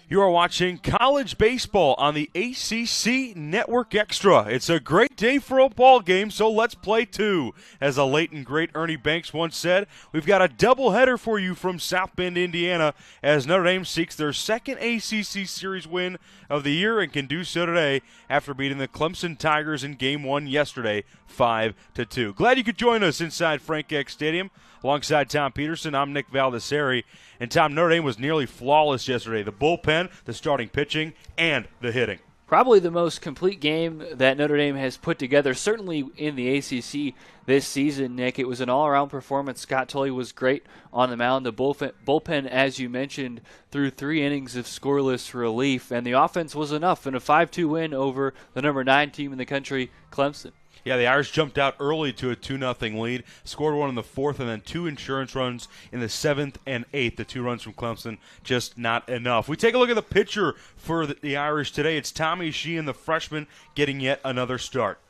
You are watching college baseball on the ACC Network Extra. It's a great day for a ball game, so let's play two. As a late and great Ernie Banks once said, we've got a doubleheader for you from South Bend, Indiana, as Notre Dame seeks their second ACC Series win of the year and can do so today after beating the Clemson Tigers in Game 1 yesterday, 5-2. Glad you could join us inside Frank Eck Stadium. Alongside Tom Peterson, I'm Nick Valdesari. And Tom, Notre Dame was nearly flawless yesterday. The bullpen, the starting pitching, and the hitting. Probably the most complete game that Notre Dame has put together, certainly in the ACC this season, Nick. It was an all-around performance. Scott Tully was great on the mound. The bullpen, as you mentioned, threw 3 innings of scoreless relief, and the offense was enough in a 5-2 win over the number 9 team in the country, Clemson. Yeah, the Irish jumped out early to a 2-0 lead, scored one in the 4th, and then 2 insurance runs in the 7th and 8th. The 2 runs from Clemson, just not enough. We take a look at the pitcher for the Irish today. It's Tommy Sheehan, the freshman, getting yet another start.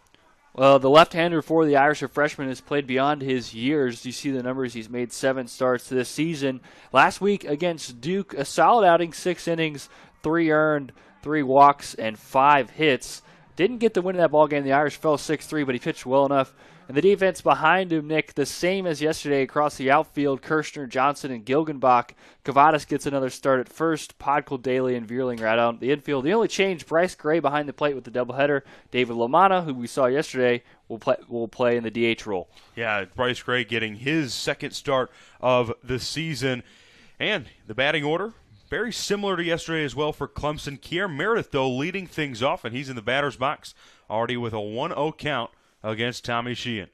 Well, the left-hander for the Irish, a freshman, has played beyond his years. You see the numbers. He's made 7 starts this season. Last week against Duke, a solid outing, 6 innings, 3 earned, 3 walks, and 5 hits. Didn't get the win in that ballgame. The Irish fell 6-3, but he pitched well enough. And the defense behind him, Nick, the same as yesterday across the outfield, Kirshner, Johnson, and Gilgenbach. Cavadas gets another start at first. Podkul, Daly, and Vierling right out the infield. The only change, Bryce Gray behind the plate with the doubleheader. David Lamanna, who we saw yesterday, will play in the DH role. Yeah, Bryce Gray getting his second start of the season. And the batting order, very similar to yesterday as well for Clemson. Kier Meredith, though, leading things off, and he's in the batter's box already with a 1-0 count against Tommy Sheehan.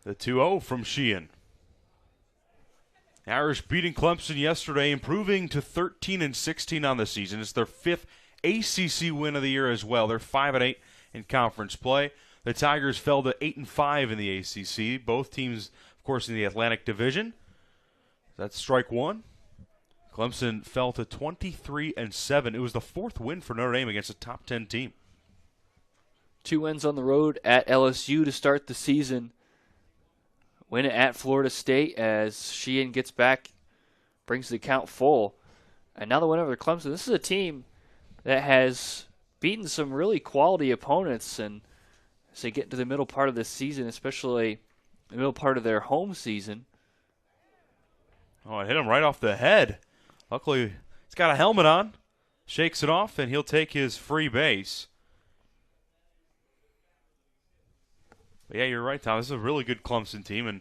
The 2-0 from Sheehan. Irish beating Clemson yesterday, improving to 13-16 on the season. It's their 5th ACC win of the year as well. They're 5-8 in conference play. The Tigers fell to 8-5 in the ACC. Both teams, of course, in the Atlantic Division. That's strike one. Clemson fell to 23-7. It was the 4th win for Notre Dame against a top 10 team. 2 wins on the road at LSU to start the season. Win at Florida State as Sheehan gets back, brings the count full. And now the win over Clemson. This is a team that has beaten some really quality opponents, and as they get into the middle part of this season, especially the middle part of their home season. Oh, it hit him right off the head. Luckily, he's got a helmet on. Shakes it off, and he'll take his free base. But yeah, you're right, Tom. This is a really good Clemson team, and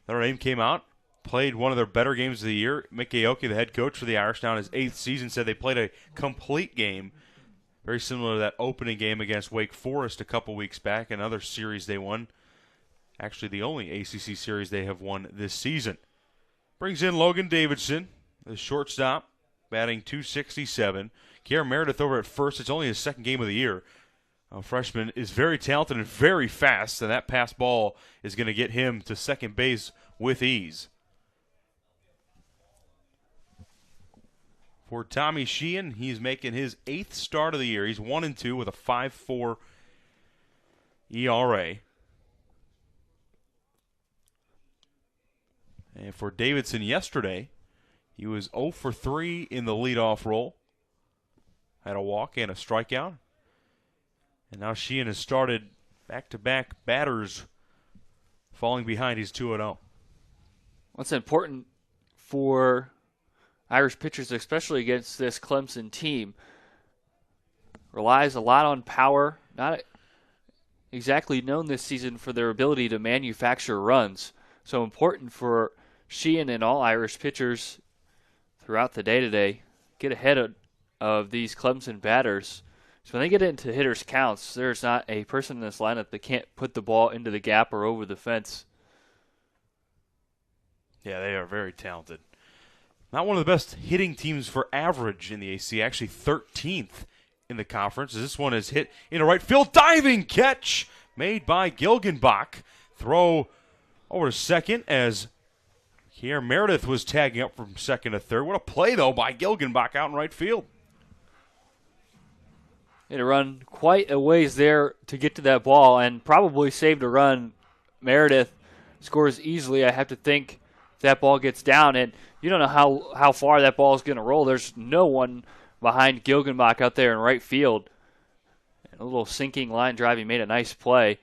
Notre Dame came out, played one of their better games of the year. Mick Aoki, the head coach for the Irish, now in his 8th season, said they played a complete game, very similar to that opening game against Wake Forest a couple weeks back, another series they won. Actually, the only ACC series they have won this season. Brings in Logan Davidson, the shortstop, batting .267. Kier Meredith over at first. It's only his 2nd game of the year. A freshman is very talented and very fast, and that pass ball is going to get him to second base with ease. For Tommy Sheehan, he's making his 8th start of the year. He's 1-2 with a 5.4 ERA. And for Davidson yesterday, he was 0 for 3 in the leadoff role. Had a walk and a strikeout. And now Sheehan has started back-to-back batters falling behind. He's 2-0. What's important for Irish pitchers, especially against this Clemson team, relies a lot on power. Not exactly known this season for their ability to manufacture runs. So important for Sheehan and all Irish pitchers throughout the day today. Get ahead of these Clemson batters. So when they get into hitters' counts, there's not a person in this lineup that can't put the ball into the gap or over the fence. Yeah, they are very talented. Not one of the best hitting teams for average in the ACC, actually 13th in the conference. This one is hit in a right field diving catch made by Gilgenbach. Throw over to second as Kier Meredith was tagging up from second to third. What a play, though, by Gilgenbach out in right field. He had to run quite a ways there to get to that ball and probably saved a run. Meredith scores easily. I have to think that ball gets down, and you don't know how far that ball is going to roll. There's no one behind Gilgenbach out there in right field. And a little sinking line drive. He made a nice play.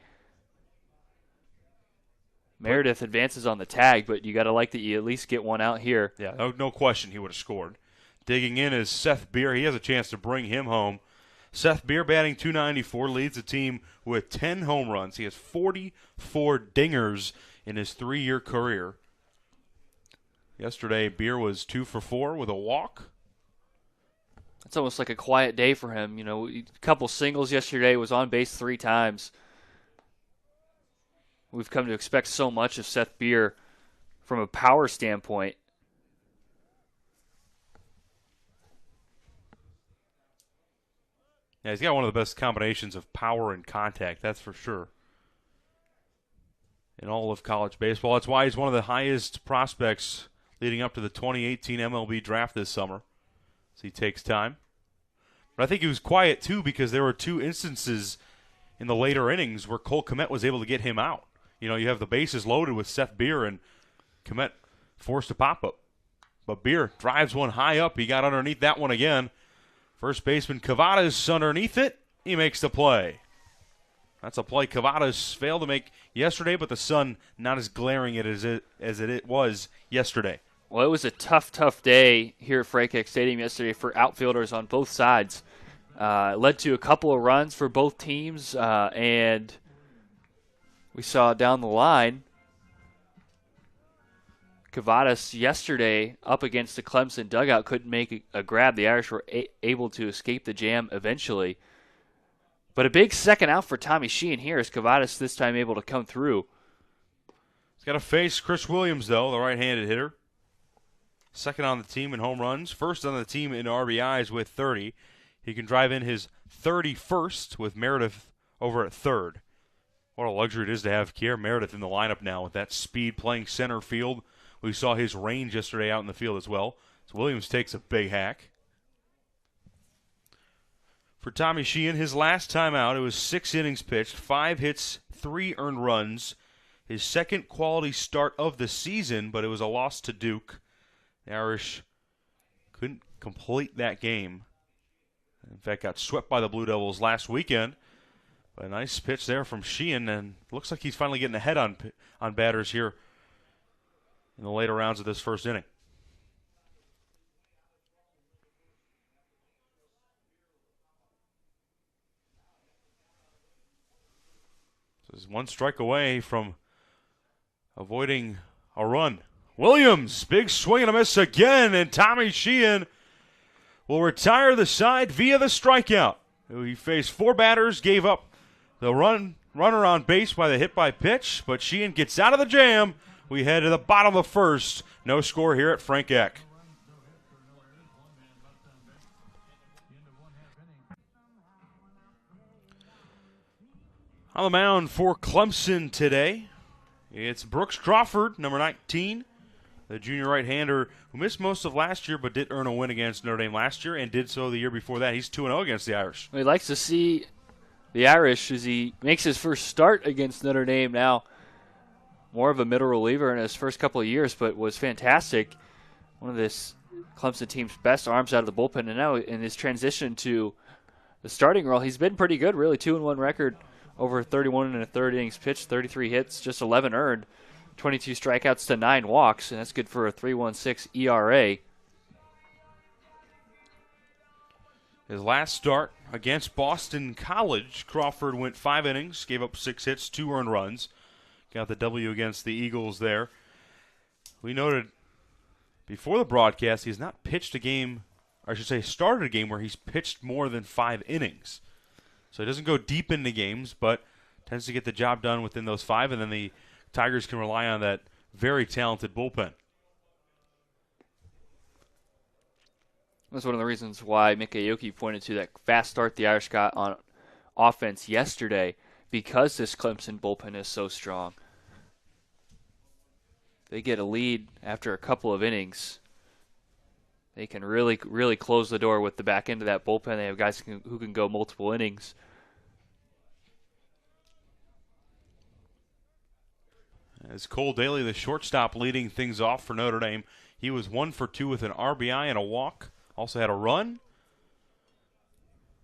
Meredith advances on the tag, but you got to like that you at least get one out here. Yeah, no question he would have scored. Digging in is Seth Beer. He has a chance to bring him home. Seth Beer batting .294, leads the team with 10 home runs. He has 44 dingers in his 3-year career. Yesterday, Beer was 2 for 4 with a walk. It's almost like a quiet day for him. You know, a couple singles yesterday, was on base 3 times. We've come to expect so much of Seth Beer from a power standpoint. Yeah, he's got one of the best combinations of power and contact, that's for sure, in all of college baseball. That's why he's one of the highest prospects leading up to the 2018 MLB draft this summer. So he takes time. But I think he was quiet, too, because there were 2 instances in the later innings where Cole Kmet was able to get him out. You know, you have the bases loaded with Seth Beer, and Kmet forced a pop-up. But Beer drives one high up. He got underneath that one again. First baseman Cavadas underneath it. He makes the play. That's a play Cavadas failed to make yesterday, but the sun not as glaring as it was yesterday. Well, it was a tough day here at Frank Stadium yesterday for outfielders on both sides. It led to a couple of runs for both teams, and we saw down the line Cavadas yesterday up against the Clemson dugout couldn't make a grab. The Irish were able to escape the jam eventually. But a big second out for Tommy Sheehan here as Cavadas this time able to come through. He's got to face Chris Williams, though, the right-handed hitter. Second on the team in home runs. First on the team in RBIs with 30. He can drive in his 31st with Meredith over at third. What a luxury it is to have Kier Meredith in the lineup now with that speed playing center field. We saw his range yesterday out in the field as well. So Williams takes a big hack. For Tommy Sheehan, his last time out, it was 6 innings pitched, 5 hits, 3 earned runs. His second quality start of the season, but it was a loss to Duke. The Irish couldn't complete that game. In fact, got swept by the Blue Devils last weekend. But a nice pitch there from Sheehan, and looks like he's finally getting ahead on batters here in the later rounds of this first inning. So he's 1 strike away from avoiding a run. Williams, big swing and a miss again, and Tommy Sheehan will retire the side via the strikeout. He faced 4 batters, gave up the runner on base by the hit by pitch, but Sheehan gets out of the jam. We head to the bottom of the first. No score here at Frank Eck. On the mound for Clemson today, it's Brooks Crawford, number 19, the junior right-hander who missed most of last year but did earn a win against Notre Dame last year and did so the year before that. He's 2-0 against the Irish. He likes to see the Irish as he makes his first start against Notre Dame now. More of a middle reliever in his first couple of years, but was fantastic. One of this Clemson team's best arms out of the bullpen. And now in his transition to the starting role, he's been pretty good, really. 2-1 record over 31 1/3 innings pitched, 33 hits, just 11 earned, 22 strikeouts to 9 walks, and that's good for a 3.16 ERA. His last start against Boston College, Crawford went 5 innings, gave up 6 hits, 2 earned runs. Got the W against the Eagles there. We noted before the broadcast he has not pitched a game, or I should say started a game where he's pitched more than 5 innings. So he doesn't go deep into games, but tends to get the job done within those 5, and then the Tigers can rely on that very talented bullpen. That's one of the reasons why Mick Aoki pointed to that fast start the Irish got on offense yesterday, because this Clemson bullpen is so strong. they get a lead after a couple of innings, they can really, really close the door with the back end of that bullpen. They have guys who can go multiple innings. As Cole Daly, the shortstop, leading things off for Notre Dame. He was 1 for 2 with an RBI and a walk. Also had a run.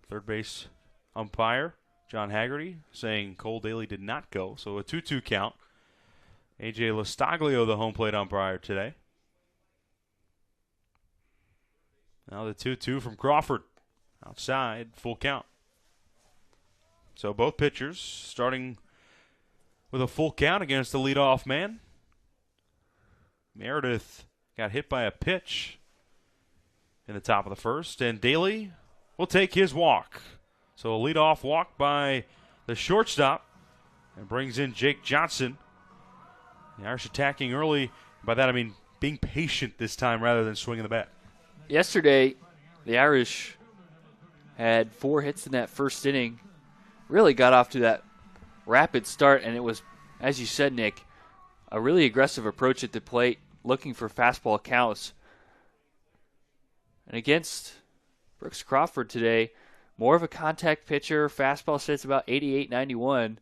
Third base umpire John Haggerty saying Cole Daly did not go. So a 2-2 count. A.J. Lostaglio, the home plate umpire today. Now the 2-2 from Crawford. Outside, full count. So both pitchers starting with a full count against the leadoff man. Meredith got hit by a pitch in the top of the first, and Daly will take his walk. So a leadoff walk by the shortstop and brings in Jake Johnson. The Irish attacking early. By that I mean being patient this time rather than swinging the bat. Yesterday, the Irish had 4 hits in that first inning. Really got off to that rapid start, and it was, as you said, Nick, a really aggressive approach at the plate, looking for fastball counts. And against Brooks Crawford today, more of a contact pitcher. Fastball sits about 88, 91.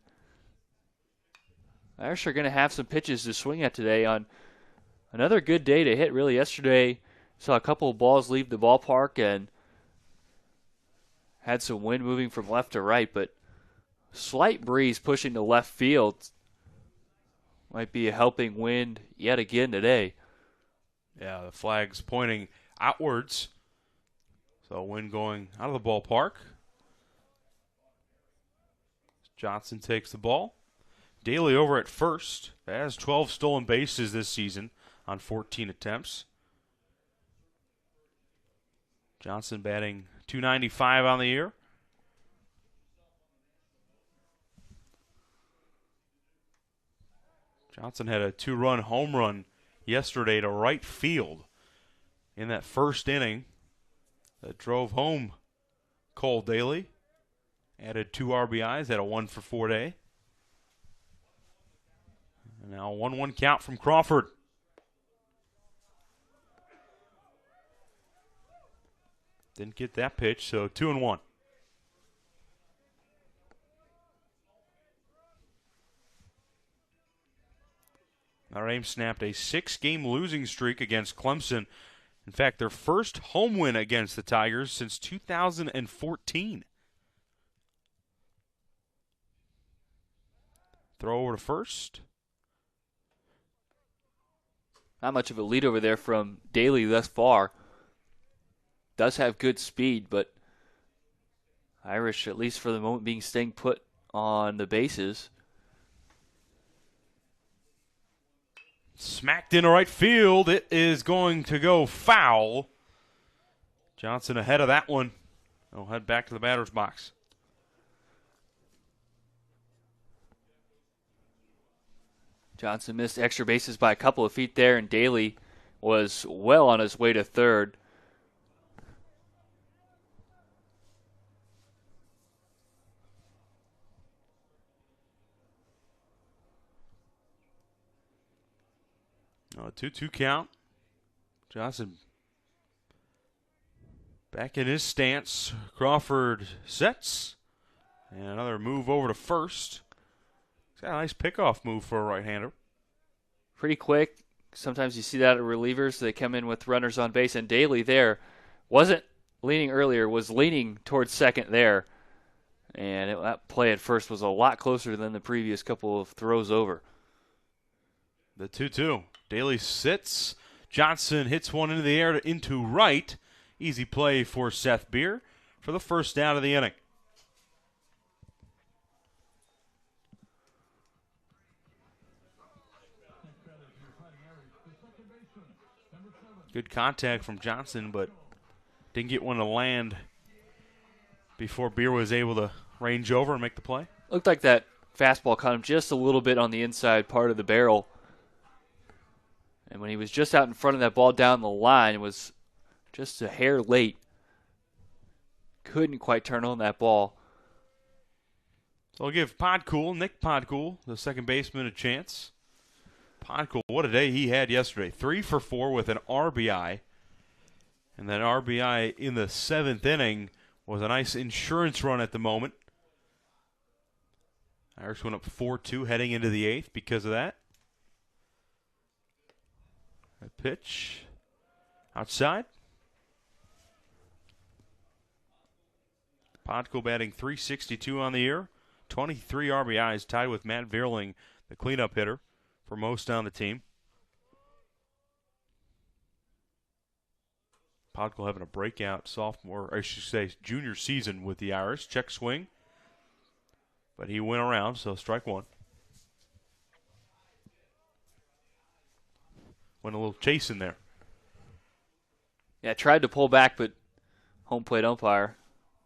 Irish are going to have some pitches to swing at today on another good day to hit. Really, yesterday saw a couple of balls leave the ballpark and had some wind moving from left to right, but slight breeze pushing to left field might be a helping wind yet again today. Yeah, the flag's pointing outwards. So wind going out of the ballpark. Johnson takes the ball. Daly over at first. Has 12 stolen bases this season on 14 attempts. Johnson batting .295 on the year. Johnson had a 2-run home run yesterday to right field in that first inning that drove home Cole Daly. Added 2 RBIs, had a 1 for 4 day. And now a 1-1 count from Crawford. Didn't get that pitch, so 2-1. Notre Dame snapped a 6-game losing streak against Clemson. In fact, their first home win against the Tigers since 2014. Throw over to first. Not much of a lead over there from Daly thus far. Does have good speed, but Irish, at least for the moment, being staying put on the bases. Smacked into right field. It is going to go foul. Johnson ahead of that one. He'll head back to the batter's box. Johnson missed extra bases by a couple of feet there, and Daly was well on his way to third. A 2-2 count. Johnson back in his stance. Crawford sets. And another move over to first. He's got a nice pickoff move for a right-hander. Pretty quick. Sometimes you see that at relievers. They come in with runners on base. And Daly there wasn't leaning earlier, was leaning towards second there. And that play at first was a lot closer than the previous couple of throws over. The 2-2. Daly sits. Johnson hits one into the air into right. Easy play for Seth Beer for the first down of the inning. Good contact from Johnson, but didn't get one to land before Beer was able to range over and make the play. Looked like that fastball caught him just a little bit on the inside part of the barrel. And when he was just out in front of that ball down the line, it was just a hair late. Couldn't quite turn on that ball. So I'll give Nick Podcool, the second baseman, a chance. Podkul, what a day he had yesterday. 3 for 4 with an RBI. And that RBI in the 7th inning was a nice insurance run at the moment. Irish went up 4-2 heading into the 8th because of that. A pitch outside. Podkul batting .362 on the year. 23 RBIs, tied with Matt Vierling, the cleanup hitter for most on the team. Podkul having a breakout sophomore, or I should say junior season with the Irish. Check swing. But he went around, so strike one. Went a little chase in there. Yeah, tried to pull back, but home plate umpire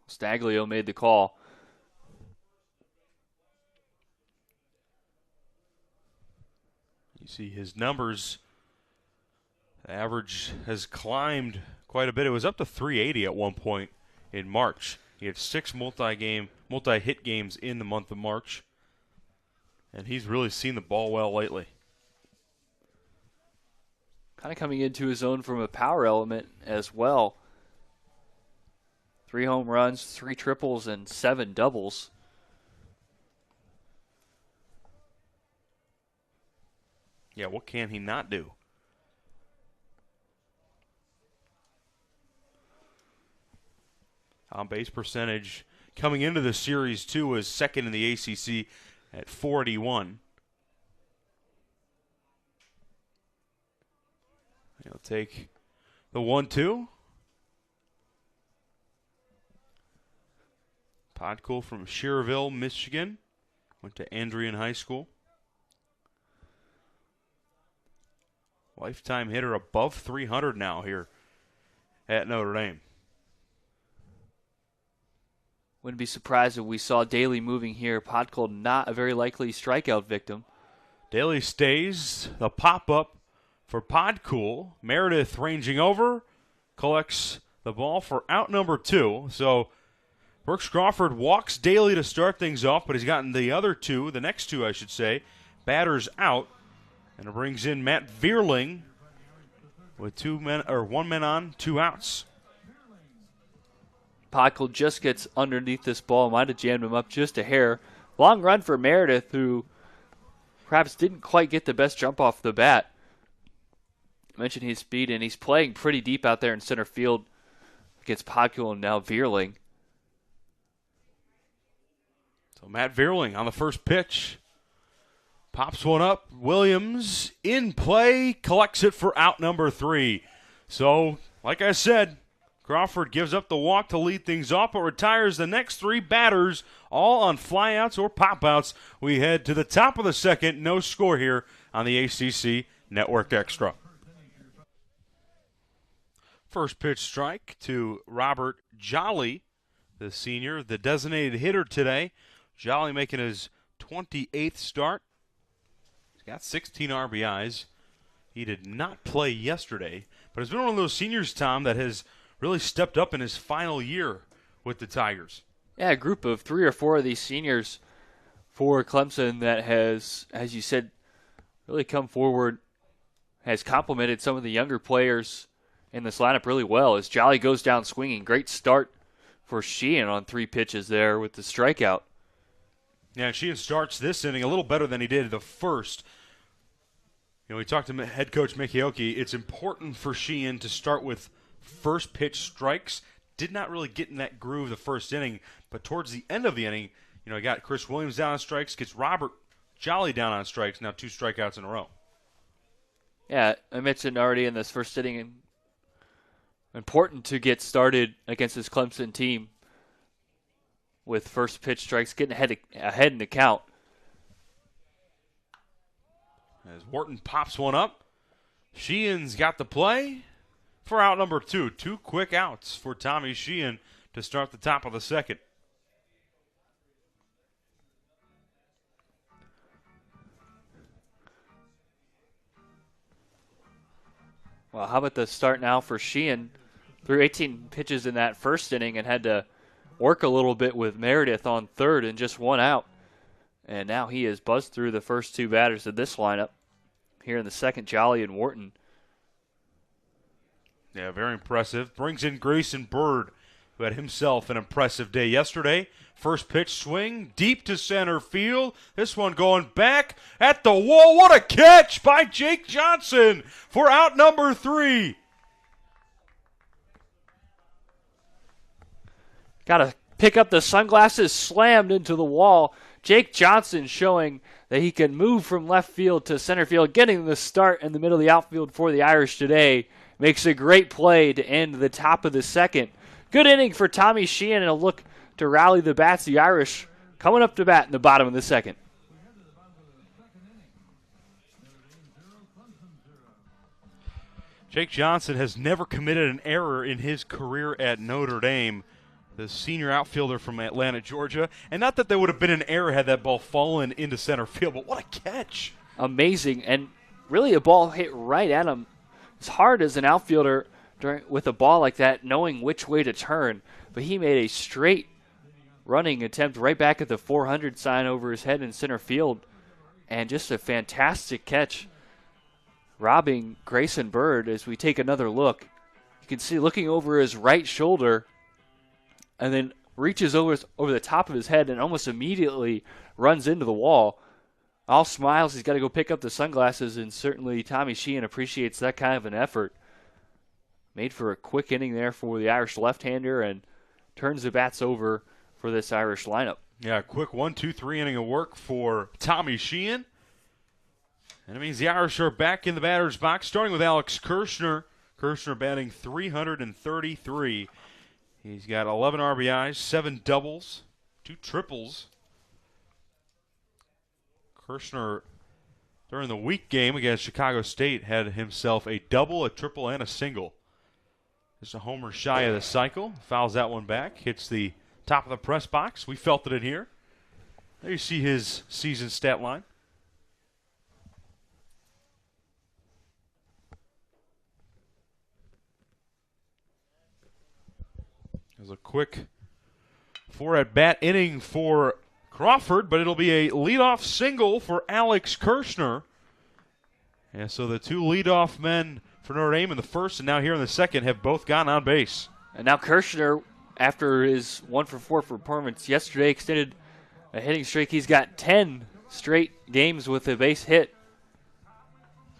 Staglio made the call. You see his numbers. The average has climbed quite a bit. It was up to 380 at one point in March. He had 6 multi-hit games in the month of March. And he's really seen the ball well lately. Kind of coming into his own from a power element as well. 3 home runs, 3 triples, and 7 doubles. Yeah, what can he not do? On-base percentage coming into the series, too, was second in the ACC at 41. He'll take the 1-2. Podkul from Schererville, Michigan. Went to Andrian High School. Lifetime hitter above 300 now here at Notre Dame. Wouldn't be surprised if we saw Daly moving here. Podkul not a very likely strikeout victim. Daly stays. The pop-up for Podkul. Meredith ranging over. Collects the ball for out number 2. So Brooks Crawford walks Daly to start things off, but he's gotten the other 2, the next 2 I should say, batters out. And it brings in Matt Vierling with 1 man on, 2 outs. Podkul just gets underneath this ball. Might have jammed him up just a hair. Long run for Meredith, who perhaps didn't quite get the best jump off the bat. I mentioned his speed, and he's playing pretty deep out there in center field against Podkul and now Vierling. So Matt Vierling on the first pitch. Pops one up. Williams in play. Collects it for out number 3. So, like I said, Crawford gives up the walk to lead things off, but retires the next 3 batters, all on flyouts or pop-outs. We head to the top of the second. No score here on the ACC Network Extra. First pitch strike to Robert Jolly, the senior, the designated hitter today. Jolly making his 28th start. He's got 16 RBIs. He did not play yesterday, but has been one of those seniors, Tom, that has really stepped up in his final year with the Tigers. Yeah, a group of 3 or 4 of these seniors for Clemson that has, as you said, really come forward, has complemented some of the younger players in this lineup really well as Jolly goes down swinging. Great start for Sheehan on 3 pitches there with the strikeout. Yeah, Sheehan starts this inning a little better than he did the first. You know, we talked to head coach Mickey Oki. It's important for Sheehan to start with first pitch strikes. Did not really get in that groove the first inning, but towards the end of the inning, you know, he got Chris Williams down on strikes, gets Robert Jolly down on strikes, now 2 strikeouts in a row. Yeah, I mentioned already in this first inning, important to get started against this Clemson team with first pitch strikes, getting ahead in the count. As Wharton pops one up, Sheehan's got the play for out number 2. 2 quick outs for Tommy Sheehan to start the top of the second. Well, how about the start now for Sheehan? Threw 18 pitches in that first inning and had to work a little bit with Meredith on third and just 1 out. And now he has buzzed through the first 2 batters of this lineup. here in the second, Jolly and Wharton. Yeah, very impressive. Brings in Grayson Bird, who had himself an impressive day yesterday. First pitch swing, deep to center field. This one going back at the wall. What a catch by Jake Johnson for out number 3. Got to pick up the sunglasses, slammed into the wall. Jake Johnson showing that he can move from left field to center field, getting the start in the middle of the outfield for the Irish today. Makes a great play to end the top of the second. Good inning for Tommy Sheehan, and a look to rally the bats. The Irish coming up to bat in the bottom of the second. Jake Johnson has never committed an error in his career at Notre Dame, the senior outfielder from Atlanta, Georgia. And not that there would have been an error had that ball fallen into center field, but what a catch. Amazing, and really a ball hit right at him. It's hard as an outfielder with a ball like that, knowing which way to turn. But he made a straight running attempt right back at the 400 sign over his head in center field. And just a fantastic catch, robbing Grayson Bird. As we take another look, you can see looking over his right shoulder, and then reaches over the top of his head and almost immediately runs into the wall. All smiles. He's got to go pick up the sunglasses, and certainly Tommy Sheehan appreciates that kind of an effort. Made for a quick inning there for the Irish left-hander, and turns the bats over for this Irish lineup. Yeah, quick 1-2-3 inning of work for Tommy Sheehan. And it means the Irish are back in the batter's box, starting with Alex Kirshner. Kirshner batting .333. He's got 11 RBIs, 7 doubles, 2 triples. Kirshner, during the week game against Chicago State, had himself a double, a triple, and a single. Just a homer shy of the cycle. Fouls that one back. Hits the top of the press box. We felt it in here. There you see his season stat line. There's a quick 4-at-bat inning for Crawford, but it'll be a leadoff single for Alex Kirshner. And so the 2 leadoff men for Notre Dame in the first and now here in the second have both gone on base. And now Kirshner, after his 1-for-4 performance yesterday, extended a hitting streak. He's got 10 straight games with a base hit.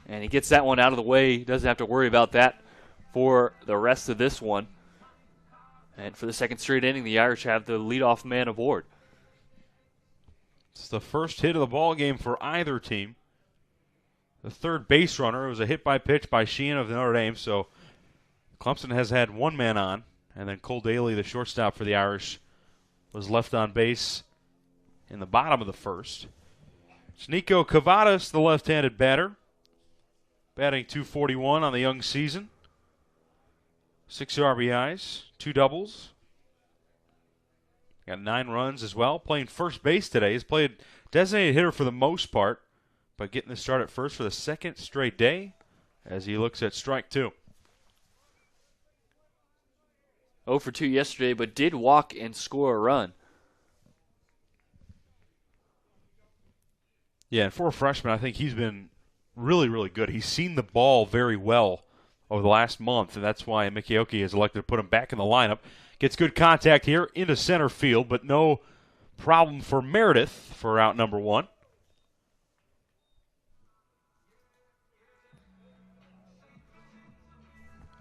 And he gets that one out of the way. He doesn't have to worry about that for the rest of this one. And for the second straight inning, the Irish have the leadoff man aboard. It's the first hit of the ball game for either team. The third base runner, it was a hit by pitch by Sheehan of Notre Dame, so Clemson has had 1 man on, and then Cole Daly, the shortstop for the Irish, was left on base in the bottom of the first. It's Nico Cavadas, the left-handed batter, batting .241 on the young season. 6 RBIs, 2 doubles. Got 9 runs as well. Playing first base today. He's played designated hitter for the most part, but getting the start at first for the second straight day as he looks at strike 2. 0 for 2 yesterday, but did walk and score a run. Yeah, and for a freshman, I think he's been really, really good. He's seen the ball very well over the last month, and that's why Mickey Oki has elected to put him back in the lineup. Gets good contact here into center field, but no problem for Meredith for out number 1.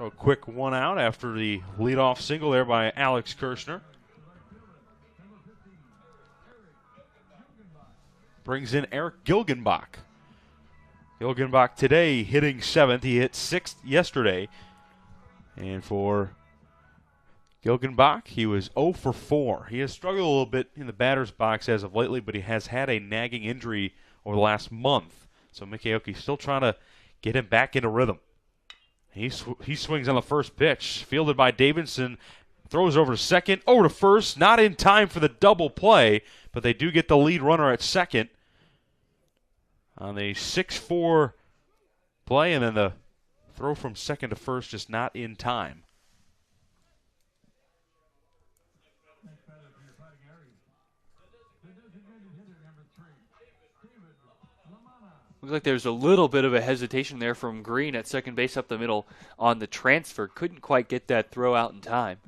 A quick 1 out after the leadoff single there by Alex Kirshner. Brings in Eric Gilgenbach. Gilgenbach today hitting 7th. He hit 6th yesterday. And for Gilgenbach, he was 0 for 4. He has struggled a little bit in the batter's box as of lately, but he has had a nagging injury over the last month. So Mickey Oki still trying to get him back into rhythm. He swings on the first pitch. Fielded by Davidson. Throws over to second. Over to first. Not in time for the double play, but they do get the lead runner at second on the 6-4 play, and then the throw from second to first just not in time. Looked like there's a little bit of a hesitation there from Green at second base up the middle on the transfer. Couldn't quite get that throw out in time.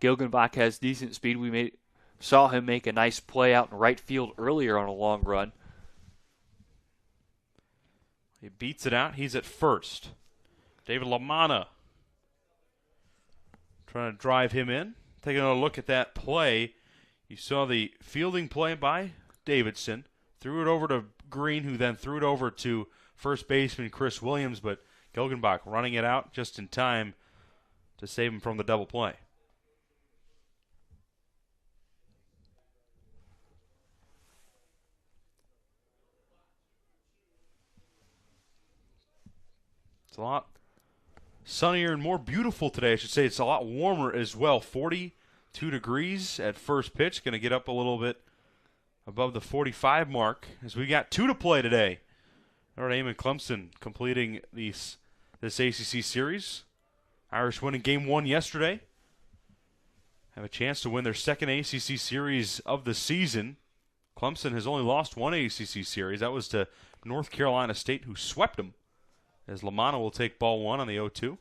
Gilgenbach has decent speed. We saw him make a nice play out in right field earlier on a long run. He beats it out. He's at first. David LaManna trying to drive him in. Taking a look at that play, you saw the fielding play by Davidson. Threw it over to Green, who then threw it over to first baseman Chris Williams, but Gilgenbach running it out just in time to save him from the double play. It's a lot sunnier and more beautiful today, I should say. It's a lot warmer as well. 42 degrees at first pitch. Going to get up a little bit above the 45 mark as we got 2 to play today. Notre Dame and Clemson completing this ACC series. Irish winning game 1 yesterday. Have a chance to win their second ACC series of the season. Clemson has only lost 1 ACC series. That was to North Carolina State, who swept them. As LaManna will take ball 1 on the 0-2.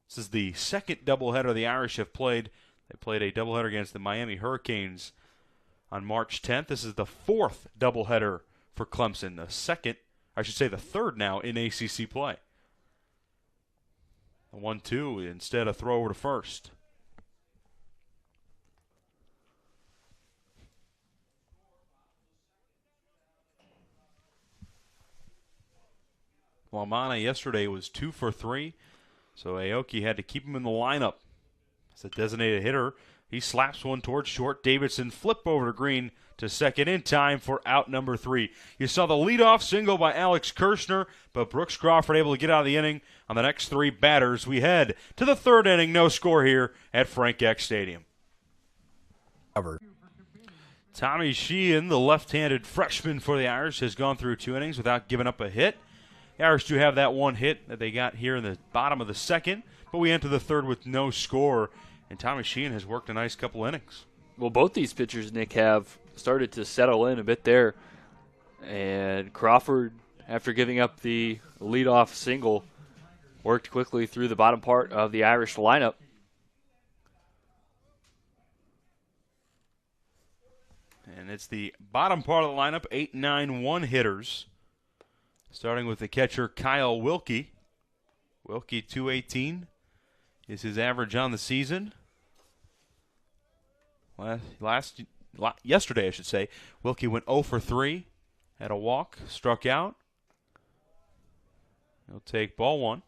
This is the second doubleheader the Irish have played. They played a doubleheader against the Miami Hurricanes on March 10th. This is the 4th doubleheader for Clemson. The third now in ACC play. A 1-2 instead of throw over to first. LaManna yesterday was 2 for 3, so Aoki had to keep him in the lineup. As a designated hitter, he slaps one towards short. Davidson flip over to Green to second in time for out number 3. You saw the leadoff single by Alex Kirshner, but Brooks Crawford able to get out of the inning on the next 3 batters. We head to the 3rd inning, no score here at Frank Eck Stadium. Tommy Sheehan, the left-handed freshman for the Irish, has gone through 2 innings without giving up a hit. The Irish do have that 1 hit that they got here in the bottom of the 2nd, but we enter the 3rd with no score, and Tommy Sheehan has worked a nice couple innings. Well, both these pitchers, Nick, have started to settle in a bit there, and Crawford, after giving up the leadoff single, worked quickly through the bottom part of the Irish lineup. And it's the bottom part of the lineup, 8-9-1 hitters. Starting with the catcher, Kyle Wilkie. Wilkie, 218 is his average on the season. Yesterday, I should say, Wilkie went 0 for 3, had a walk, struck out. He'll take ball 1.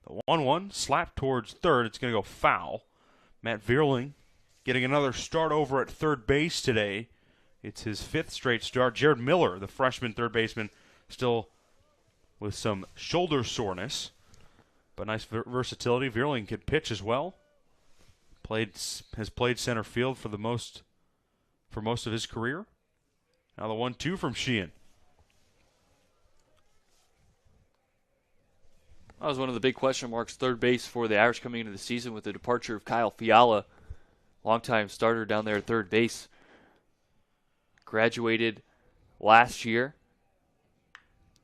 The 1-1 slap towards third. It's going to go foul. Matt Vierling getting another start over at third base today. It's his 5th straight start. Jared Miller, the freshman third baseman, still with some shoulder soreness, but nice versatility. Vierling could pitch as well. Has played center field for most of his career. Now the 1-2 from Sheehan. That was one of the big question marks, third base for the Irish coming into the season with the departure of Kyle Fiala, longtime starter down there at third base. Graduated last year.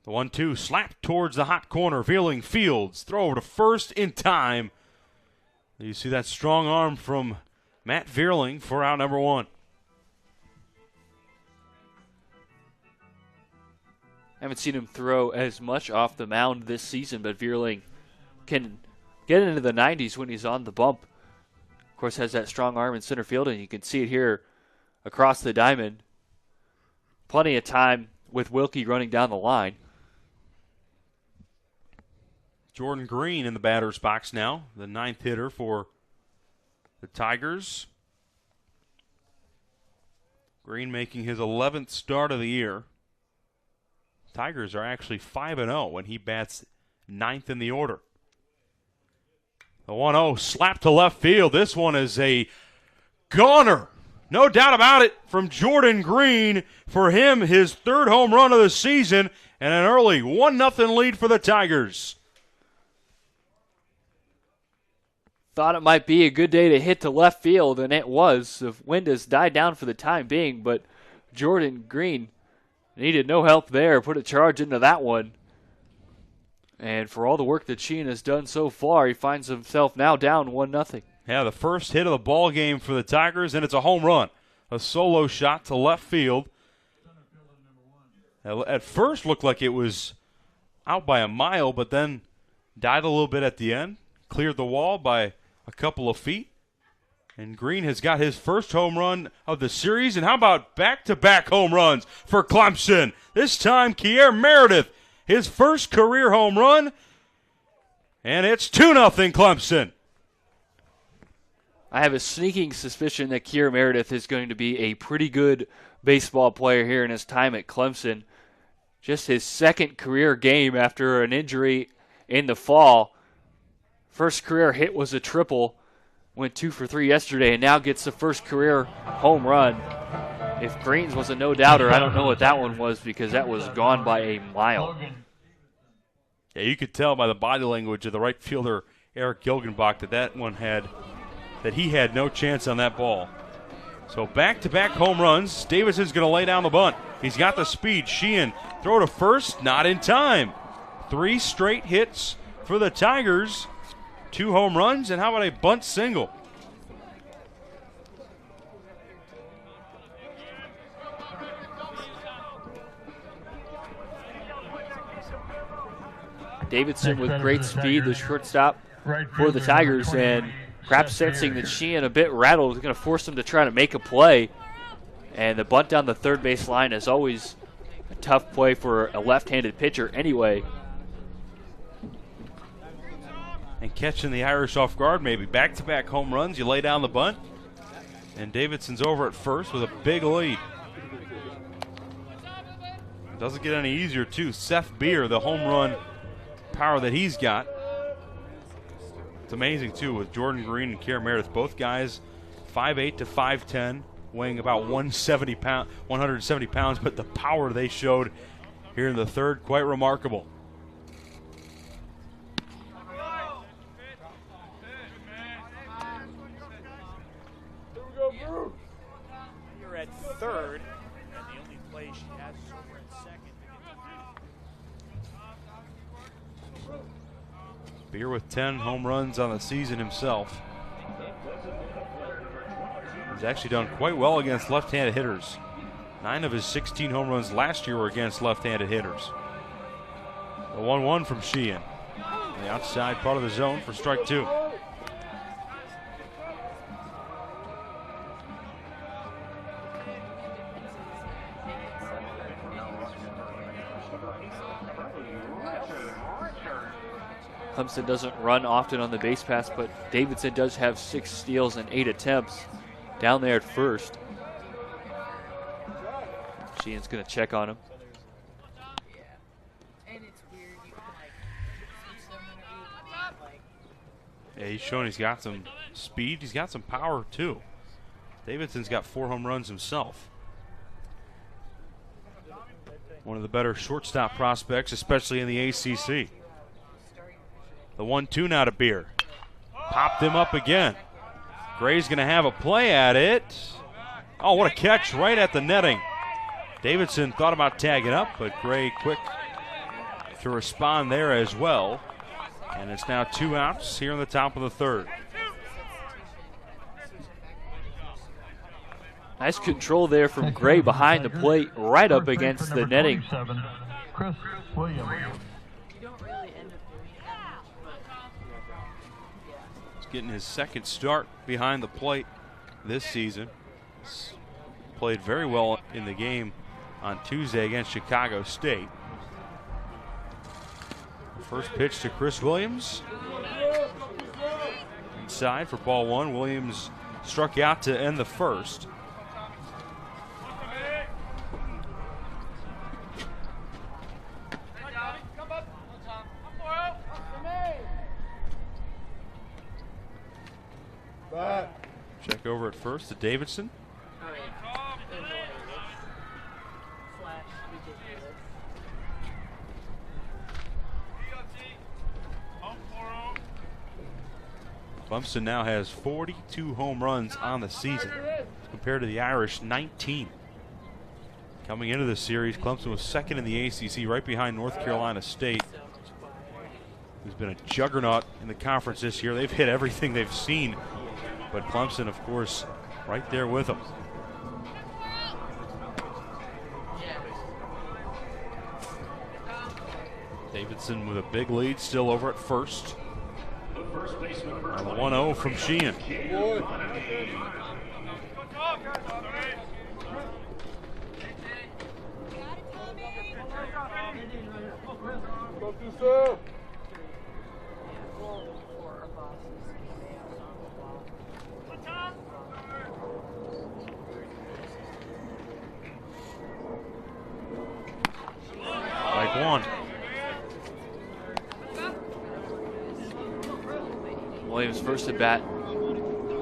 The 1-2 slap towards the hot corner. Vierling fields. Throw over to first in time. You see that strong arm from Matt Vierling for out number 1. Haven't seen him throw as much off the mound this season, but Vierling can get into the 90s when he's on the bump. Of course, has that strong arm in center field, and you can see it here across the diamond. Plenty of time with Wilkie running down the line. Jordan Green in the batter's box now, the 9th hitter for the Tigers. Green making his 11th start of the year. Tigers are actually 5-0 when he bats 9th in the order. The 1-0 slap to left field. This one is a goner. No doubt about it from Jordan Green. For him, his third home run of the season and an early 1-0 lead for the Tigers. Thought it might be a good day to hit to left field, and it was. The wind has died down for the time being, but Jordan Green needed no help there. Put a charge into that one. And for all the work that Sheehan has done so far, he finds himself now down 1-0. Yeah, the first hit of the ball game for the Tigers, and it's a home run. A solo shot to left field. At first looked like it was out by a mile, but then died a little bit at the end. Cleared the wall by a couple of feet. And Green has got his first home run of the series. And how about back-to-back home runs for Clemson? This time, Kier Meredith, his first career home run. And it's 2-0 Clemson. I have a sneaking suspicion that Kier Meredith is going to be a pretty good baseball player here in his time at Clemson. Just his second career game after an injury in the fall. First career hit was a triple. Went 2 for 3 yesterday and now gets the first career home run. If Green's was a no-doubter, I don't know what that one was because that was gone by a mile. Yeah, you could tell by the body language of the right fielder, Eric Gilgenbach, that he had no chance on that ball. So back-to-back home runs. Davidson's going to lay down the bunt. He's got the speed. Sheehan throw to first, not in time. 3 straight hits for the Tigers. 2 home runs, and how about a bunt single? Davidson with great speed, the shortstop for the Tigers, and perhaps sensing that Sheehan a bit rattled is going to force him to try to make a play. And the bunt down the third base line is always a tough play for a left-handed pitcher anyway. And catching the Irish off guard, maybe. Back-to-back home runs, you lay down the bunt. And Davidson's over at first with a big lead. Doesn't get any easier, too. Seth Beer, the home run power that he's got. It's amazing, too, with Jordan Green and Kier Meredith. Both guys 5'8" to 5'10", weighing about 170 pounds, but the power they showed here in the third, quite remarkable. You're at third, and the only play she has is over at second. Beer with 10 home runs on the season himself. He's actually done quite well against left-handed hitters. 9 of his 16 home runs last year were against left-handed hitters. The 1-1 from Sheehan. The outside part of the zone for strike 2. Clemson doesn't run often on the base pass, but Davidson does have 6 steals and 8 attempts down there at first. Sheehan's going to check on him. Yeah, he's showing he's got some speed. He's got some power, too. Davidson's got 4 home runs himself. One of the better shortstop prospects, especially in the ACC. The 1-2 now to Beer. Popped him up again. Gray's going to have a play at it. Oh, what a catch right at the netting. Davidson thought about tagging up, but Gray quick to respond there as well. And it's now 2 outs here in the top of the third. Nice control there from Gray behind the plate, right up against the netting. Chris Williams. He's getting his second start behind the plate this season. Played very well in the game on Tuesday against Chicago State. First pitch to Chris Williams. Inside for ball 1. Williams struck out to end the first. Check over at first to Davidson. Clemson now has 42 home runs on the season compared to the Irish 19. Coming into this series, Clemson was second in the ACC, right behind North Carolina State, who's been a juggernaut in the conference this year. They've hit everything they've seen, but Clemson, of course, right there with them. Davidson with a big lead, still over at first. And the 1-0 from Sheehan. Like one. Williams first at bat.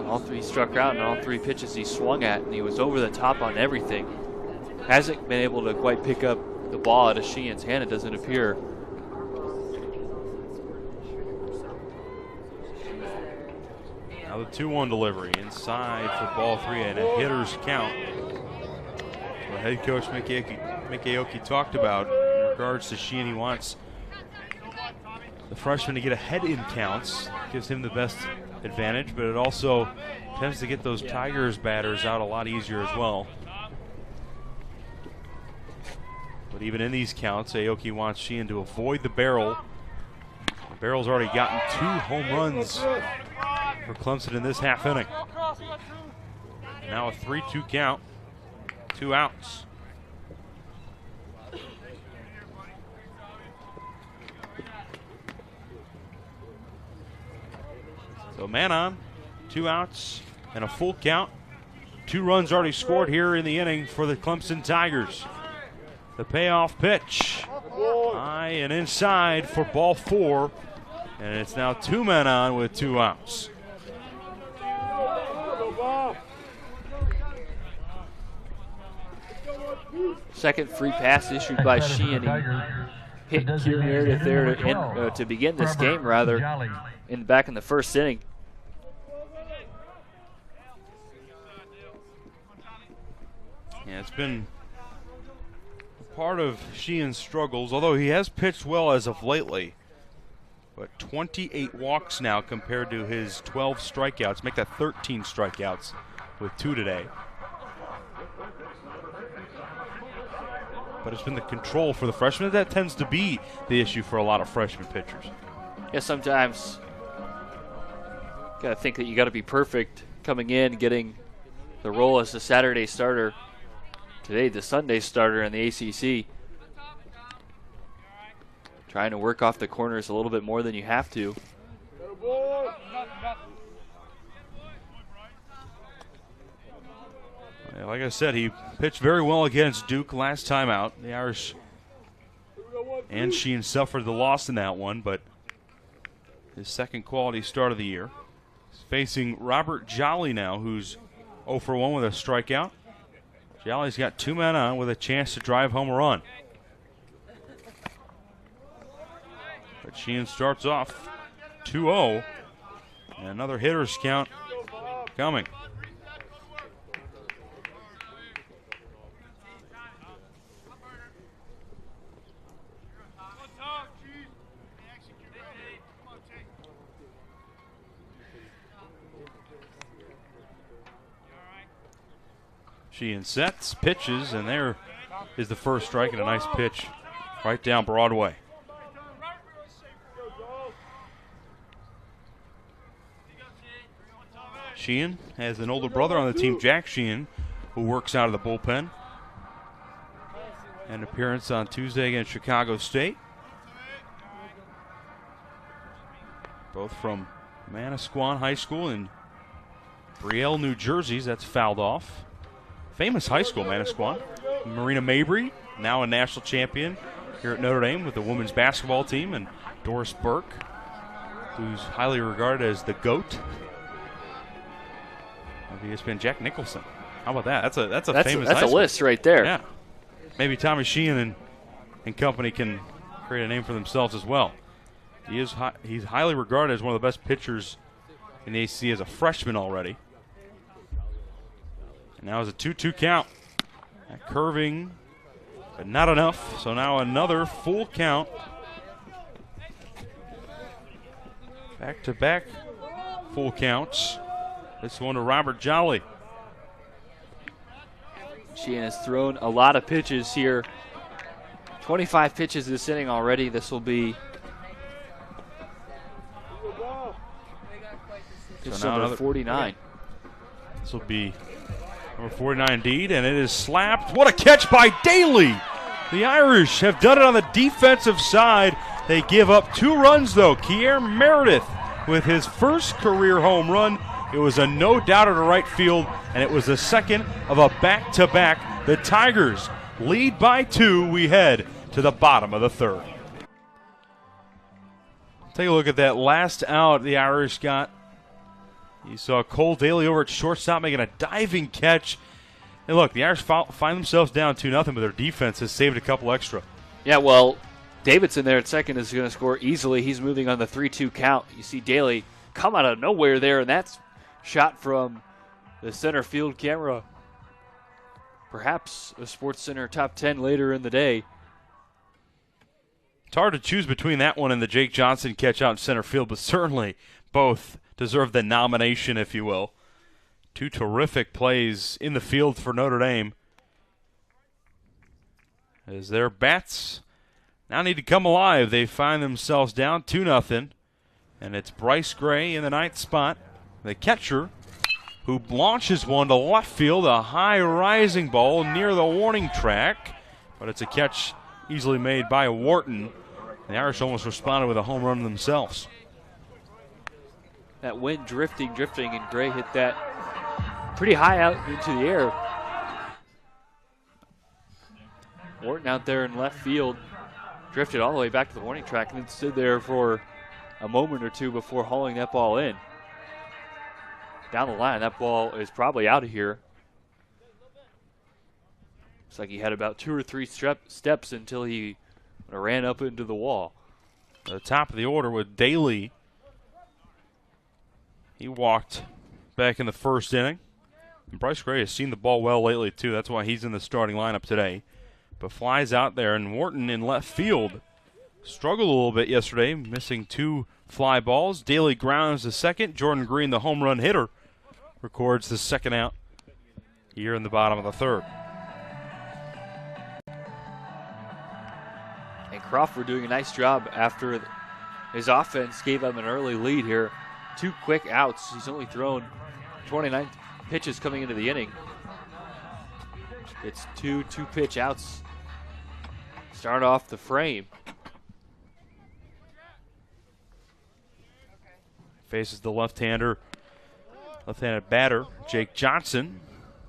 All three struck out, and all three pitches he swung at, and he was over the top on everything. Hasn't been able to quite pick up the ball out of Sheehan's hand, it doesn't appear. Now the 2-1 delivery inside for ball 3 and a hitter's count. The head coach Mick Aoki talked about in regards to Sheehan. He wants the freshman to get ahead in counts, gives him the best advantage, but it also tends to get those Tigers batters out a lot easier as well. But even in these counts, Aoki wants Sheehan to avoid the barrel. The barrel's already gotten 2 home runs for Clemson in this half inning. Now a 3-2 count, 2 outs. So man on, 2 outs, and a full count. 2 runs already scored here in the inning for the Clemson Tigers. The payoff pitch, high and inside for ball 4, and it's now 2 men on with 2 outs. Second free pass issued by Sheehan. He hit Q Meredith there to begin this game, rather, back in the first inning. Yeah, it's been part of Sheehan's struggles, although he has pitched well as of lately. But 28 walks now compared to his 12 strikeouts. Make that 13 strikeouts with 2 today. But it's been the control for the freshman. That tends to be the issue for a lot of freshman pitchers. Yeah, sometimes got to think that you got to be perfect coming in, getting the role as the Saturday starter. Today, the Sunday starter in the ACC. Trying to work off the corners a little bit more than you have to. Yeah, like I said, he pitched very well against Duke last time out. The Irish and Sheehan suffered the loss in that one, but his second quality start of the year. He's facing Robert Jolly now, who's 0 for 1 with a strikeout. Jolly's got 2 men on with a chance to drive home a run. But Sheehan starts off 2-0. And another hitter's count coming. Sheehan sets, pitches, and there is the first strike, and a nice pitch right down Broadway. Sheehan has an older brother on the team, Jack Sheehan, who works out of the bullpen. An appearance on Tuesday against Chicago State. Both from Manasquan High School in Brielle, New Jersey. That's fouled off. Famous high school, Manasquan. Marina Mabry, now a national champion here at Notre Dame with the women's basketball team, and Doris Burke, who's highly regarded as the GOAT of ESPN. Jack Nicholson. How about that? That's a famous high school. That's a list right there. Yeah. Maybe Tommy Sheehan and company can create a name for themselves as well. He's highly regarded as one of the best pitchers in the ACC as a freshman already. And now it's a 2-2 count. That curving, but not enough. So now another full count. Back-to-back full counts. This one to Robert Jolly. Sheehan has thrown a lot of pitches here. 25 pitches this inning already. This will be pitch number 49. This will be number 49 indeed, and it is slapped. What a catch by Daly! The Irish have done it on the defensive side. They give up 2 runs, though. Kier Meredith with his first career home run. It was a no-doubter to right field, and it was the second of a back-to-back. The Tigers lead by 2. We head to the bottom of the third. Take a look at that last out the Irish got. You saw Cole Daly over at shortstop making a diving catch. And look, the Irish find themselves down 2-0, but their defense has saved a couple extra. Yeah, well, Davidson there at second is going to score easily. He's moving on the 3-2 count. You see Daly come out of nowhere there, and that's shot from the center field camera. Perhaps a Sports Center top 10 later in the day. It's hard to choose between that one and the Jake Johnson catch out in center field, but certainly both deserve the nomination, if you will. 2 terrific plays in the field for Notre Dame. As their bats now need to come alive. They find themselves down 2-0, and it's Bryce Gray in the 9th spot, the catcher, who launches one to left field, a high rising ball near the warning track, but it's a catch easily made by Wharton. The Irish almost responded with a home run themselves. That wind drifting, and Gray hit that pretty high out into the air. Wharton out there in left field, drifted all the way back to the warning track and then stood there for a moment or two before hauling that ball in. Down the line, that ball is probably out of here. Looks like he had about 2 or 3 steps until he ran up into the wall. At the top of the order with Daly. He walked back in the first inning. And Bryce Gray has seen the ball well lately, too. That's why he's in the starting lineup today. But flies out there, and Wharton in left field struggled a little bit yesterday, missing 2 fly balls. Daly grounds the second. Jordan Green, the home run hitter, records the second out here in the bottom of the third. And Crawford doing a nice job after his offense gave him an early lead here. 2 quick outs. He's only thrown 29 pitches coming into the inning. It's 2 2-pitch outs. Start off the frame. Faces the left-handed batter, Jake Johnson,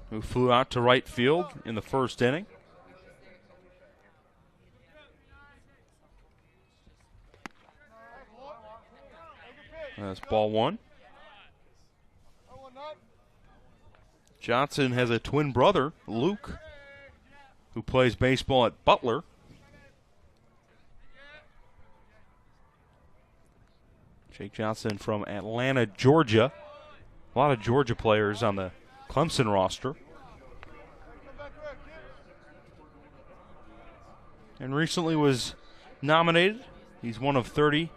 who flew out to right field in the first inning. That's ball 1. Johnson has a twin brother, Luke, who plays baseball at Butler. Jake Johnson from Atlanta, Georgia. A lot of Georgia players on the Clemson roster. And recently was nominated. He's one of 30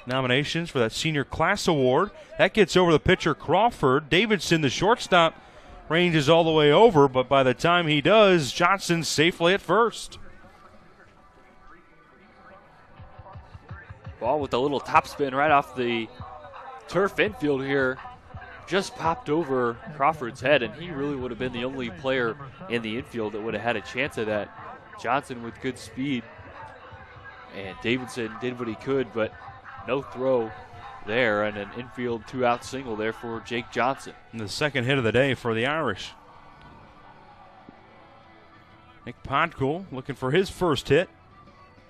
nominations for that Senior Class Award. That gets over the pitcher, Crawford. Davidson, the shortstop, ranges all the way over, but by the time he does, Johnson's safely at first. Ball with a little topspin right off the turf infield here. Just popped over Crawford's head, and he really would have been the only player in the infield that would have had a chance of that. Johnson with good speed. And Davidson did what he could, but no throw there, and an infield 2-out single there for Jake Johnson. And the second hit of the day for the Irish. Nick Podkul looking for his first hit.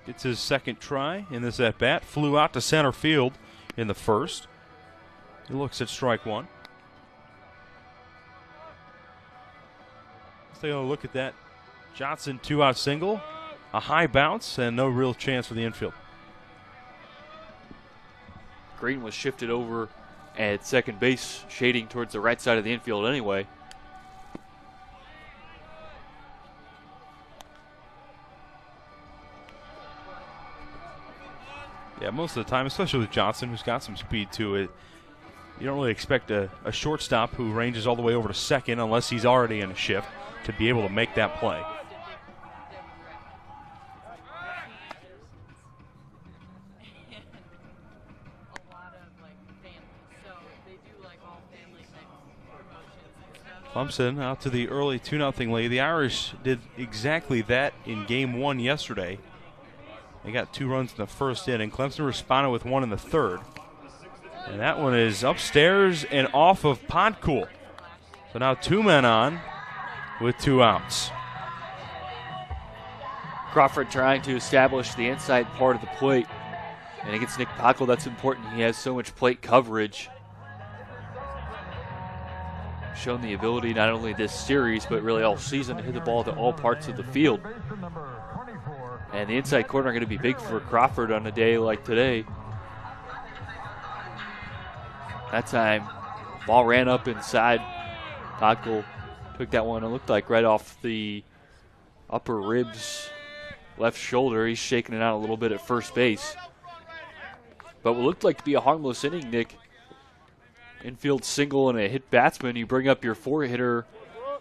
Gets his second try in this at-bat. Flew out to center field in the first. He looks at strike 1. Let's take a look at that. Johnson 2-out single. A high bounce and no real chance for the infield. Green was shifted over at second base, shading towards the right side of the infield anyway. Yeah, most of the time, especially with Johnson, who's got some speed to it, you don't really expect a shortstop who ranges all the way over to second unless he's already in a shift to be able to make that play. Clemson out to the early 2-0 lead. The Irish did exactly that in game one yesterday. They got 2 runs in the first inning. Clemson responded with 1 in the third. And that one is upstairs and off of Podcool. So now 2 men on with 2 outs. Crawford trying to establish the inside part of the plate. And against Nick Podcool, that's important. He has so much plate coverage. Shown the ability not only this series, but really all season to hit the ball to all parts of the field. And the inside corner going to be big for Crawford on a day like today. That time, ball ran up inside. Podcool took that one, it looked like right off the upper ribs, left shoulder. He's shaking it out a little bit at first base. But what looked like to be a harmless inning, Nick. Infield single and a hit batsman. You bring up your 4-hitter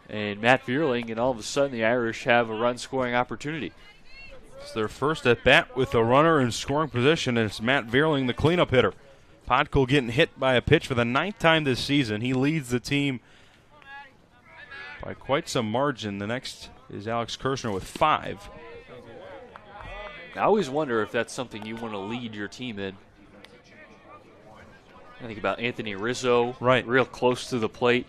and Matt Vierling, and all of a sudden the Irish have a run-scoring opportunity. It's their first at-bat with a runner in scoring position, and it's Matt Vierling, the cleanup hitter. Podcool getting hit by a pitch for the 9th time this season. He leads the team by quite some margin. The next is Alex Kirshner with 5. I always wonder if that's something you want to lead your team in. I think about Anthony Rizzo, right, real close to the plate.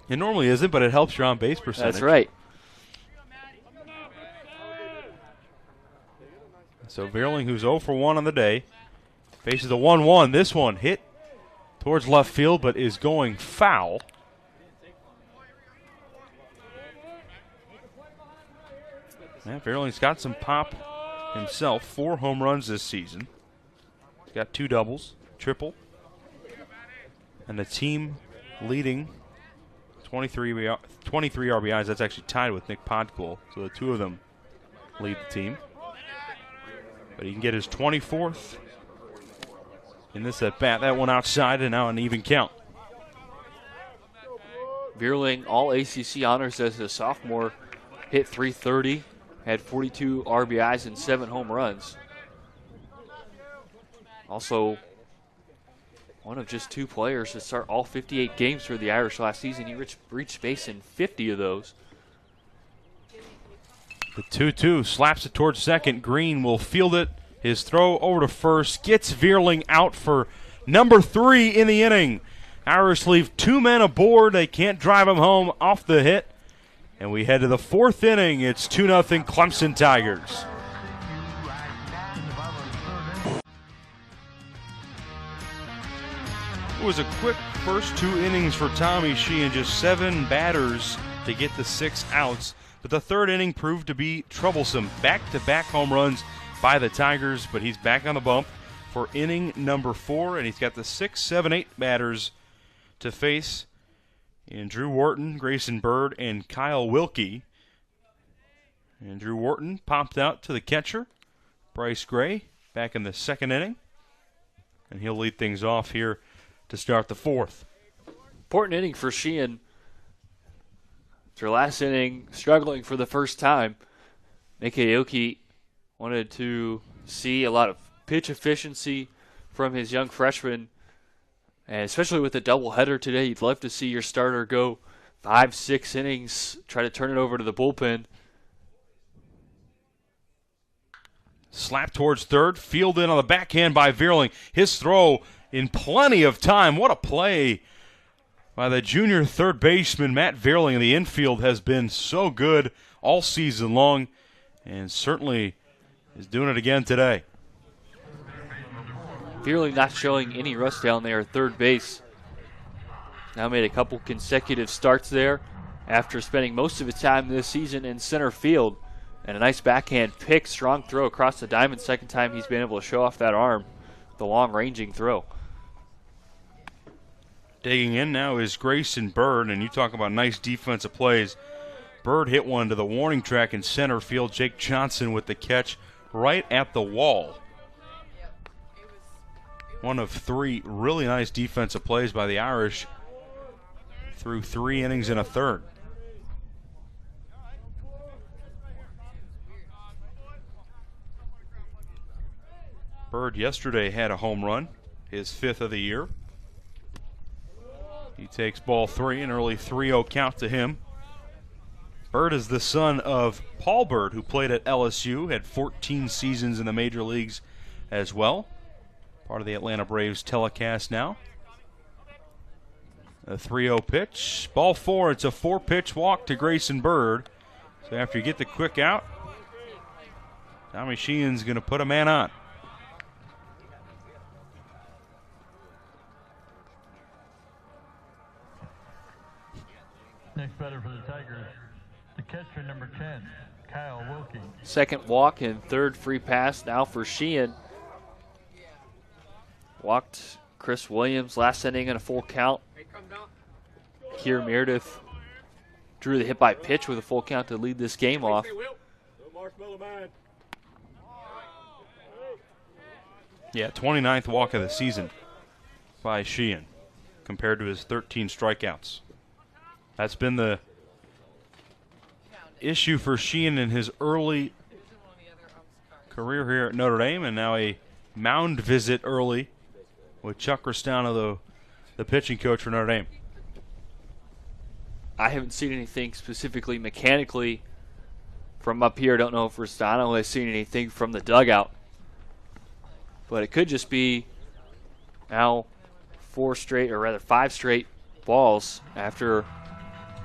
It normally isn't, but it helps your on-base percentage. That's right. So Vierling, who's 0 for 1 on the day, faces a 1-1. This one hit towards left field, but is going foul. Matt Vierling's got some pop himself. 4 home runs this season. He's got 2 doubles, triple, and the team leading 23 RBIs. That's actually tied with Nick Podcool. So the 2 of them lead the team. But he can get his 24th in this at-bat. That one outside, and now an even count. Vierling, all ACC honors as a sophomore, hit .330, had 42 RBIs and 7 home runs. Also, one of just 2 players to start all 58 games for the Irish last season. He reached base in 50 of those. The 2-2 slaps it towards second. Green will field it. His throw over to first gets Vierling out for number 3 in the inning. Irish leave 2 men aboard. They can't drive him home off the hit. And we head to the 4th inning. It's 2-0 Clemson Tigers. It was a quick first 2 innings for Tommy Sheehan, just 7 batters to get the 6 outs. But the 3rd inning proved to be troublesome. Back-to-back home runs by the Tigers, but he's back on the bump for inning number 4, and he's got the 6, 7, 8 batters to face in Drew Wharton, Grayson Bird, and Kyle Wilkie. And Drew Wharton popped out to the catcher, Bryce Gray, back in the 2nd inning, and he'll lead things off here to start the 4th. Important inning for Sheehan. After last inning, struggling for the first time, Nick Aoki wanted to see a lot of pitch efficiency from his young freshman, and especially with the doubleheader today, you'd love to see your starter go 5, 6 innings, try to turn it over to the bullpen. Slap towards third, fielded on the backhand by Vierling. His throw in plenty of time. What a play by the junior third baseman, Matt Vierling. The infield has been so good all season long, and certainly is doing it again today. Vierling not showing any rust down there at third base. Now made a couple consecutive starts there after spending most of his time this season in center field. And a nice backhand pick, strong throw across the diamond. Second time he's been able to show off that arm, the long ranging throw. Digging in now is Grayson Bird, and you talk about nice defensive plays. Bird hit one to the warning track in center field. Jake Johnson with the catch right at the wall. One of 3 really nice defensive plays by the Irish through 3 innings and a third. Bird yesterday had a home run, his 5th of the year. He takes ball 3, an early 3-0 count to him. Bird is the son of Paul Bird, who played at LSU, had 14 seasons in the major leagues as well. Part of the Atlanta Braves telecast now. A 3-0 pitch. Ball 4, it's a 4-pitch walk to Grayson Bird. So after you get the quick out, Tommy Sheehan's going to put a man on. Next batter for the Tigers, the catcher number 10, Kyle Wilkie. Second walk and third free pass now for Sheehan. Walked Chris Williams last inning in a full count. Kier Meredith drew the hit by pitch with a full count to lead this game off. Yeah, 29th walk of the season by Sheehan compared to his 13 strikeouts. That's been the issue for Sheehan in his early career here at Notre Dame, and now a mound visit early with Chuck Ristano, the pitching coach for Notre Dame. I haven't seen anything specifically mechanically from up here. I don't know if Ristano has seen anything from the dugout. But it could just be now 5 straight balls after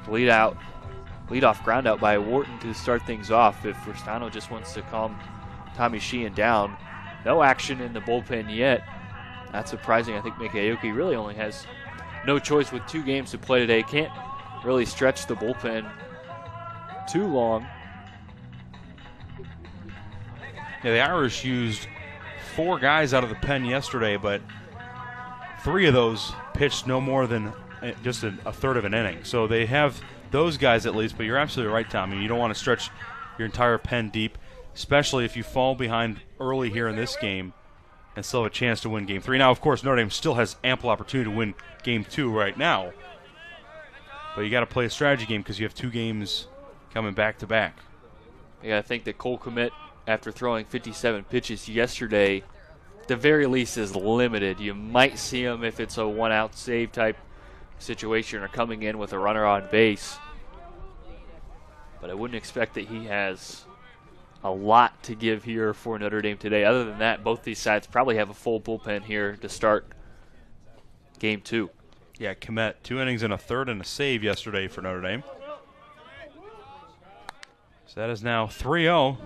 lead-off ground out by Wharton to start things off if Ristano just wants to calm Tommy Sheehan down. No action in the bullpen yet. That's surprising. I think Mickey Aoki really only has no choice with 2 games to play today. Can't really stretch the bullpen too long. Yeah, the Irish used 4 guys out of the pen yesterday, but 3 of those pitched no more than just a third of an inning. So they have those guys at least, but you're absolutely right, Tommy. You don't want to stretch your entire pen deep, especially if you fall behind early here in this game and still have a chance to win Game 3. Now, of course, Notre Dame still has ample opportunity to win Game 2 right now, but you got to play a strategy game because you have 2 games coming back-to-back. Yeah, I think that Cole Kmet, after throwing 57 pitches yesterday, at the very least is limited. You might see him if it's a 1-out save type situation or coming in with a runner on base. But I wouldn't expect that he has a lot to give here for Notre Dame today. Other than that, both these sides probably have a full bullpen here to start Game 2. Yeah, Kmet, 2 innings and a third and a save yesterday for Notre Dame. So that is now 3-0.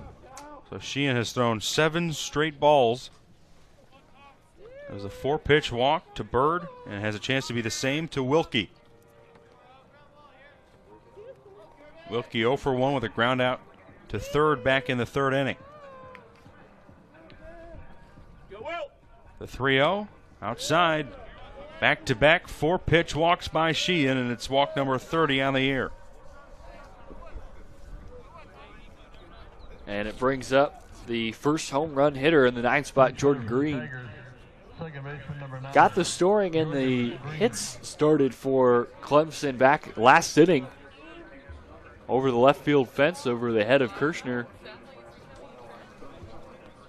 So Sheehan has thrown 7 straight balls. It was a 4-pitch walk to Bird, and has a chance to be the same to Wilkie. Wilkie 0 for 1 with a ground out to third back in the 3rd inning. The 3-0 outside. Back-to-back 4-pitch walks by Sheehan, and it's walk number 30 on the year. And it brings up the first home run hitter in the 9th spot, Jordan Green. Got the scoring and the hits started for Clemson back last inning. Over the left field fence, over the head of Kirshner.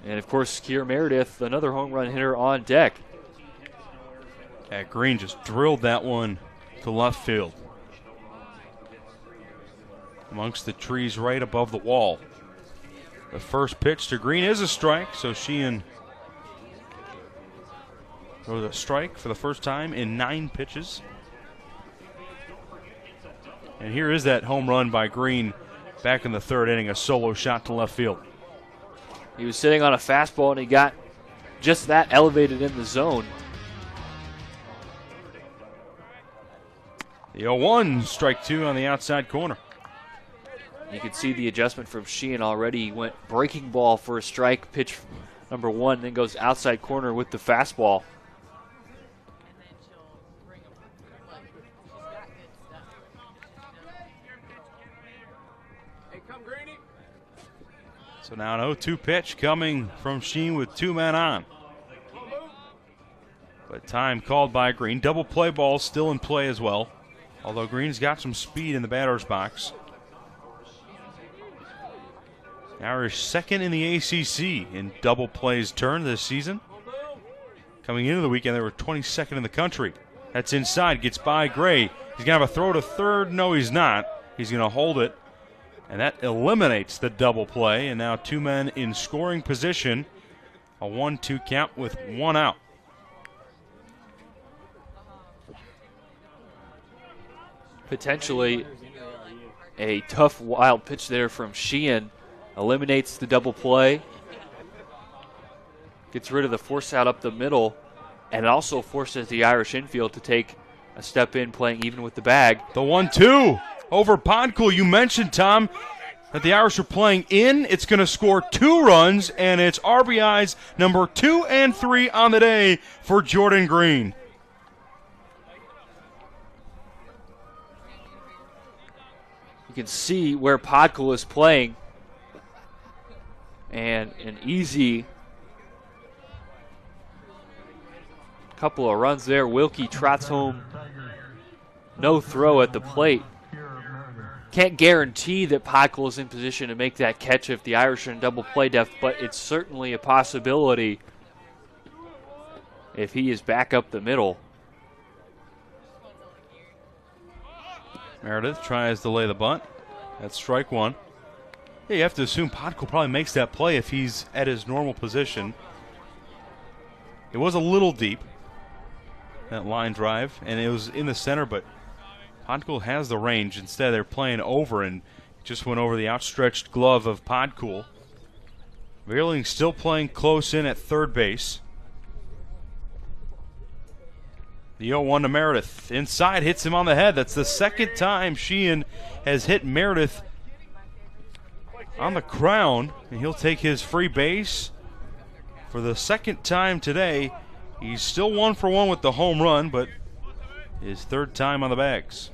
And, of course, Kier Meredith, another home run hitter on deck. Yeah, Green just drilled that one to left field. Amongst the trees right above the wall. The first pitch to Green is a strike, so Sheehan throws a strike for the first time in 9 pitches. And here is that home run by Green back in the 3rd inning, a solo shot to left field. He was sitting on a fastball, and he got just that elevated in the zone. The 0-1, strike 2 on the outside corner. You can see the adjustment from Sheehan already. He went breaking ball for a strike, pitch number 1, then goes outside corner with the fastball. So now an 0-2 pitch coming from Sheen with 2 men on. But time called by Green. Double play ball still in play as well, although Green's got some speed in the batter's box. Irish second in the ACC in double plays turn this season. Coming into the weekend, they were 22nd in the country. That's inside, gets by Gray. He's going to have a throw to third. No, he's not. He's going to hold it. And that eliminates the double play. And now 2 men in scoring position. A 1-2 count with 1 out. Potentially a tough, wild pitch there from Sheehan. Eliminates the double play. Gets rid of the force out up the middle. And it also forces the Irish infield to take a step in, playing even with the bag. The 1-2 over Podcool. You mentioned, Tom, that the Irish are playing in. It's going to score 2 runs, and it's RBIs number 2 and 3 on the day for Jordan Green. You can see where Podcool is playing. And an easy couple of runs there. Wilkie trots home. No throw at the plate. Can't guarantee that Podcool is in position to make that catch if the Irish are in double play depth, but it's certainly a possibility if he is back up the middle. Meredith tries to lay the bunt. That's strike 1. Yeah, you have to assume Podcool probably makes that play if he's at his normal position. It was a little deep, that line drive, and it was in the center, but Podcool has the range. Instead, they're playing over, and just went over the outstretched glove of Podcool. Veerling still playing close in at third base. The 0-1 to Meredith. Inside, hits him on the head. That's the second time Sheehan has hit Meredith on the crown, and he'll take his free base for the second time today. He's still 1 for 1 with the home run, but his 3rd time on the bags.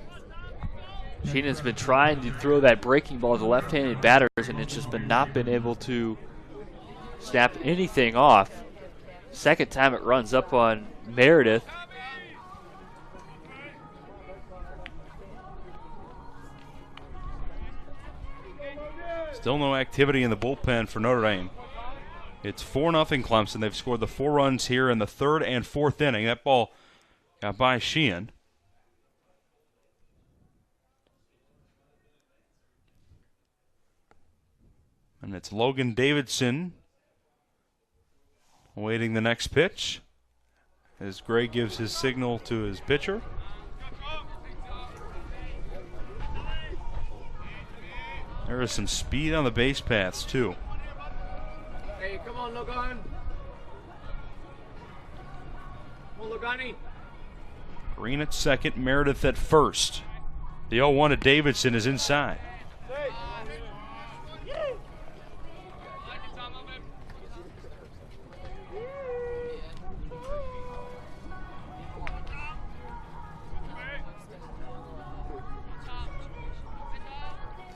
Sheenan's been trying to throw that breaking ball to left-handed batters, and it's just not been able to snap anything off. Second time it runs up on Meredith. Still no activity in the bullpen for Notre Dame. It's 4-0 Clemson. They've scored the 4 runs here in the 3rd and 4th inning. That ball got by Sheehan. And it's Logan Davidson awaiting the next pitch as Gray gives his signal to his pitcher. There is some speed on the base paths, too. Hey, come on, Logan. Come on, Logani. Green at second, Meredith at first. The 0-1 to Davidson is inside.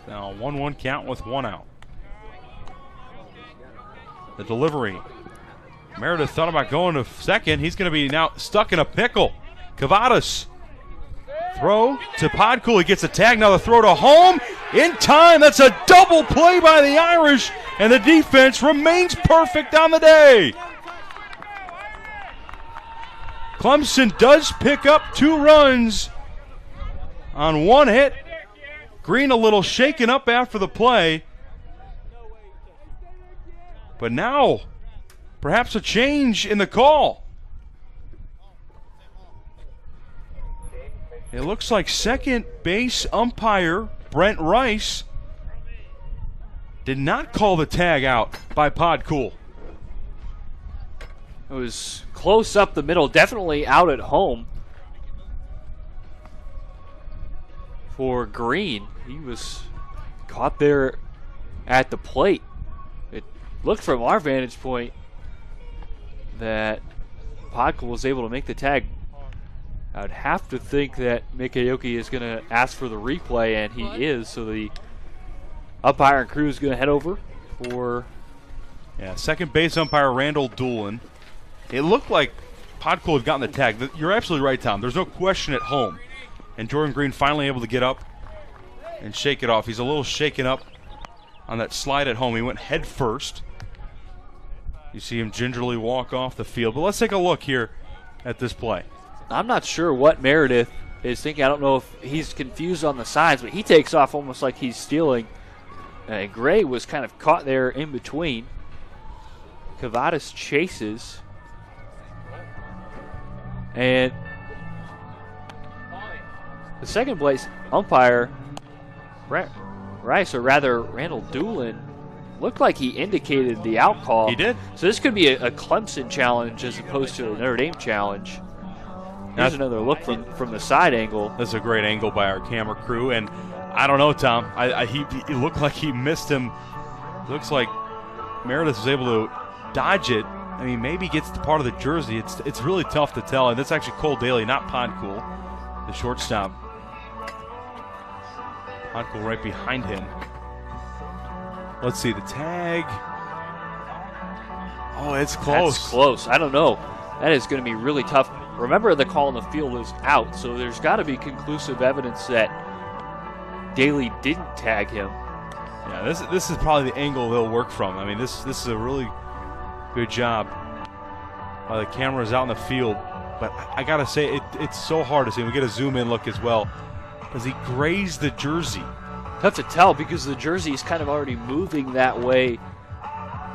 Now 1-1 count with 1 out. The delivery. Meredith thought about going to second. He's going to be now stuck in a pickle. Cavadas. Throw to Podcool. He gets a tag. Now the throw to home. In time. That's a double play by the Irish. And the defense remains perfect on the day. Clemson does pick up 2 runs on 1 hit. Green a little shaken up after the play. But now, perhaps a change in the call. It looks like second base umpire Brent Rice did not call the tag out by Podcool. It was close up the middle, definitely out at home for Green. He was caught there at the plate. It looked from our vantage point that Podcool was able to make the tag. I would have to think that Mick Aoki is going to ask for the replay, and he is, so the Umpire and crew is going to head over for. Yeah, second base umpire Randall Doolin. It looked like Podkul had gotten the tag. You're absolutely right, Tom. There's no question at home. And Jordan Green finally able to get up and shake it off. He's a little shaken up on that slide at home. He went head first. You see him gingerly walk off the field. But let's take a look here at this play. I'm not sure what Meredith is thinking. I don't know if he's confused on the signs, but he takes off almost like he's stealing. And Gray was kind of caught there in between. Cavadas chases. And the second place umpire, Rice, or rather Randall Doolin, looked like he indicated the out call. He did. So this could be a Clemson challenge as opposed to a Notre Dame challenge. Here's another look from the side angle. That's a great angle by our camera crew. And I don't know, Tom. He looked like he missed him. Looks like Meredith was able to dodge it. I mean, maybe gets the part of the jersey. It's really tough to tell. And that's actually Cole Daly, not Podkul, the shortstop. Podkul right behind him. Let's see the tag. Oh, it's close. That's close. I don't know. That is going to be really tough. Remember, the call on the field was out, so there's got to be conclusive evidence that Daly didn't tag him. Yeah, this is probably the angle they'll work from. I mean, this is a really good job. The camera's out in the field, but I gotta say it's so hard to see. We get a zoom in look as well. Does he graze the jersey? Tough to tell because the jersey is kind of already moving that way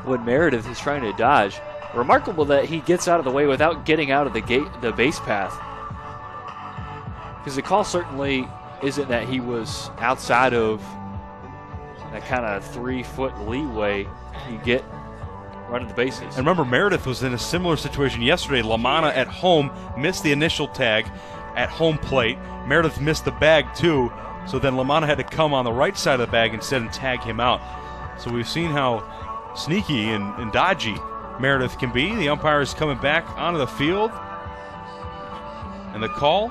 when Meredith is trying to dodge. Remarkable that he gets out of the way without getting out of the base path. Because the call certainly isn't that he was outside of that kind of 3-foot leeway you get running the bases. And remember, Meredith was in a similar situation yesterday. LaManna at home missed the initial tag at home plate. Meredith missed the bag too, so then LaManna had to come on the right side of the bag instead and tag him out. So we've seen how sneaky and dodgy Meredith can be. The umpire is coming back onto the field, and the call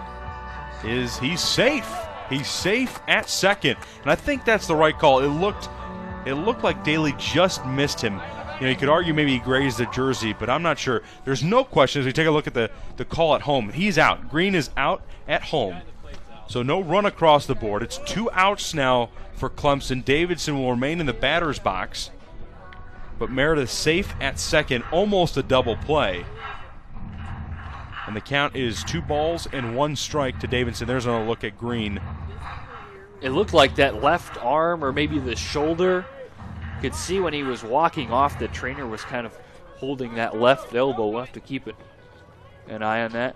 is he's safe. He's safe at second, and I think that's the right call. It looked like Daly just missed him. You know, you could argue maybe he grazed the jersey, but I'm not sure. There's no question as we take a look at the call at home. He's out. Green is out at home. So no run across the board. It's 2 outs now for Clemson. Davidson will remain in the batter's box. But Meredith safe at second, almost a double play. And the count is 2 balls and 1 strike to Davidson. There's another look at Green. It looked like that left arm or maybe the shoulder. You could see when he was walking off, the trainer was kind of holding that left elbow. We'll have to keep an eye on that.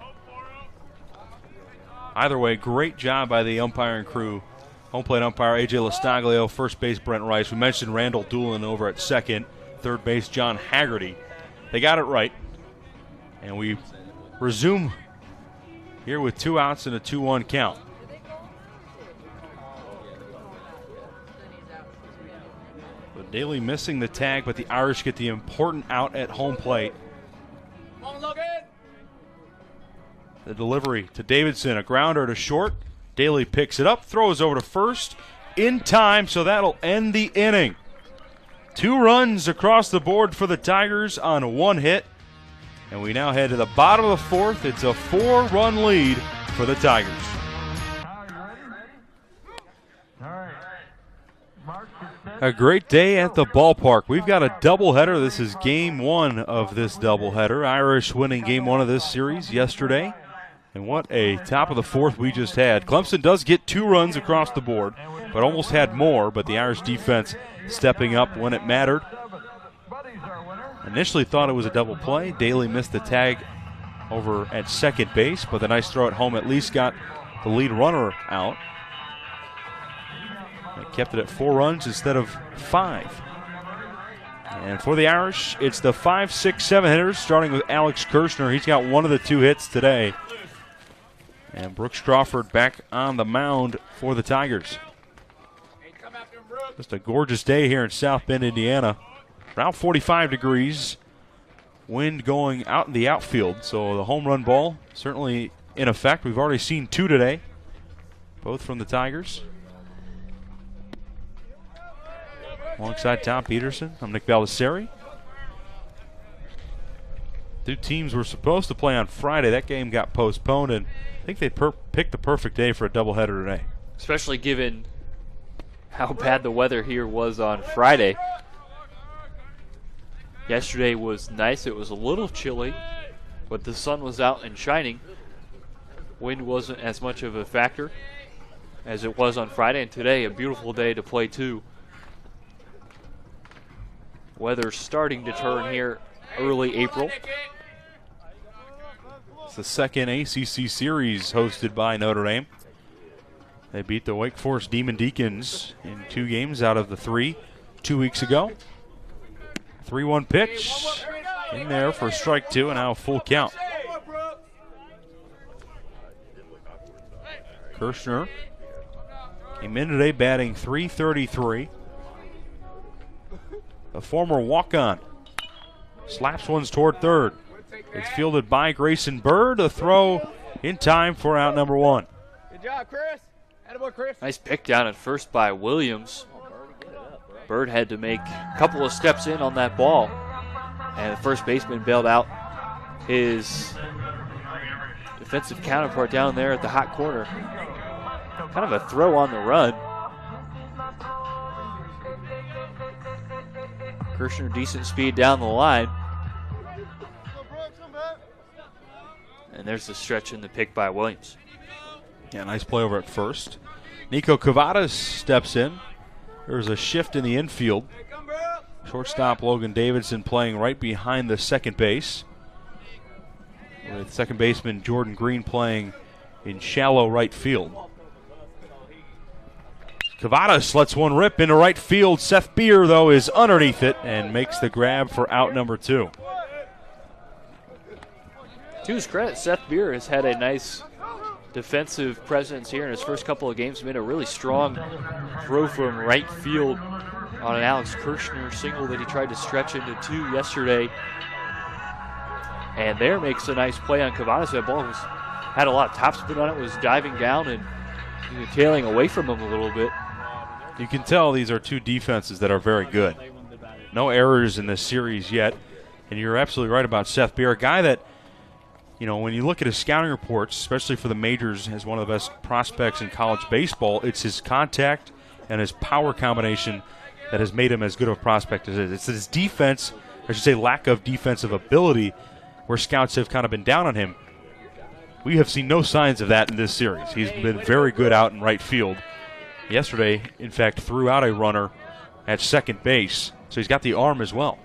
Either way, great job by the umpiring crew. Home plate umpire A.J. Lastaglio, first base Brent Rice. We mentioned Randall Doolin over at second. Third base John Haggerty. They got it right. And we resume here with 2 outs and a 2-1 count. But Daly missing the tag, but the Irish get the important out at home plate. Come on, Logan. The delivery to Davidson, a grounder to short. Daly picks it up, throws over to first in time, so that'll end the inning. 2 runs across the board for the Tigers on 1 hit. And we now head to the bottom of the 4th. It's a 4-run lead for the Tigers. A great day at the ballpark. We've got a doubleheader. This is game 1 of this doubleheader. Irish winning game 1 of this series yesterday. And what a top of the 4th we just had. Clemson does get 2 runs across the board, but almost had more. But the Irish defense stepping up when it mattered. Initially thought it was a double play. Daly missed the tag over at second base, but the nice throw at home at least got the lead runner out. They kept it at 4 runs instead of 5. And for the Irish, it's the 5, 6, 7 hitters, starting with Alex Kirshner. He's got 1 of the 2 hits today. And Brooks Crawford back on the mound for the Tigers. Just a gorgeous day here in South Bend, Indiana. Around 45 degrees. Wind going out in the outfield. So the home run ball certainly in effect. We've already seen 2 today, both from the Tigers. Alongside Tom Peterson, I'm Nick Baldessari. Two teams were supposed to play on Friday. That game got postponed, and I think they picked the perfect day for a doubleheader today. Especially given how bad the weather here was on Friday. Yesterday was nice. It was a little chilly, but the sun was out and shining. Wind wasn't as much of a factor as it was on Friday, and today a beautiful day to play too. Weather's starting to turn here early April. It's the second ACC series hosted by Notre Dame. They beat the Wake Forest Demon Deacons in 2 games out of the 3 2 weeks ago. 3-1 pitch in there for strike 2, and now a full count. Kirshner came in today batting .333. A former walk-on. Slaps ones toward third. It's fielded by Grayson Bird. A throw in time for out number 1. Good job, Chris. Attaboy, Chris. Nice pick down at first by Williams. Bird had to make a couple of steps in on that ball, and the first baseman bailed out his defensive counterpart down there at the hot corner. Kind of a throw on the run. Kirshner, decent speed down the line. And there's the stretch in the pick by Williams. Yeah, nice play over at first. Nico Cavadas steps in. There's a shift in the infield. Shortstop Logan Davidson playing right behind the second base, with second baseman Jordan Green playing in shallow right field. Cavadas lets one rip into right field. Seth Beer, though, is underneath it and makes the grab for out number 2. To his credit, Seth Beer has had a nice defensive presence here in his first couple of games. Made a really strong throw from right field on an Alex Kirshner single that he tried to stretch into 2 yesterday. And there makes a nice play on Cavadas. That ball had a lot of topspin on it, was diving down and tailing away from him a little bit. You can tell these are 2 defenses that are very good. No errors in this series yet. And you're absolutely right about Seth Beer, a guy that, you know, when you look at his scouting reports, especially for the majors, as one of the best prospects in college baseball, it's his contact and his power combination that has made him as good of a prospect as it is. It's his defense, I should say lack of defensive ability, where scouts have kind of been down on him. We have seen no signs of that in this series. He's been very good out in right field. Yesterday, in fact, threw out a runner at second base, so he's got the arm as well.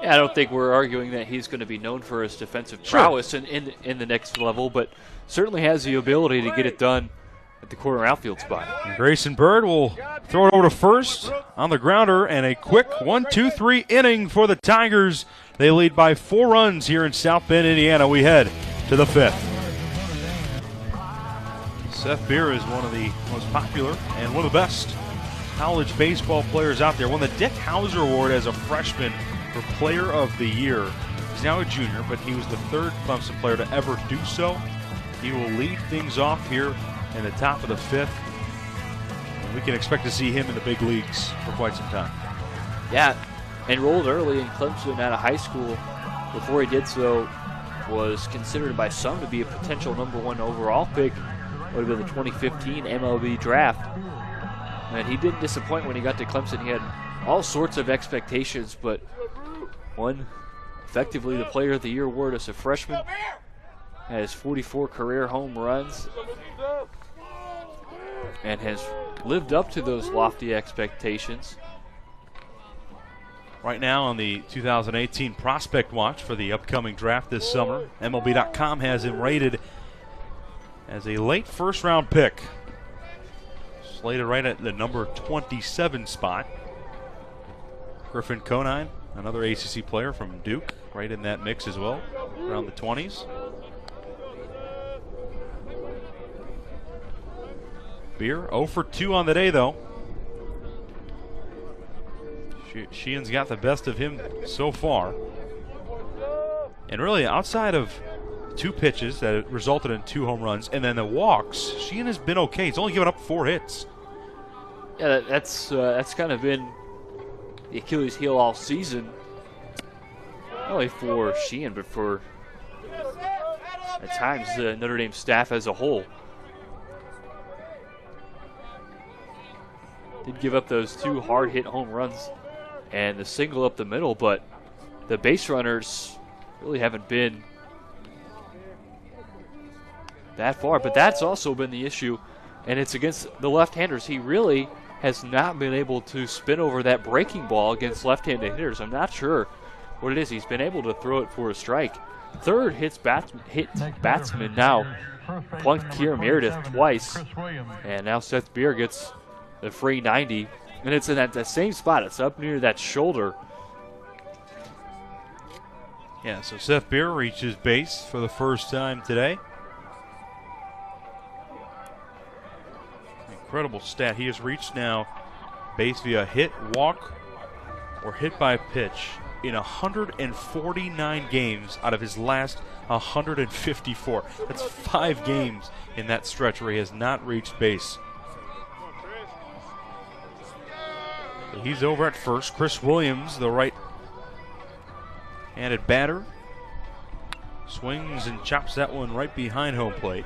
Yeah, I don't think we're arguing that he's going to be known for his defensive prowess in the next level, but certainly has the ability to get it done at the corner outfield spot. And Grayson Bird will throw it over to first on the grounder, and a quick 1-2-3 inning for the Tigers. They lead by 4 runs here in South Bend, Indiana. We head to the 5th. Seth Beer is one of the most popular and one of the best college baseball players out there. Won the Dick Hauser Award as a freshman for Player of the Year. He's now a junior, but he was the 3rd Clemson player to ever do so. He will lead things off here in the top of the 5th. And we can expect to see him in the big leagues for quite some time. Yeah, enrolled early in Clemson out of high school. Before he did so, was considered by some to be a potential number 1 overall pick. Would have been the 2015 MLB draft. And he didn't disappoint when he got to Clemson. He had all sorts of expectations, but won effectively the Player of the Year award as a freshman. Has 44 career home runs and has lived up to those lofty expectations. Right now on the 2018 Prospect Watch for the upcoming draft this summer, MLB.com has him rated as a late first-round pick. Slated right at the number 27 spot. Griffin Conine, another ACC player from Duke, right in that mix as well, around the 20s. Beer 0 for 2 on the day, though. Sheehan's got the best of him so far. And really, outside of 2 pitches that resulted in 2 home runs and then the walks, Sheehan has been okay. He's only given up 4 hits. Yeah, that's kind of been the Achilles heel all season. Not only for Sheehan, but for, at times, the Notre Dame staff as a whole. Did give up those 2 hard-hit home runs and the single up the middle, but the base runners really haven't been that far. But that's also been the issue, and it's against the left-handers. He really has not been able to spin over that breaking ball against left-handed hitters. I'm not sure what it is. He's been able to throw it for a strike. Third hit batsman now plunked Kier Meredith twice, and now Seth Beer gets the free 90, and it's in that same spot. It's up near that shoulder. Yeah, so Seth Beer reaches base for the first time today. Incredible stat. He has reached now base via hit, walk, or hit by pitch in 149 games out of his last 154. That's 5 games in that stretch where he has not reached base. He's over at first. Chris Williams, the right-handed batter, swings and chops that one right behind home plate.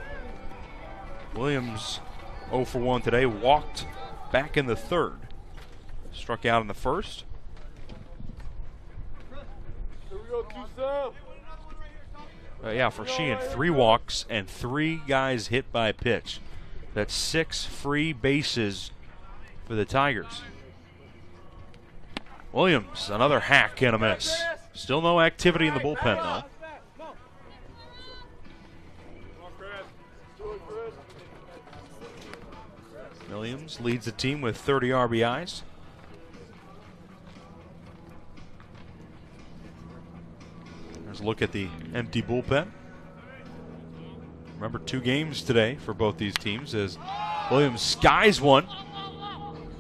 Williams 0 for 1 today, walked back in the third. Struck out in the first. Yeah, for Sheehan, 3 walks and 3 guys hit by pitch. That's 6 free bases for the Tigers. Williams, another hack and a miss. Still no activity in the bullpen, though. Williams leads the team with 30 RBIs. There's a look at the empty bullpen. Remember, 2 games today for both these teams as Williams skies one.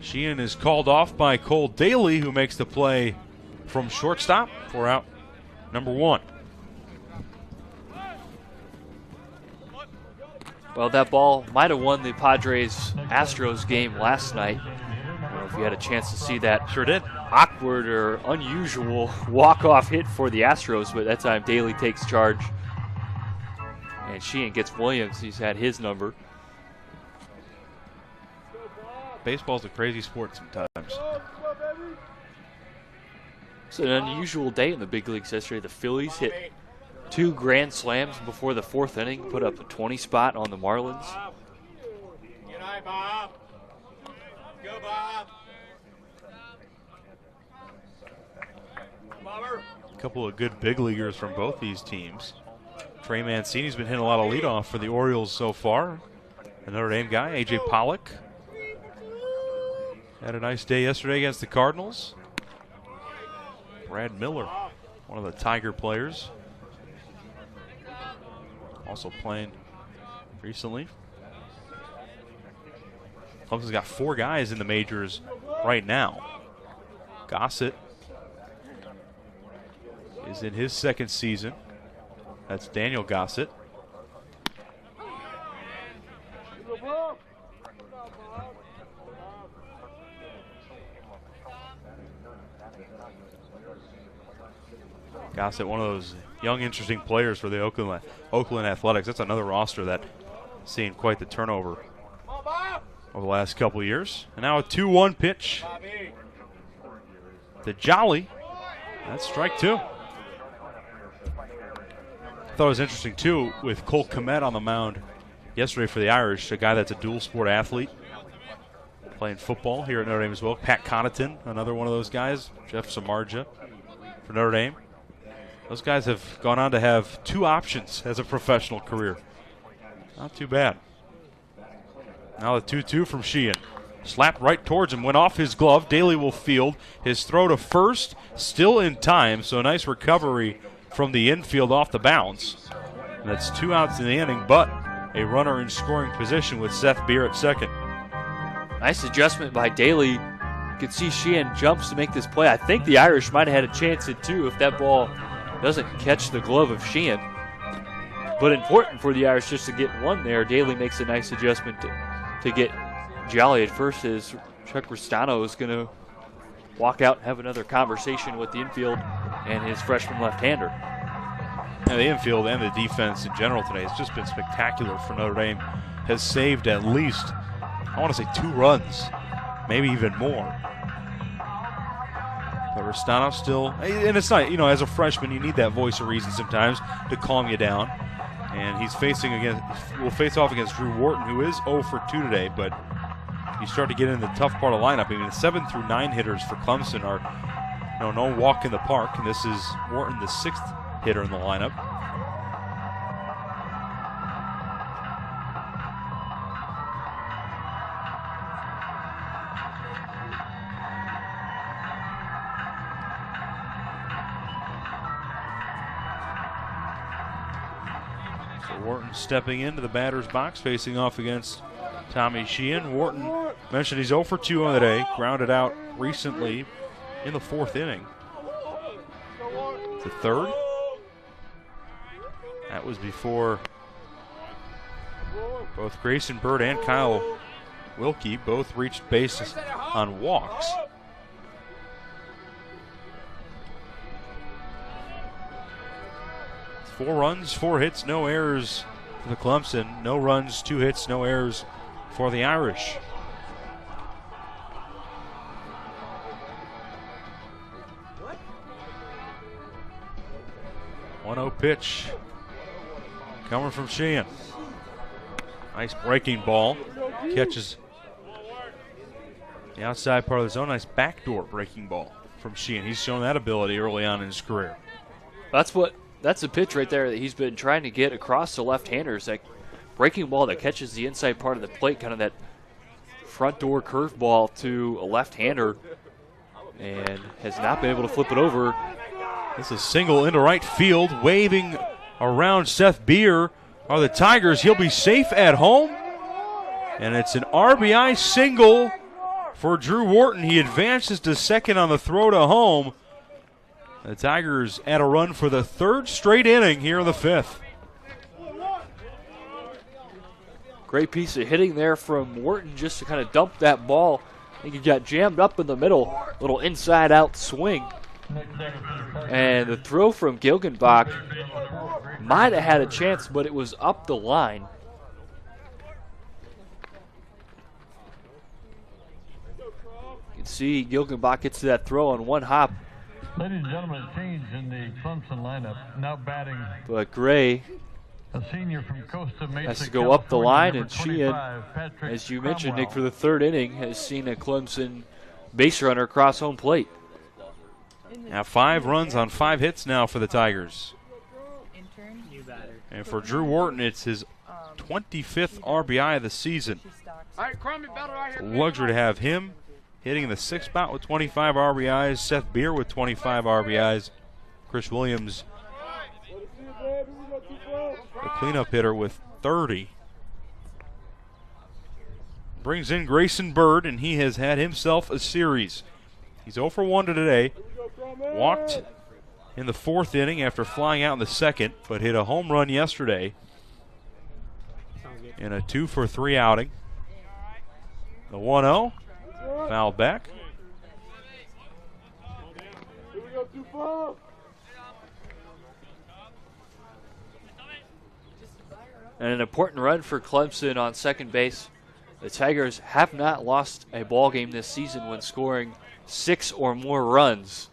Sheehan is called off by Cole Daly, who makes the play from shortstop for out number 1. Well, that ball might have won the Padres-Astros game last night. I don't know if you had a chance to see that. Sure did. Awkward or unusual walk-off hit for the Astros, but that time Daly takes charge. And Sheehan gets Williams. He's had his number. Baseball's a crazy sport sometimes. It's an unusual day in the big leagues yesterday. The Phillies hit 2 grand slams before the 4th inning, put up a 20 spot on the Marlins. Good night, Bob. Go, Bob. Bobber. A couple of good big leaguers from both these teams. Trey Mancini's been hitting a lot of leadoff for the Orioles so far. A Notre Dame guy, A.J. Pollock, had a nice day yesterday against the Cardinals. Brad Miller, one of the Tiger players, also playing recently. Clemson's got 4 guys in the majors right now. Gossett is in his 2nd season. That's Daniel Gossett. Gossett, one of those young, interesting players for the Oakland Athletics. That's another roster that seen quite the turnover over the last couple of years. And now a 2-1 pitch to Jolly. That's strike 2. I thought it was interesting, too, with Cole Kmet on the mound yesterday for the Irish, a guy that's a dual sport athlete, playing football here at Notre Dame as well. Pat Connaughton, another one of those guys. Jeff Samardzija for Notre Dame. Those guys have gone on to have 2 options as a professional career. Not too bad. Now the 2-2 from Sheehan. Slapped right towards him, went off his glove. Daly will field. His throw to first, still in time, so a nice recovery from the infield off the bounce. And that's 2 outs in the inning, but a runner in scoring position with Seth Beer at second. Nice adjustment by Daly. You can see Sheehan jumps to make this play. I think the Irish might have had a chance at 2 if that ball doesn't catch the glove of Sheehan. But important for the Irish just to get 1 there. Daly makes a nice adjustment to get Jolly at first as Chuck Ristano is going to walk out and have another conversation with the infield and his freshman left-hander. Yeah, the infield and the defense in general today has just been spectacular for Notre Dame. Has saved at least, I want to say, 2 runs, maybe even more. But Ristano still, and it's not, as a freshman, you need that voice of reason sometimes to calm you down. And he's will face off against Drew Wharton, who is 0 for 2 today, but you start to get into the tough part of the lineup. I mean, the 7 through 9 hitters for Clemson are no walk in the park, and this is Wharton, the 6th hitter in the lineup. Wharton stepping into the batter's box, facing off against Tommy Sheehan. Wharton mentioned he's 0 for 2 on the day, grounded out recently in the 4th inning. The 3rd. That was before both Grayson Bird and Kyle Wilkie both reached base on walks. Four runs, 4 hits, no errors for the Clemson. No runs, 2 hits, no errors for the Irish. One 1-0 pitch coming from Sheehan. Nice breaking ball. Catches the outside part of the zone. Nice backdoor breaking ball from Sheehan. He's shown that ability early on in his career. That's the pitch right there that he's been trying to get across to left-handers. That breaking ball that catches the inside part of the plate, kind of that front door curveball to a left-hander, and has not been able to flip it over. This is a single into right field, waving around Seth Beer are the Tigers. He'll be safe at home, and it's an RBI single for Drew Wharton. He advances to second on the throw to home. The Tigers add a run for the 3rd straight inning here in the 5th. Great piece of hitting there from Wharton just to kind of dump that ball. I think he got jammed up in the middle. Little inside-out swing. And the throw from Gilgenbach might have had a chance, but it was up the line. You can see Gilgenbach gets to that throw on one hop. Ladies and gentlemen, a change in the Clemson lineup. Now batting, But Gray a senior from Costa Mesa, has to go up the line, and California, Sheehan, number 25, Patrick as you mentioned, Nick, Cromwell. for the 3rd inning, has seen a Clemson base runner cross home plate. Now 5 runs on 5 hits now for the Tigers. And for Drew Wharton, it's his 25th RBI of the season. It's a luxury to have him hitting in the 6th spot with 25 RBIs. Seth Beer with 25 RBIs. Chris Williams, the cleanup hitter, with 30. Brings in Grayson Bird, and he has had himself a series. He's 0 for 1 today. Walked in the 4th inning after flying out in the 2nd, but hit a home run yesterday in a 2 for 3 outing. The 1-0, foul back. And an important run for Clemson on second base. The Tigers have not lost a ball game this season when scoring 6 or more runs.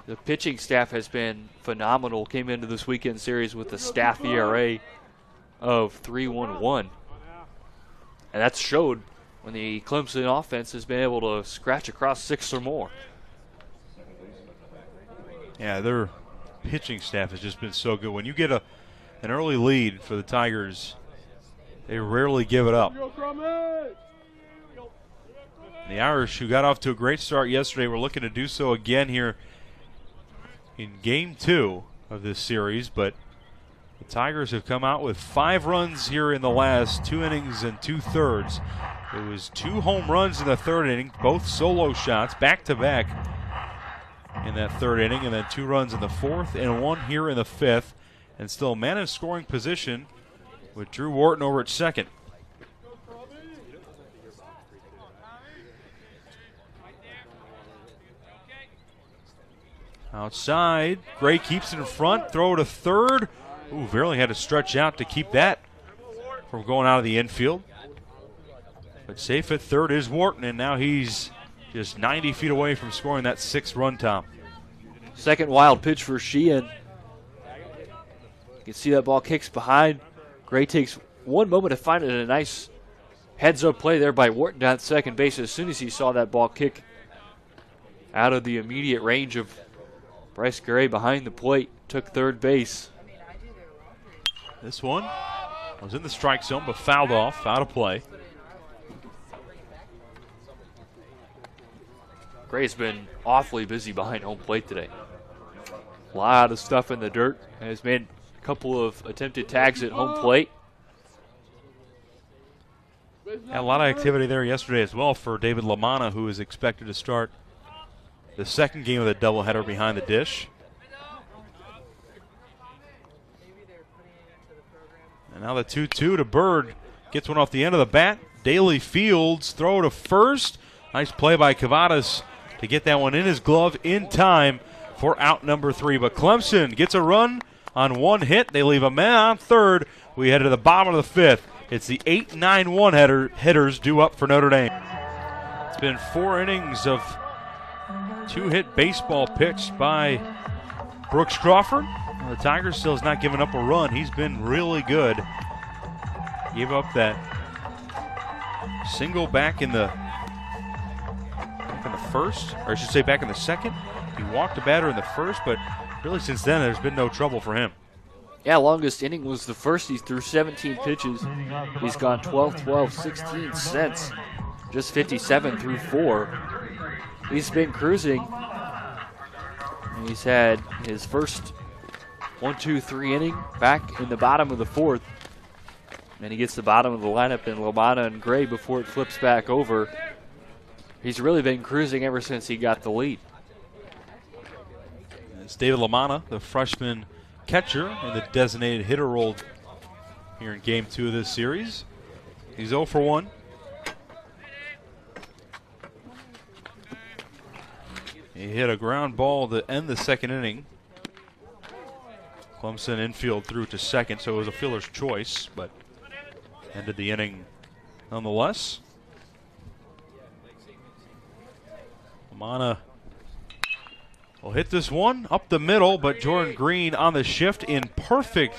The pitching staff has been phenomenal. Came into this weekend series with a staff ERA of 3.11. And that's showed when the Clemson offense has been able to scratch across 6 or more. Yeah, their pitching staff has just been so good. When you get an early lead for the Tigers, they rarely give it up. The Irish, who got off to a great start yesterday, were looking to do so again here in Game 2 of this series, but the Tigers have come out with 5 runs here in the last 2 innings and 2/3. It was 2 home runs in the 3rd inning, both solo shots, back-to-back in that 3rd inning, and then 2 runs in the 4th and 1 here in the 5th, and still man in scoring position with Drew Wharton over at second. Outside, Gray keeps it in front, throw to third. Ooh, Verley had to stretch out to keep that from going out of the infield. But safe at third is Wharton, and now he's just 90 feet away from scoring that 6th run, Tom. Second wild pitch for Sheehan. You can see that ball kicks behind. Gray takes one moment to find it, a nice heads-up play there by Wharton down at second base. As soon as he saw that ball kick out of the immediate range of Bryce Gray behind the plate, took third base. This one was in the strike zone, but fouled off, out of play. Gray's been awfully busy behind home plate today. A lot of stuff in the dirt. Has made a couple of attempted tags at home plate. Had a lot of activity there yesterday as well for David LaManna, who is expected to start the second game of the doubleheader behind the dish. And now the 2-2 to Bird. Gets one off the end of the bat. Daly Fields throw to first. Nice play by Cavadas to get that one in his glove in time for out number 3. But Clemson gets a run on one hit. They leave a man on third. We head to the bottom of the 5th. It's the 8-9-1 hitters due up for Notre Dame. It's been 4 innings of 2-hit baseball pitched by Brooks Crawford. The Tigers still has not given up a run. He's been really good. Gave up that single back in the first, or I should say back in the second. He walked a batter in the first, but really since then there's been no trouble for him. Yeah, longest inning was the first. He threw 17 pitches. He's gone 12, 16 cents. Just 57 through 4. He's been cruising. He's had his first 1-2-3 inning back in the bottom of the 4th. And he gets the bottom of the lineup in LaManna and Gray before it flips back over. He's really been cruising ever since he got the lead. It's David LaManna, the freshman catcher, in the designated hitter role here in Game 2 of this series. He's 0 for 1. He hit a ground ball to end the second inning. Clemson infield threw to second, so it was a fielder's choice, but ended the inning nonetheless. LaManna will hit this one up the middle, but Jordan Green on the shift in perfect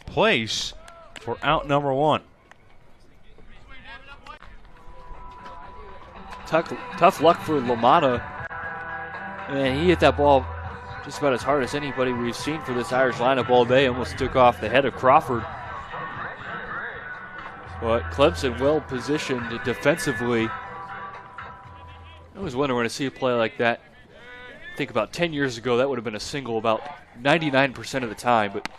place for out number 1. Tough luck for LaManna. And he hit that ball just about as hard as anybody we've seen for this Irish lineup all day. Almost took off the head of Crawford. But Clemson well positioned defensively. I was wondering when I see a play like that. I think about 10 years ago that would have been a single about 99% of the time. But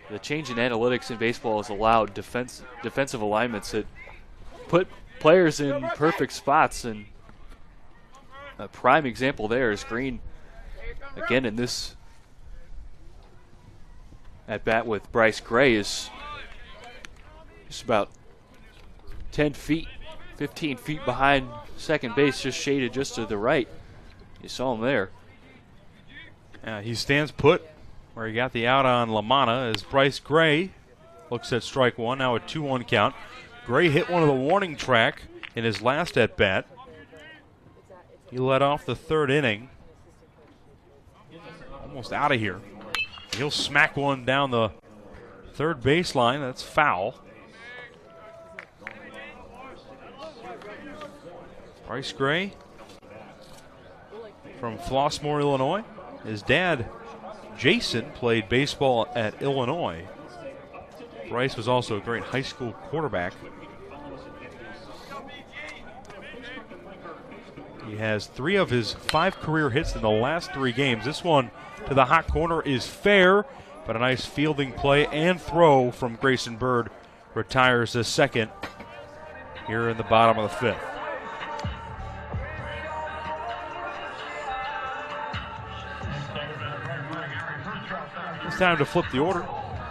the change in analytics in baseball has allowed defensive alignments that put players in perfect spots. And a prime example there is Green, again in this at bat with Bryce Gray, is just about 10 feet, 15 feet behind second base, just shaded just to the right. You saw him there. He stands put where he got the out on LaManna as Bryce Gray looks at strike 1, now a 2-1 count. Gray hit one of the warning track in his last at bat. He led off the 3rd inning. Almost out of here. He'll smack one down the 3rd baseline. That's foul. Bryce Gray from Flossmoor, Illinois. His dad, Jason, played baseball at Illinois. Bryce was also a great high school quarterback. He has 3 of his 5 career hits in the last 3 games. This one to the hot corner is fair, but a nice fielding play and throw from Grayson Bird retires the second here in the bottom of the 5th. It's time to flip the order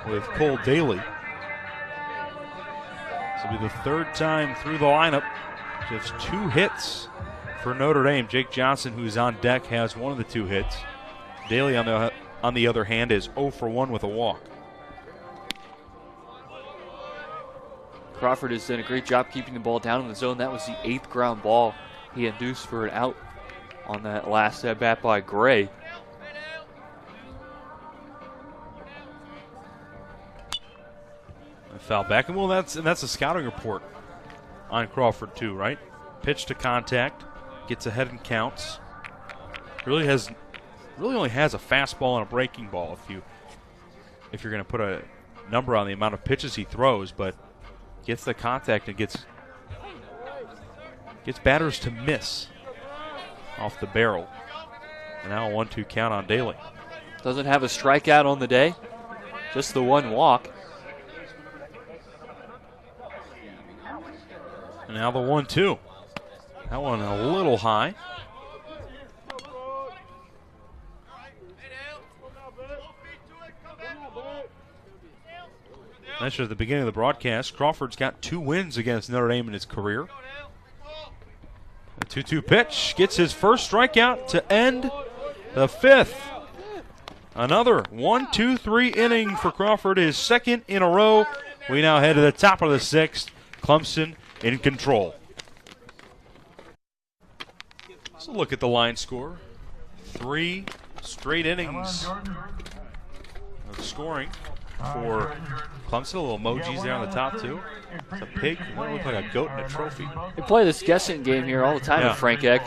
with Cole Daly. This will be the 3rd time through the lineup. Just 2 hits for Notre Dame. Jake Johnson, who's on deck, has one of the 2 hits. Daly, on the other hand, is 0 for 1 with a walk. Crawford has done a great job keeping the ball down in the zone. That was the 8th ground ball he induced for an out on that last at bat by Gray. A foul back, and that's a scouting report on Crawford too, right? Pitch to contact, gets ahead and counts. Really only has a fastball and a breaking ball if you're going to put a number on the amount of pitches he throws, but gets the contact and gets batters to miss off the barrel. And now a 1-2 count on Daly. Doesn't have a strikeout on the day, just the one walk. And now the 1-2. That one a little high. I mentioned at the beginning of the broadcast, Crawford's got 2 wins against Notre Dame in his career. The 2-2 pitch gets his first strikeout to end the 5th. Another 1-2-3 inning for Crawford, his 2nd in a row. We now head to the top of the 6th. Clemson in control. Let's look at the line score. 3 straight innings of scoring for Clemson. A little emojis there on the top too. It's a pig. It might look like a goat and a trophy. We play this guessing game here all the time at Frank Eck,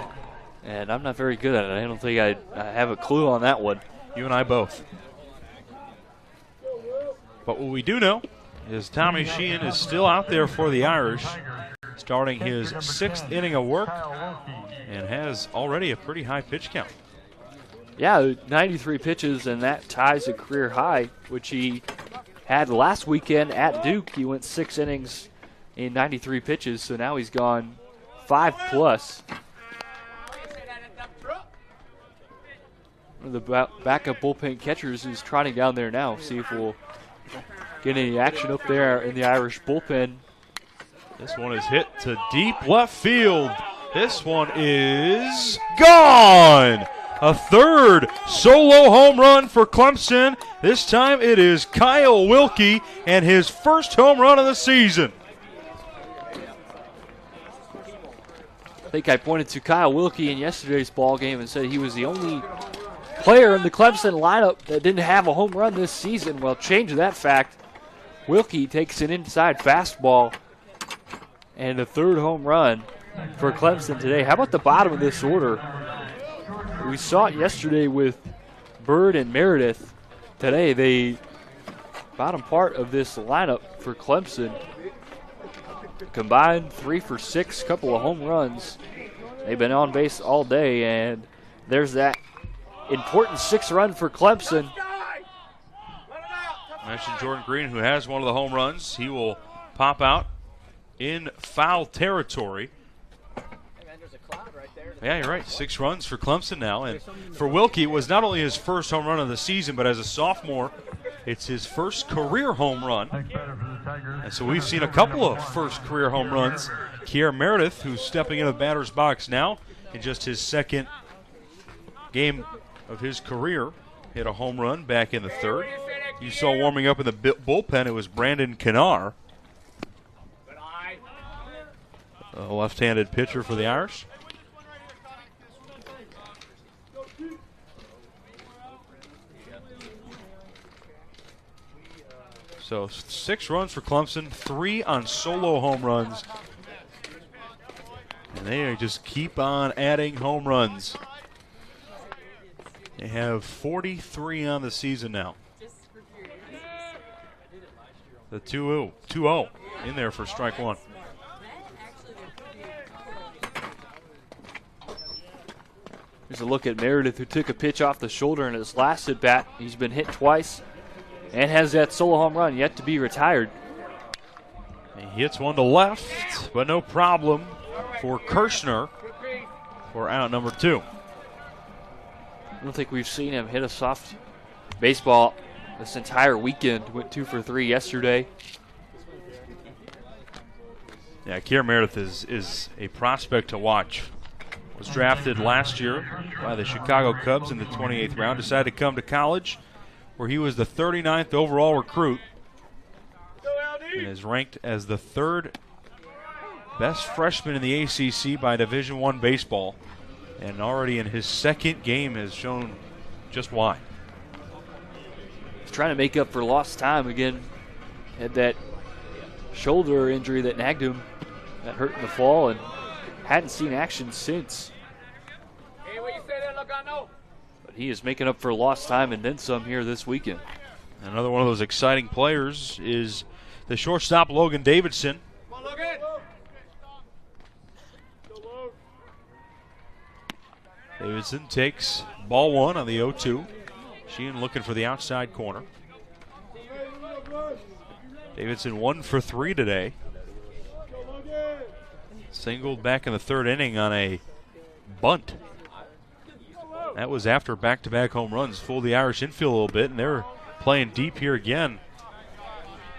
and I'm not very good at it. I don't think I have a clue on that one. You and I both. But what we do know is Tommy Sheehan is still out there for the Irish, starting his 6th inning of work, and has already a pretty high pitch count. Yeah, 93 pitches, and that ties a career high, which he had last weekend at Duke. He went 6 innings in 93 pitches, so now he's gone 5+. One of the backup bullpen catchers is trotting down there now. See if we'll get any action up there in the Irish bullpen. This one is hit to deep left field. This one is gone. A 3rd solo home run for Clemson. This time it is Kyle Wilkie and his first home run of the season. I think I pointed to Kyle Wilkie in yesterday's ball game and said he was the only player in the Clemson lineup that didn't have a home run this season. Well, change that fact. Wilkie takes an inside fastball and a 3rd home run for Clemson today. How about the bottom of this order? We saw it yesterday with Bird and Meredith. Today, the bottom part of this lineup for Clemson combined 3 for 6, couple of home runs. They've been on base all day, and there's that important 6th run for Clemson. I mentioned Jordan Green, who has one of the home runs. He will pop out in foul territory. Yeah, you're right. 6 runs for Clemson now. And for Wilkie, it was not only his first home run of the season, but as a sophomore, it's his first career home run. And so we've seen a couple of first career home runs. Kier Meredith, who's stepping into the batter's box now in just his 2nd game of his career, hit a home run back in the 3rd. You saw warming up in the bullpen, it was Brandon Kennard, a left-handed pitcher for the Irish. So 6 runs for Clemson, 3 on solo home runs. And they just keep on adding home runs. They have 43 on the season now. The 2-0 in there for strike 1. Here's a look at Meredith, who took a pitch off the shoulder in his last at bat. He's been hit twice and has that solo home run yet to be retired. He hits one to left, but no problem for Kirshner for out number 2. I don't think we've seen him hit a soft baseball this entire weekend. Went 2 for 3 yesterday. Yeah, Kier Meredith is a prospect to watch. Was drafted last year by the Chicago Cubs in the 28th round. Decided to come to college, where he was the 39th overall recruit and is ranked as the 3rd best freshman in the ACC by Division I baseball. And already in his 2nd game has shown just why. He's trying to make up for lost time again. Had that shoulder injury that nagged him, that hurt in the fall, and hadn't seen action since. Hey, what you say there? Look, I know. But he is making up for lost time and then some here this weekend. Another one of those exciting players is the shortstop Logan Davidson. Come on, Logan. Davidson takes ball 1 on the 0-2. Sheehan looking for the outside corner. Davidson 1 for 3 today. Singled back in the 3rd inning on a bunt. That was after back-to-back home runs. Fooled the Irish infield a little bit, and they're playing deep here again.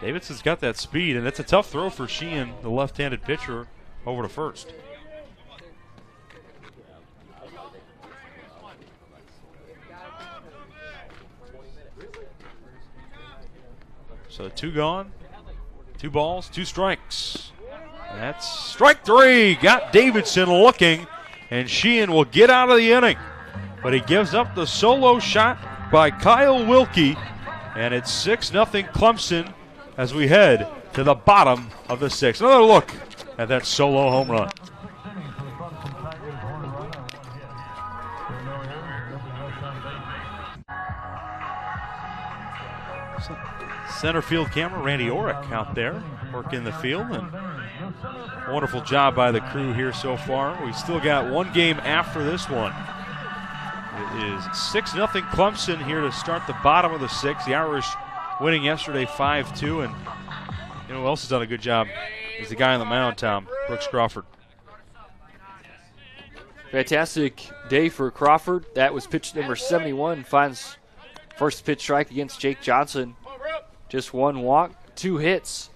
Davidson's got that speed, and it's a tough throw for Sheehan, the left-handed pitcher, over to first. So 2 gone, 2 balls, 2 strikes. That's strike 3. Got Davidson looking, and Sheehan will get out of the inning. But he gives up the solo shot by Kyle Wilkie, and it's 6-0 Clemson as we head to the bottom of the 6th. Another look at that solo home run. Center field camera, Randy Orrick out there working the field, and wonderful job by the crew here so far. We still got 1 game after this one. It is 6-0 Clemson here to start the bottom of the 6th. The Irish winning yesterday 5-2, and you know who else has done a good job is the guy on the mound, Tom, Brooks Crawford. Fantastic day for Crawford. That was pitch number 71. Finds first pitch strike against Jake Johnson. Just 1 walk, 2 hits,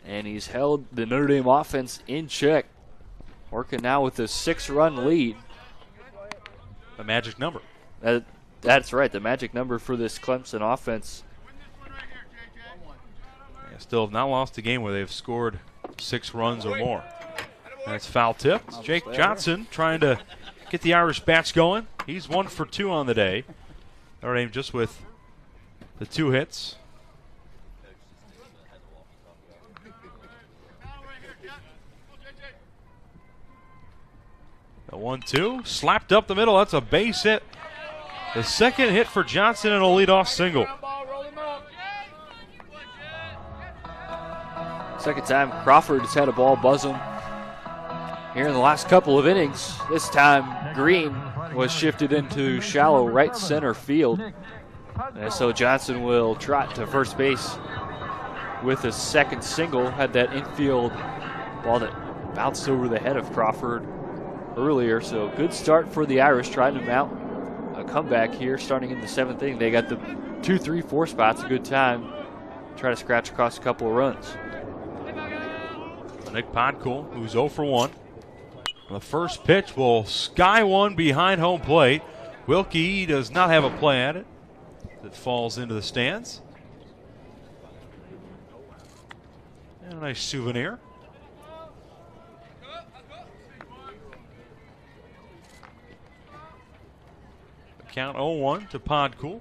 and he's held the Notre Dame offense in check. Working now with a 6-run lead. The magic number. That's right, the magic number for this Clemson offense. They still have not lost a game where they've scored 6 runs or more. That's foul tip. It's Jake Johnson trying to get the Irish bats going. He's 1 for 2 on the day. Notre Dame just with the 2 hits. The 1-2, slapped up the middle. That's a base hit. The 2nd hit for Johnson and a leadoff single. Second time Crawford has had a ball buzz him here in the last couple of innings. This time Green was shifted into shallow right center field. And so Johnson will trot to first base with a 2nd single. Had that infield ball that bounced over the head of Crawford earlier. So good start for the Irish, trying to mount a comeback here starting in the 7th inning. They got the 2, 3, 4 spots, a good time. Try to scratch across a couple of runs. Nick Podcool, who's 0 for 1. The first pitch will sky one behind home plate. Wilkie does not have a play at it. It falls into the stands. And a nice souvenir. Count 0-1 to Podcool,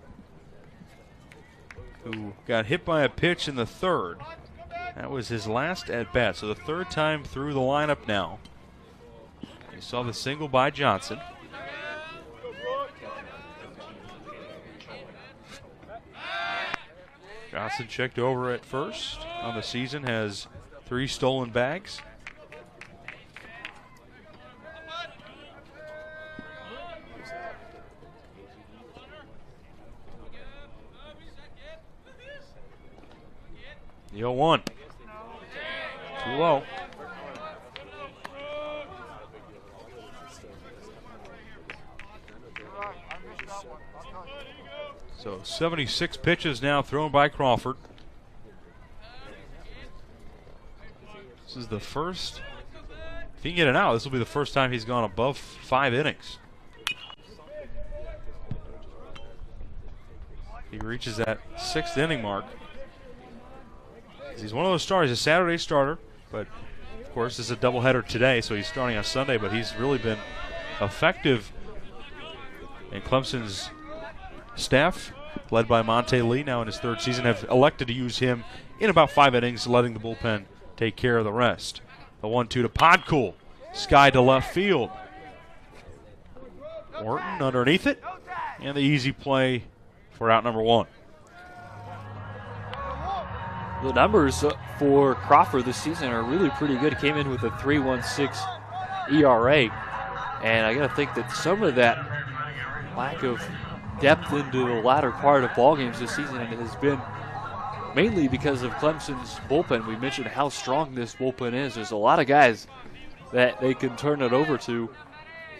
who got hit by a pitch in the 3rd. That was his last at bat, so the 3rd time through the lineup now. You saw the single by Johnson. Johnson checked over at first on the season, has 3 stolen bags. The 0-1. Too low. So 76 pitches now thrown by Crawford. This is the first If he can get it out, this will be the first time he's gone above 5 innings. He reaches that 6th inning mark. He's one of those starters, a Saturday starter, but of course this is a doubleheader today, so he's starting on Sunday, but he's really been effective. And Clemson's staff, led by Monte Lee, now in his 3rd season, have elected to use him in about 5 innings, letting the bullpen take care of the rest. The 1-2 to Podcool. Sky to left field. Orton underneath it. And the easy play for out number 1. The numbers for Crawford this season are really pretty good. He came in with a 3.16 ERA. And I got to think that some of that lack of depth into the latter part of ball games this season has been mainly because of Clemson's bullpen. We mentioned how strong this bullpen is. There's a lot of guys that they can turn it over to.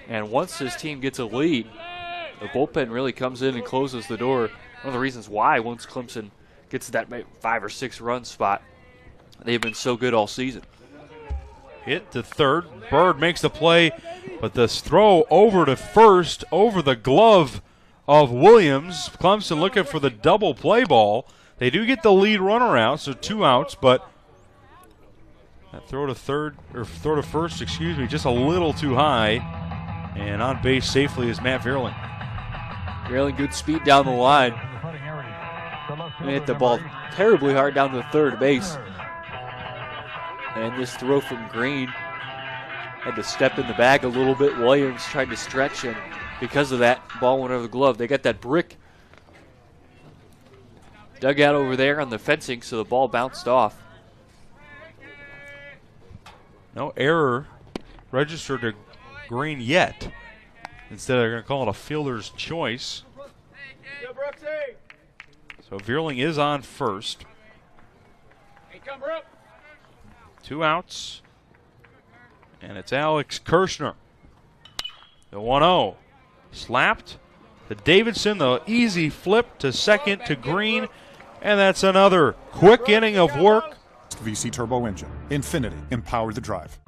And once this team gets a lead, the bullpen really comes in and closes the door. One of the reasons why, once Clemson gets to that 5 or 6 run spot, they've been so good all season. Hit to third. Bird makes the play, but this throw over to first, over the glove of Williams. Clemson looking for the double play ball. They do get the lead runner out, so 2 outs, but that throw to first, just a little too high. And on base safely is Matt Vierling. Vierling, good speed down the line. And hit the ball terribly hard down to third base. And this throw from Green had to step in the bag a little bit. Williams tried to stretch, and because of that, ball went over the glove. They got that brick dugout over there on the fencing, so the ball bounced off. No error registered to Green yet. Instead, they're going to call it a fielder's choice. So Vierling is on first. 2 outs. And it's Alex Kirshner. The 1-0. Slapped to Davidson. The easy flip to second to Green. And that's another quick inning of work. VC turbo engine. Infinity. Empower the drive.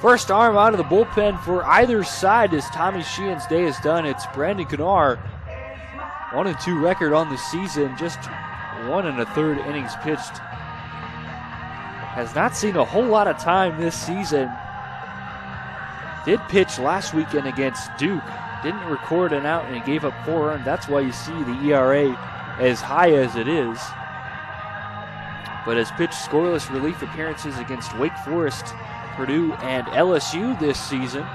First arm out of the bullpen for either side as Tommy Sheehan's day is done. It's Brandon Kennard. 1-2 record on the season. Just 1 1/3 innings pitched. Has not seen a whole lot of time this season. Did pitch last weekend against Duke. Didn't record an out and he gave up 4 earned. That's why you see the ERA as high as it is. But has pitched scoreless relief appearances against Wake Forest, Purdue, and LSU this season,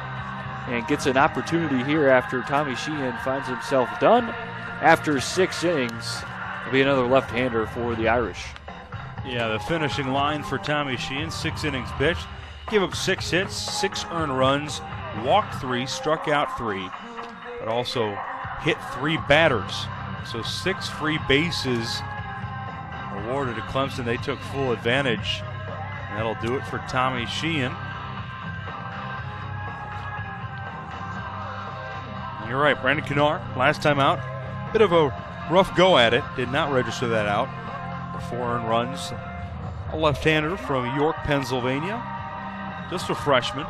and gets an opportunity here after Tommy Sheehan finds himself done after 6 innings. It'll be another left-hander for the Irish. Yeah, the finishing line for Tommy Sheehan, 6 innings pitched, gave up 6 hits, 6 earned runs, walked 3, struck out 3, but also hit 3 batters. So 6 free bases awarded to Clemson. They took full advantage. And that'll do it for Tommy Sheehan. You're right, Brandon Kennard, last time out. Bit of a rough go at it. Did not register that out. 4 earned runs. A left-hander from York, Pennsylvania. Just a freshman.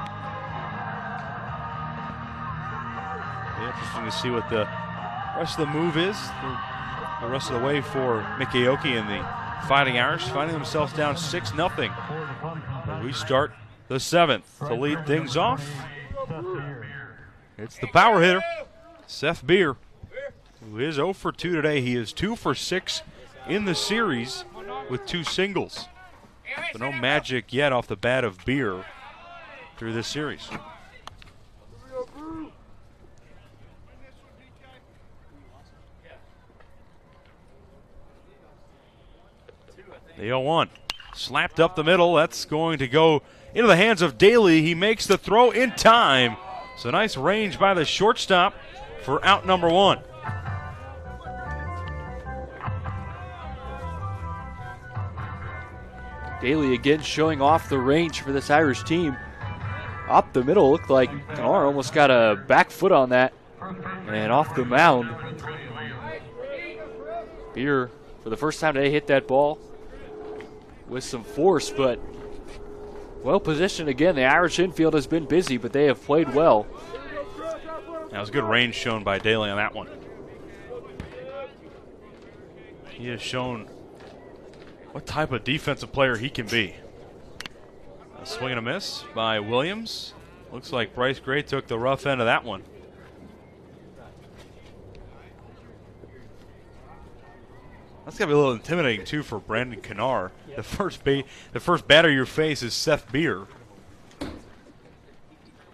Be interesting to see what the rest of the move is. The rest of the way for Mickey Aoki and the Fighting Irish, finding themselves down 6-0. We start the 7th. To lead things off, it's the power hitter, Seth Beer, who is 0 for 2 today. He is 2 for 6 in the series with 2 singles. So no magic yet off the bat of Beer through this series. The 0-1. Slapped up the middle. That's going to go into the hands of Daly. He makes the throw in time. So nice range by the shortstop for out number 1. Daly again showing off the range for this Irish team. Up the middle, looked like Kennard almost got a back foot on that. And off the mound. Beer, for the first time today, hit that ball with some force, but well positioned again. The Irish infield has been busy, but they have played well. That was good range shown by Daly on that one. He has shown what type of defensive player he can be. A swing and a miss by Williams. Looks like Bryce Gray took the rough end of that one. That's got to be a little intimidating, too, for Brandon Kennard. The first batter you face is Seth Beer.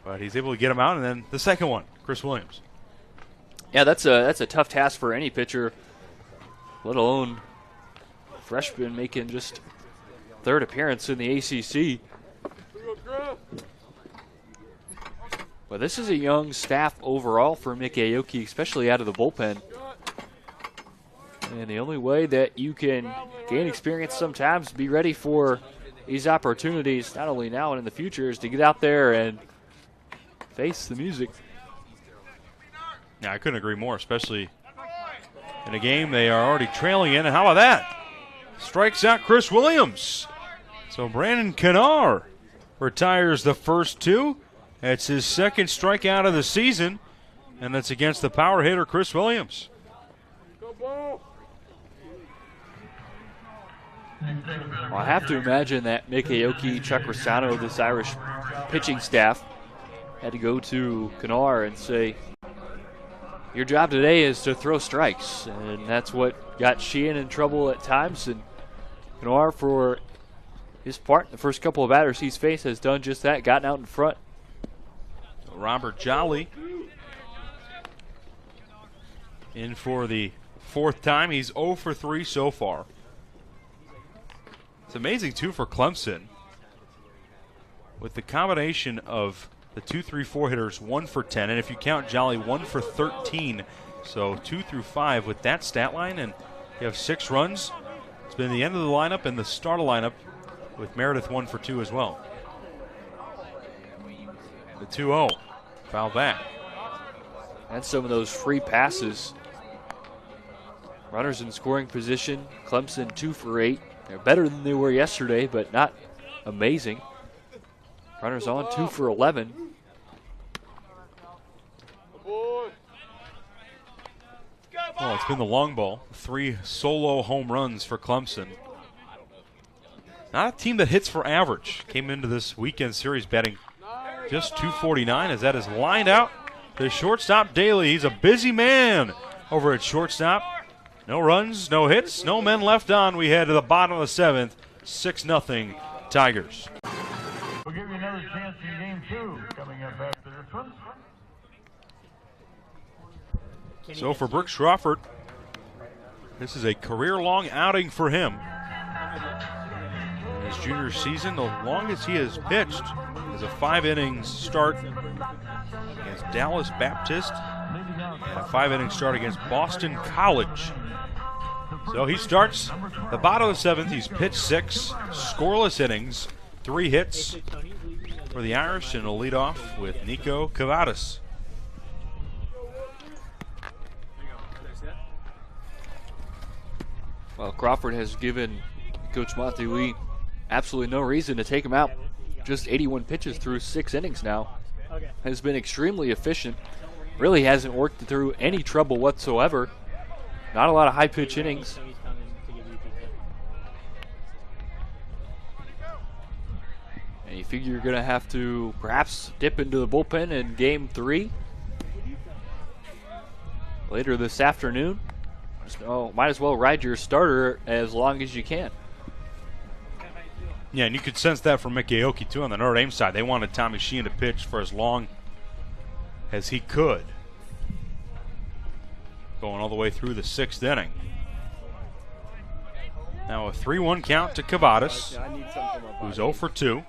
But he's able to get him out, and then the second one, Chris Williams. Yeah, that's a tough task for any pitcher, let alone freshman making just third appearance in the ACC. But this is a young staff overall for Mick Aoki, especially out of the bullpen. And the only way that you can gain experience sometimes, be ready for these opportunities, not only now and in the future, is to get out there and face the music. Yeah, I couldn't agree more, especially in a game they are already trailing in. And how about that? Strikes out Chris Williams. So Brandon Kennard retires the first two. It's his second strikeout of the season, and that's against the power hitter Chris Williams. Well, I have to imagine that Mick Aoki, Chuck Rossano, this Irish pitching staff, had to go to Kennard and say, your job today is to throw strikes. And that's what got Sheehan in trouble at times. And Kennard, for his part, the first couple of batters he's faced, has done just that, gotten out in front. Robert Jolly in for the fourth time. He's 0 for 3 so far. It's amazing, too, for Clemson. With the combination of the 2, 3, 4 hitters, 1 for 10. And if you count Jolly, 1 for 13. So 2 through 5 with that stat line. And you have 6 runs. It's been the end of the lineup and the start of lineup with Meredith 1 for 2 as well. The 2-0. Foul back. And some of those free passes. Runners in scoring position. Clemson 2 for 8. They're better than they were yesterday, but not amazing. Runners on 2 for 11. Well, it's been the long ball. 3 solo home runs for Clemson. Not a team that hits for average. Came into this weekend series batting just .249 as that is lined out to shortstop Daly. He's a busy man over at shortstop. No runs, no hits, no men left on. We head to the bottom of the 7th. 6-0 Tigers. We'll give you another chance in game 2 coming up after this one. So for Brooks Crawford, this is a career-long outing for him. In his junior season, the longest he has pitched is a 5-innings start against Dallas Baptist and a 5-inning start against Boston College. So he starts the bottom of the 7th. He's pitched 6 scoreless innings, 3 hits for the Irish, and will lead off with Nico Cavadas. Well, Crawford has given Coach Monty Lee absolutely no reason to take him out. Just 81 pitches through 6 innings now. Has been extremely efficient. Really hasn't worked through any trouble whatsoever. Not a lot of high pitch innings. And you figure you're going to have to perhaps dip into the bullpen in game 3 later this afternoon. So might as well ride your starter as long as you can. Yeah, and you could sense that from Mick Aoki, too, on the Notre Dame side. They wanted Tommy Sheehan to pitch for as long as he could, going all the way through the 6th inning. Now a 3-1 count to Cavadas, who's 0 for 2.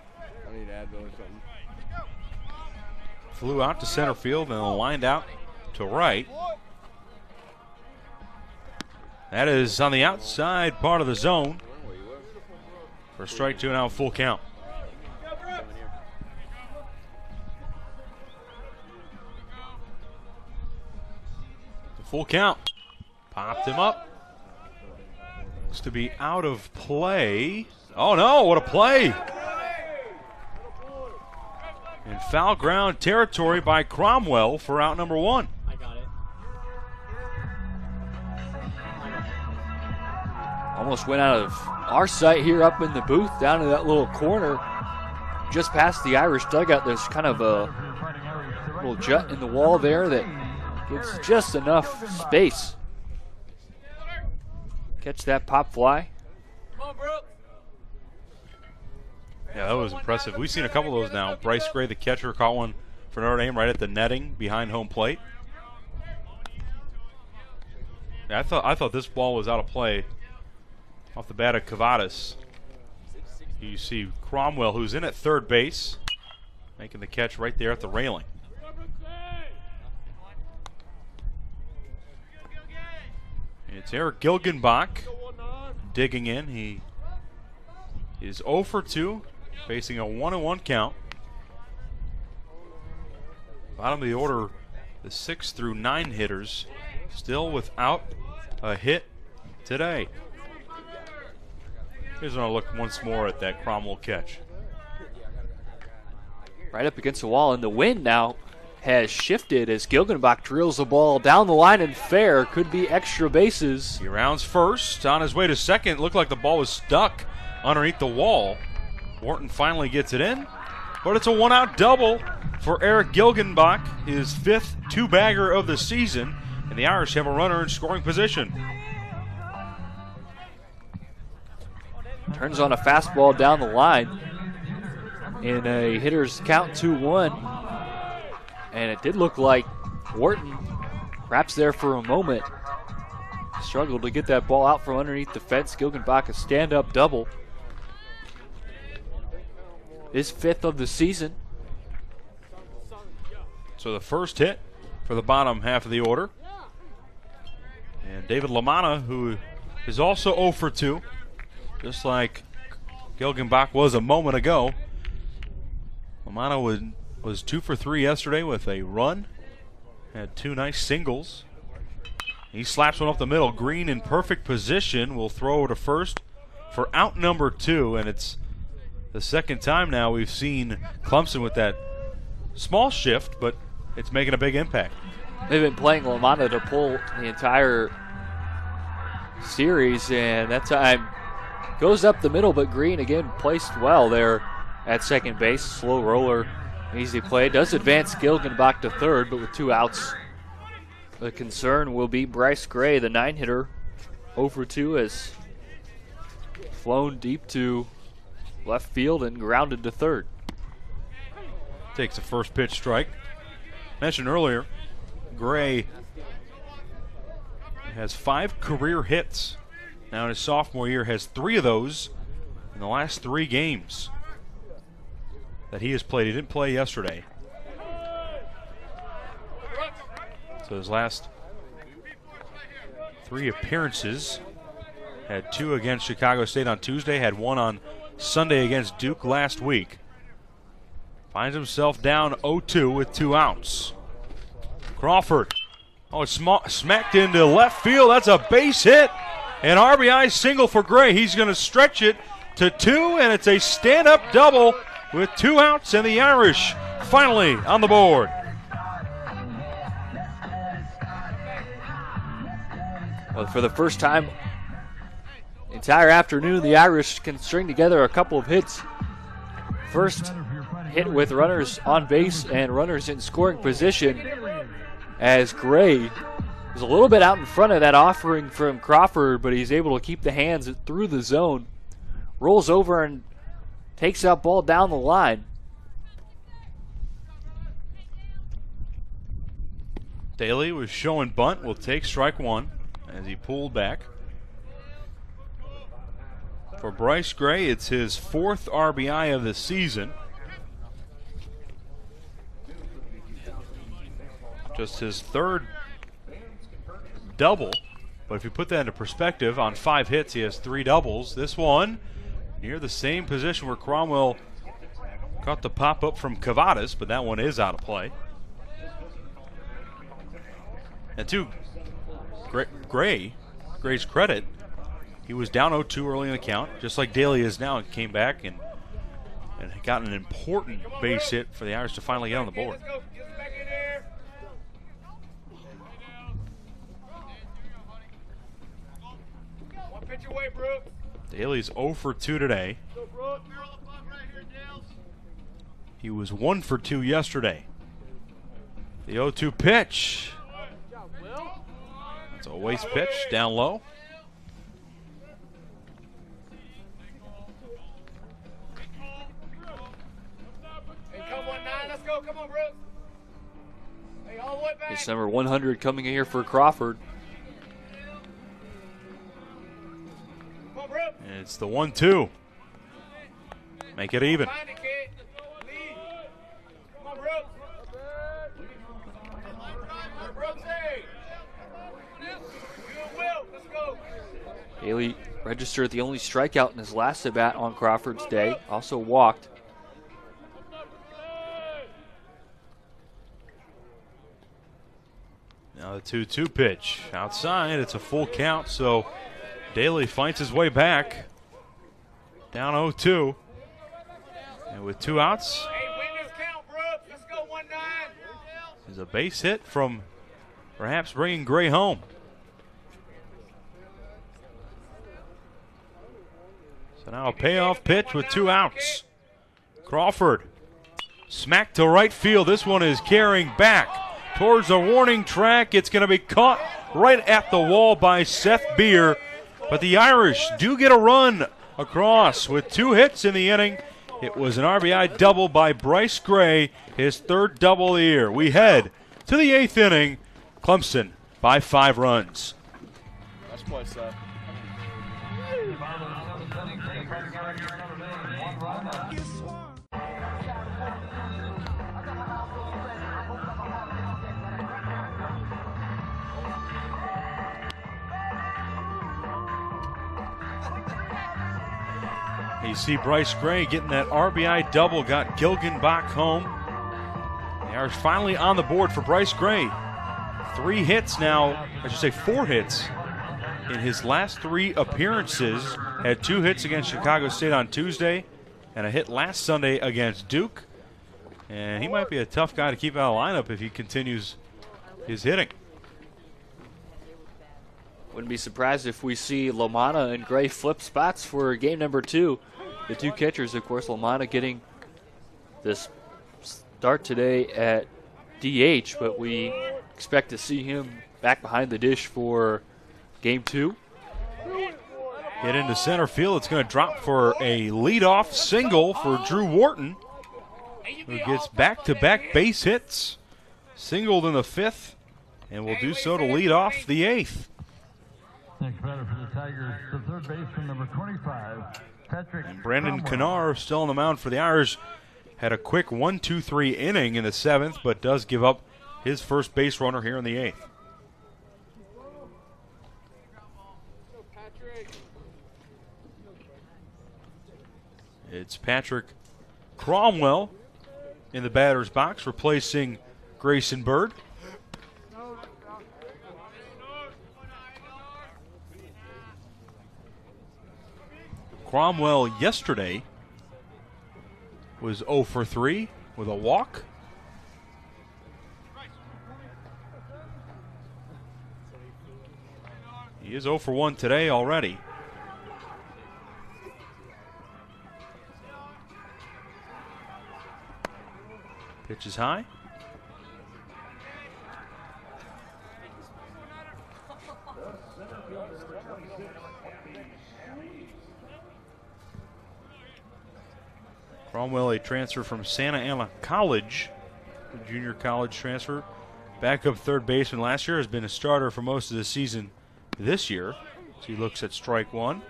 Flew out to center field and lined out to right. That is on the outside part of the zone for strike 2, now full count. The full count. Popped him up. Looks to be out of play. Oh no, what a play. in foul ground territory by Cromwell for out number 1. I got it. Almost went out of our sight here up in the booth, down in that little corner, just past the Irish dugout. There's kind of a little jut in the wall there that gives just enough space. Catch that pop fly. Come on, Brooke. Yeah, that was impressive. We've seen a couple of those now. Bryce Gray, the catcher, caught one for Notre Dame right at the netting behind home plate. Yeah, I thought this ball was out of play off the bat of Cavadas. You see Cromwell, who's in at third base, making the catch right there at the railing. It's Eric Gilgenbach digging in. He is 0 for 2, facing a 1-1 count. Bottom of the order, the 6 through 9 hitters still without a hit today. Here's going to look once more at that Cromwell catch. Right up against the wall, and the wind now has shifted as Gilgenbach drills the ball down the line and fair. Could be extra bases. He rounds first. On his way to second, looked like the ball was stuck underneath the wall. Wharton finally gets it in, but it's a one-out double for Eric Gilgenbach, his 5th two-bagger of the season, and the Irish have a runner in scoring position. Turns on a fastball down the line in a hitter's count 2-1. And it did look like Wharton, perhaps there for a moment, struggled to get that ball out from underneath the fence. Gilgenbach a stand-up double. His 5th of the season. So the first hit for the bottom half of the order. And David LaManna, who is also 0 for 2, just like Gilgenbach was a moment ago. LaManna was 2 for 3 yesterday with a run. Had 2 nice singles. He slaps one up the middle. Green in perfect position will throw to first for out number 2, and it's the second time now we've seen Clemson with that small shift, but it's making a big impact. They've been playing LaManna to pull the entire series, and that time goes up the middle, but Green again placed well there at second base. Slow roller, easy play. Does advance Gilgenbach to third, but with 2 outs. The concern will be Bryce Gray, the 9-hitter. 0 for 2 has flown deep to left field and grounded to third. Takes a first pitch strike. Mentioned earlier, Gray has 5 career hits. Now in his sophomore year has 3 of those in the last 3 games that he has played. He didn't play yesterday. So his last 3 appearances, had 2 against Chicago State on Tuesday, had 1 on Sunday against Duke last week. Finds himself down 0-2 with 2 outs. Crawford. Oh, it's smacked into left field. That's a base hit. An RBI single for Gray. He's going to stretch it to 2, and it's a stand-up double with 2 outs, and the Irish finally on the board. Well, for the first time entire afternoon, the Irish can string together a couple of hits. First hit with runners on base and runners in scoring position, as Gray is a little bit out in front of that offering from Crawford, but he's able to keep the hands through the zone. Rolls over and takes that ball down the line. Daly was showing bunt, will take strike 1 as he pulled back. For Bryce Gray, it's his 4th RBI of the season. Just his 3rd double. But if you put that into perspective, on 5 hits, he has 3 doubles. This one near the same position where Cromwell caught the pop-up from Cavadas, but that one is out of play. And to Gray's credit, he was down 0-2 early in the count, just like Daly is now, and came back and and got an important base hit for the Irish to finally get on the board. Let's go. Get back in there. One pitch away, Brooks. Daly's 0 for 2 today. Go, Brooks. He was 1 for 2 yesterday. The 0-2 pitch. It's a waste pitch down low. Hey, come on, 9. Let's go. Come on, Brooks. Hey, all the way back. It's number 100 coming in here for Crawford. Come on, Brooks. And it's the 1-2. Make it even. Find it, kid. Lead. Come on, Brooks. Brooks, hey. You and Will. Let's go. Daly registered the only strikeout in his last at-bat on Crawford's day. Also walked. Now the 2-2 pitch. Outside, it's a full count, so Daly fights his way back. Down 0-2. And with 2 outs, Hey, win this count, Brooks. Let's go, 1-9. is a base hit from perhaps bringing Gray home. So now a payoff pitch with 2 outs. Crawford smack to right field. This one is carrying back towards the warning track. It's going to be caught right at the wall by Seth Beer. But the Irish do get a run across with 2 hits in the inning. It was an RBI double by Bryce Gray, his 3rd double of the year. We head to the 8th inning. Clemson by 5 runs. Nice play, Seth. You see Bryce Gray getting that RBI double, got Gilgan back home. The Irish finally on the board for Bryce Gray. 3 hits now, I should say 4 hits in his last 3 appearances. Had 2 hits against Chicago State on Tuesday and a hit last Sunday against Duke. And he might be a tough guy to keep out of the lineup if he continues his hitting. Wouldn't be surprised if we see Lomana and Gray flip spots for game number 2. The 2 catchers, of course, Lomana getting this start today at DH, but we expect to see him back behind the dish for game 2. Hit into center field. It's going to drop for a leadoff single for Drew Wharton, who gets back-to-back base hits. Singled in the 5th, and will do so to lead off the 8th. Next batter for the Tigers, the 3rd baseman, number 25, Patrick. And Brandon Cromwell. Knar still on the mound for the Irish. Had a quick 1-2-3 inning in the 7th, but does give up his first base runner here in the 8th. It's Patrick Cromwell in the batter's box, replacing Grayson Bird. Cromwell yesterday was 0 for 3 with a walk. He is 0 for 1 today already. Pitch is high. Cromwell, a transfer from Santa Ana College, a junior college transfer. Backup 3rd baseman last year, has been a starter for most of the season this year. So he looks at strike 1.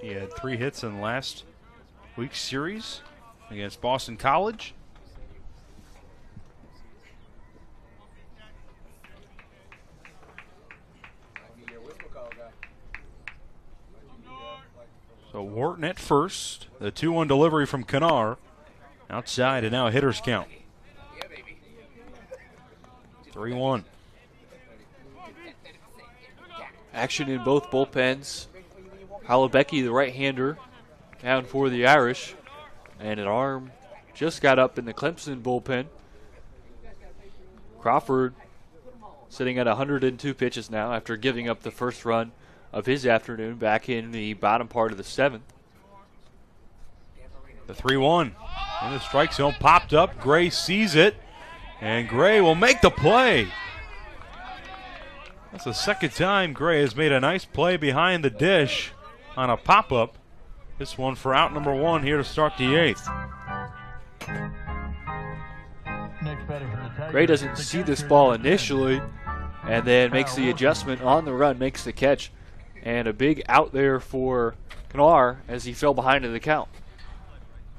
He had 3 hits in last week's series against Boston College. So Wharton at first. The 2-1 delivery from Knar. Outside, and now a hitter's count. 3-1. Action in both bullpens. Halabecki, the right-hander, down for the Irish. And an arm just got up in the Clemson bullpen. Crawford sitting at 102 pitches now after giving up the first run of his afternoon back in the bottom part of the 7th. The 3-1 in the strike zone popped up. Gray sees it, and Gray will make the play. That's the second time Gray has made a nice play behind the dish on a pop-up. This one for out number 1 here to start the 8th. Gray doesn't see this ball initially and then makes the adjustment on the run, makes the catch, and a big out there for Knar as he fell behind in the count.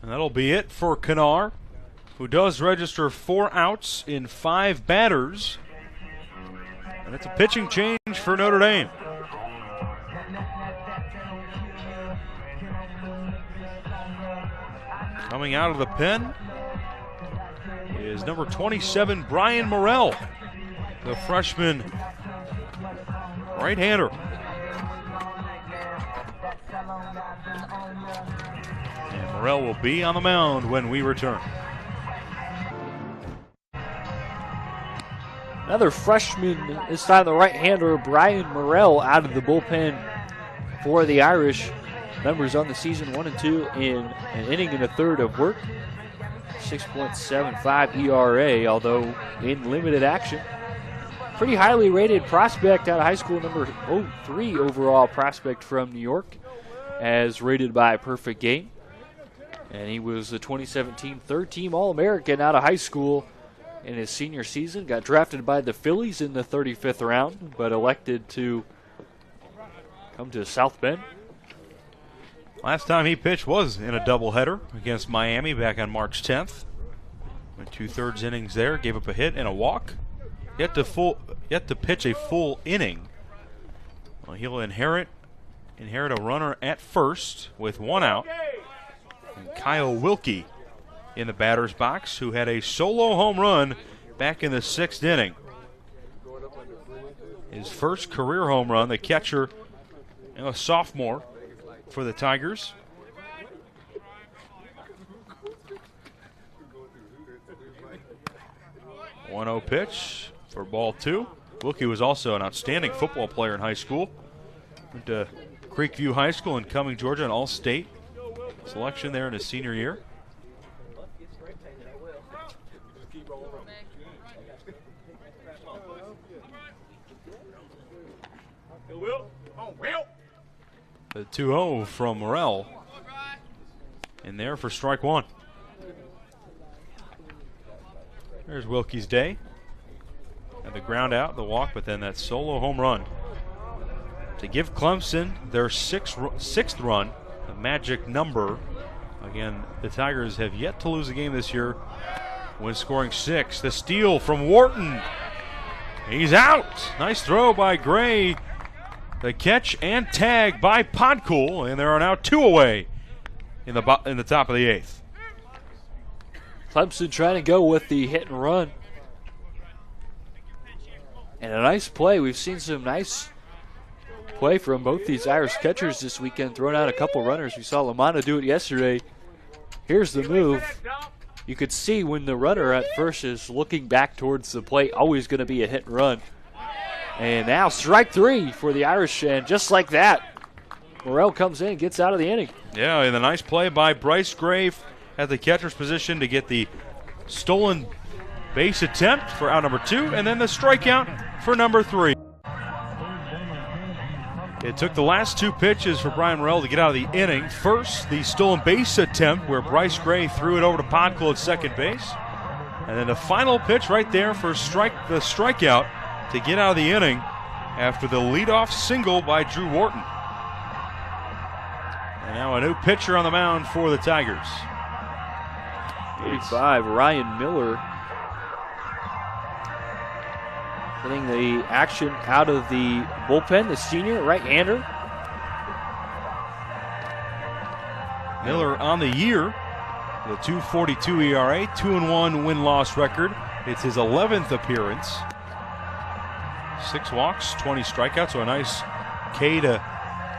And that'll be it for Knar, who does register 4 outs in 5 batters. And it's a pitching change for Notre Dame. Coming out of the pen is number 27, Brian Morrell, the freshman right-hander. And Morrell will be on the mound when we return. Another freshman, this time the right-hander, Brian Morrell, out of the bullpen for the Irish. Numbers on the season, 1 and 2 in an inning and a third of work. 6.75 ERA, although in limited action. Pretty highly rated prospect out of high school, number 03 overall prospect from New York, as rated by Perfect Game. And he was the 2017 third-team All-American out of high school in his senior season. Got drafted by the Phillies in the 35th round, but elected to come to South Bend. Last time he pitched was in a doubleheader against Miami back on March 10th. Went 2/3 innings there, gave up a hit and a walk. Yet to pitch a full inning. Well, he'll inherit a runner at first with 1 out. And Kyle Wilkie in the batter's box, who had a solo home run back in the 6th inning. His first career home run, the catcher, a sophomore for the Tigers. One-0 pitch for ball 2. Wilkie was also an outstanding football player in high school. Went to Creekview High School in Cumming, Georgia, an all-state selection there in his senior year. The 2-0 from Morrell in there for strike 1. There's Wilkie's day. And the ground out, the walk, but then that solo home run to give Clemson their sixth run, the magic number. Again, the Tigers have yet to lose a game this year when scoring 6. The steal from Wharton. He's out. Nice throw by Gray. The catch and tag by Podcool, and there are now 2 away in the top of the 8th. Clemson trying to go with the hit and run. And a nice play. We've seen some nice play from both these Irish catchers this weekend, throwing out a couple runners. We saw Lamanna do it yesterday. Here's the move. You could see when the runner at first is looking back towards the plate, always going to be a hit and run. And now strike 3 for the Irish, and just like that, Morrell comes in and gets out of the inning. Yeah, and a nice play by Bryce Gray at the catcher's position to get the stolen base attempt for out number 2, and then the strikeout for number 3. It took the last 2 pitches for Brian Morrell to get out of the inning. First, the stolen base attempt where Bryce Gray threw it over to Podcool at second base. And then the final pitch right there for the strikeout to get out of the inning after the leadoff single by Drew Wharton. And now a new pitcher on the mound for the Tigers. 35, Ryan Miller. Getting the action out of the bullpen, the senior right-hander. Miller on the year, the 2.42 ERA, 2-1 win-loss record. It's his 11th appearance. 6 walks, 20 strikeouts, so a nice K to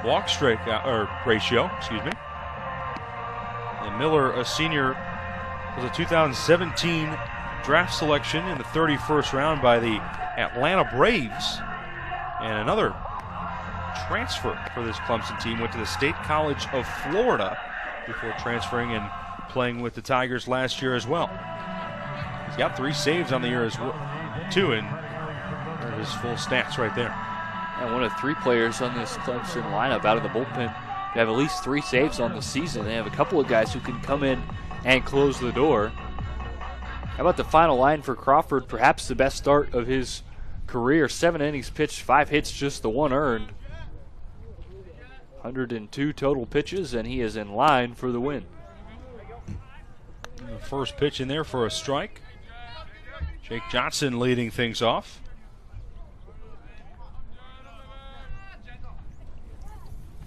walk strikeout ratio. Excuse me. Miller, a senior, was a 2017 draft selection in the 31st round by the Atlanta Braves. And another transfer for this Clemson team, went to the State College of Florida before transferring and playing with the Tigers last year as well. He's got 3 saves on the year as well, too, and there's his full stats right there. And one of 3 players on this Clemson lineup out of the bullpen who have at least 3 saves on the season. They have a couple of guys who can come in and close the door. How about the final line for Crawford? Perhaps the best start of his career. 7 innings pitched, 5 hits, just the 1 earned. 102 total pitches, and he is in line for the win. The first pitch in there for a strike. Jake Johnson leading things off.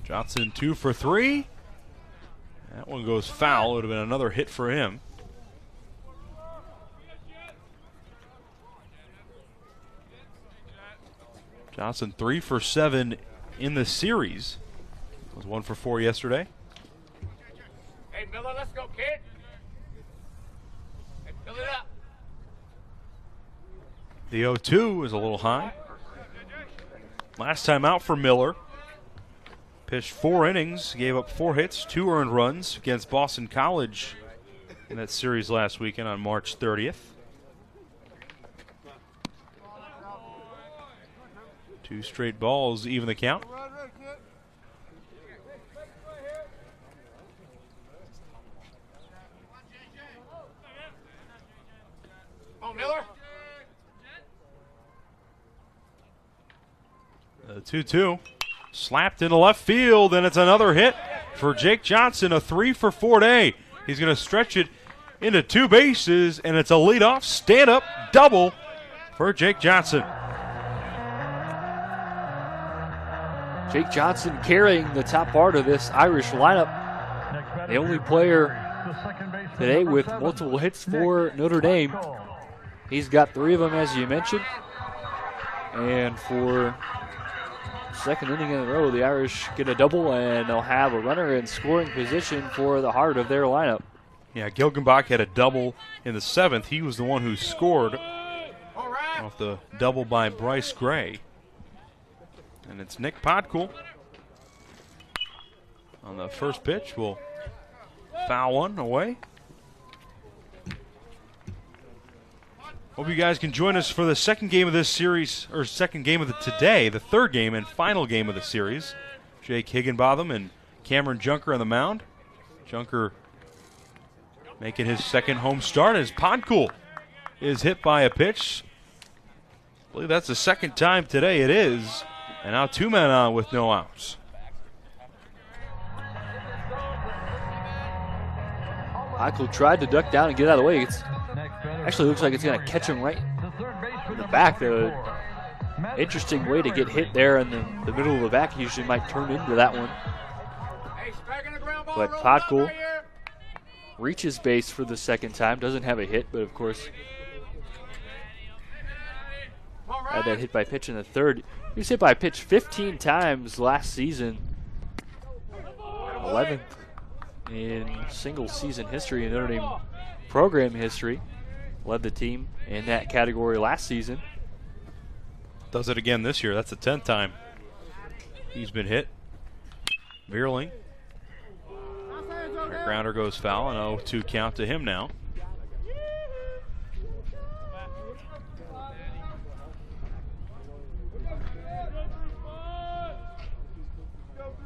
Johnson 2 for 3. That one goes foul. It would have been another hit for him. Johnson 3 for 7 in the series. Was 1 for 4 yesterday. Hey, Miller, let's go, kid. Hey, fill it up. The 0-2 is a little high. Last time out for Miller. Pitched 4 innings, gave up 4 hits, 2 earned runs against Boston College in that series last weekend on March 30th. 2 straight balls, even the count. Come on, Miller. The 2-2 slapped into left field, and it's another hit for Jake Johnson, a 3 for 4 day. He's going to stretch it into 2 bases, and it's a leadoff stand-up double for Jake Johnson. Jake Johnson carrying the top part of this Irish lineup. The only player today with multiple hits for Notre Dame. He's got 3 of them, as you mentioned. And for second inning in a row, the Irish get a double, and they'll have a runner in scoring position for the heart of their lineup. Yeah, Gilgenbach had a double in the 7th. He was the one who scored off the double by Bryce Gray. And it's Nick Podcool on the first pitch. Will foul one away. Hope you guys can join us for the second game of this series, or second game of today, the third game and final game of the series. Jake Higginbotham and Cameron Junker on the mound. Junker making his second home start as Podcool is hit by a pitch. I believe that's the second time today it is. And now 2 men on with no outs. Podcool tried to duck down and get out of the way. It's actually looks like it's going to catch him right in the back. The interesting way to get hit there in the middle of the back. Usually might turn into that one. But Podcool reaches base for the second time. Doesn't have a hit, but of course had that hit by pitch in the third. He was hit by pitch 15 times last season. 11th in single season history in Notre Dame program history. Led the team in that category last season. Does it again this year. That's the 10th time he's been hit. Veerling. Grounder goes foul, and 0-2 count to him now.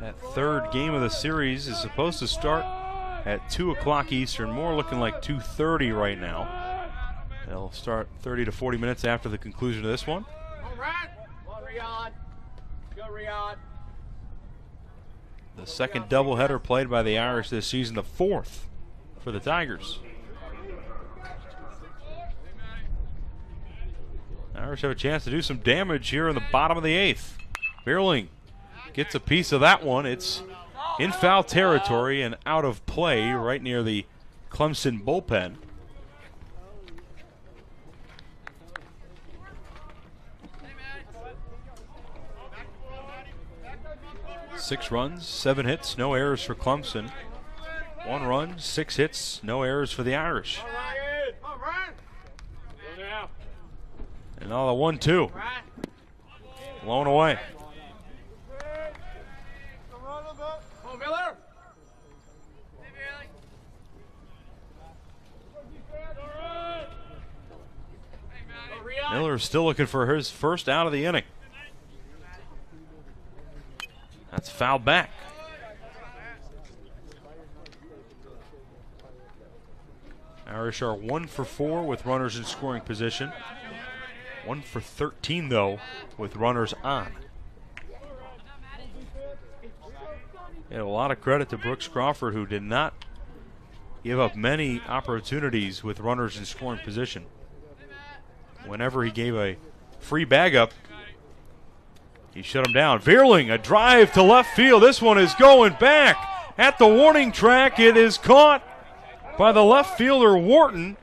That third game of the series is supposed to start at 2 o'clock Eastern. More looking like 2:30 right now. They'll start 30 to 40 minutes after the conclusion of this one. All right. Go, Riyadh. Go, Riyadh. The second doubleheader played by the Irish this season, the 4th for the Tigers. The Irish have a chance to do some damage here in the bottom of the 8th. Veerling gets a piece of that one. It's in foul territory and out of play right near the Clemson bullpen. Six runs, 7 hits, no errors for Clemson. 1 run, 6 hits, no errors for the Irish. And now the 1-2. Blown away. Miller's still looking for his first out of the inning. That's fouled back. Irish are 1 for 4 with runners in scoring position. 1 for 13, though, with runners on. And a lot of credit to Brooks Crawford, who did not give up many opportunities with runners in scoring position. Whenever he gave a free bag up, he shut him down. Veerling, a drive to left field. This one is going back at the warning track. It is caught by the left fielder, Wharton.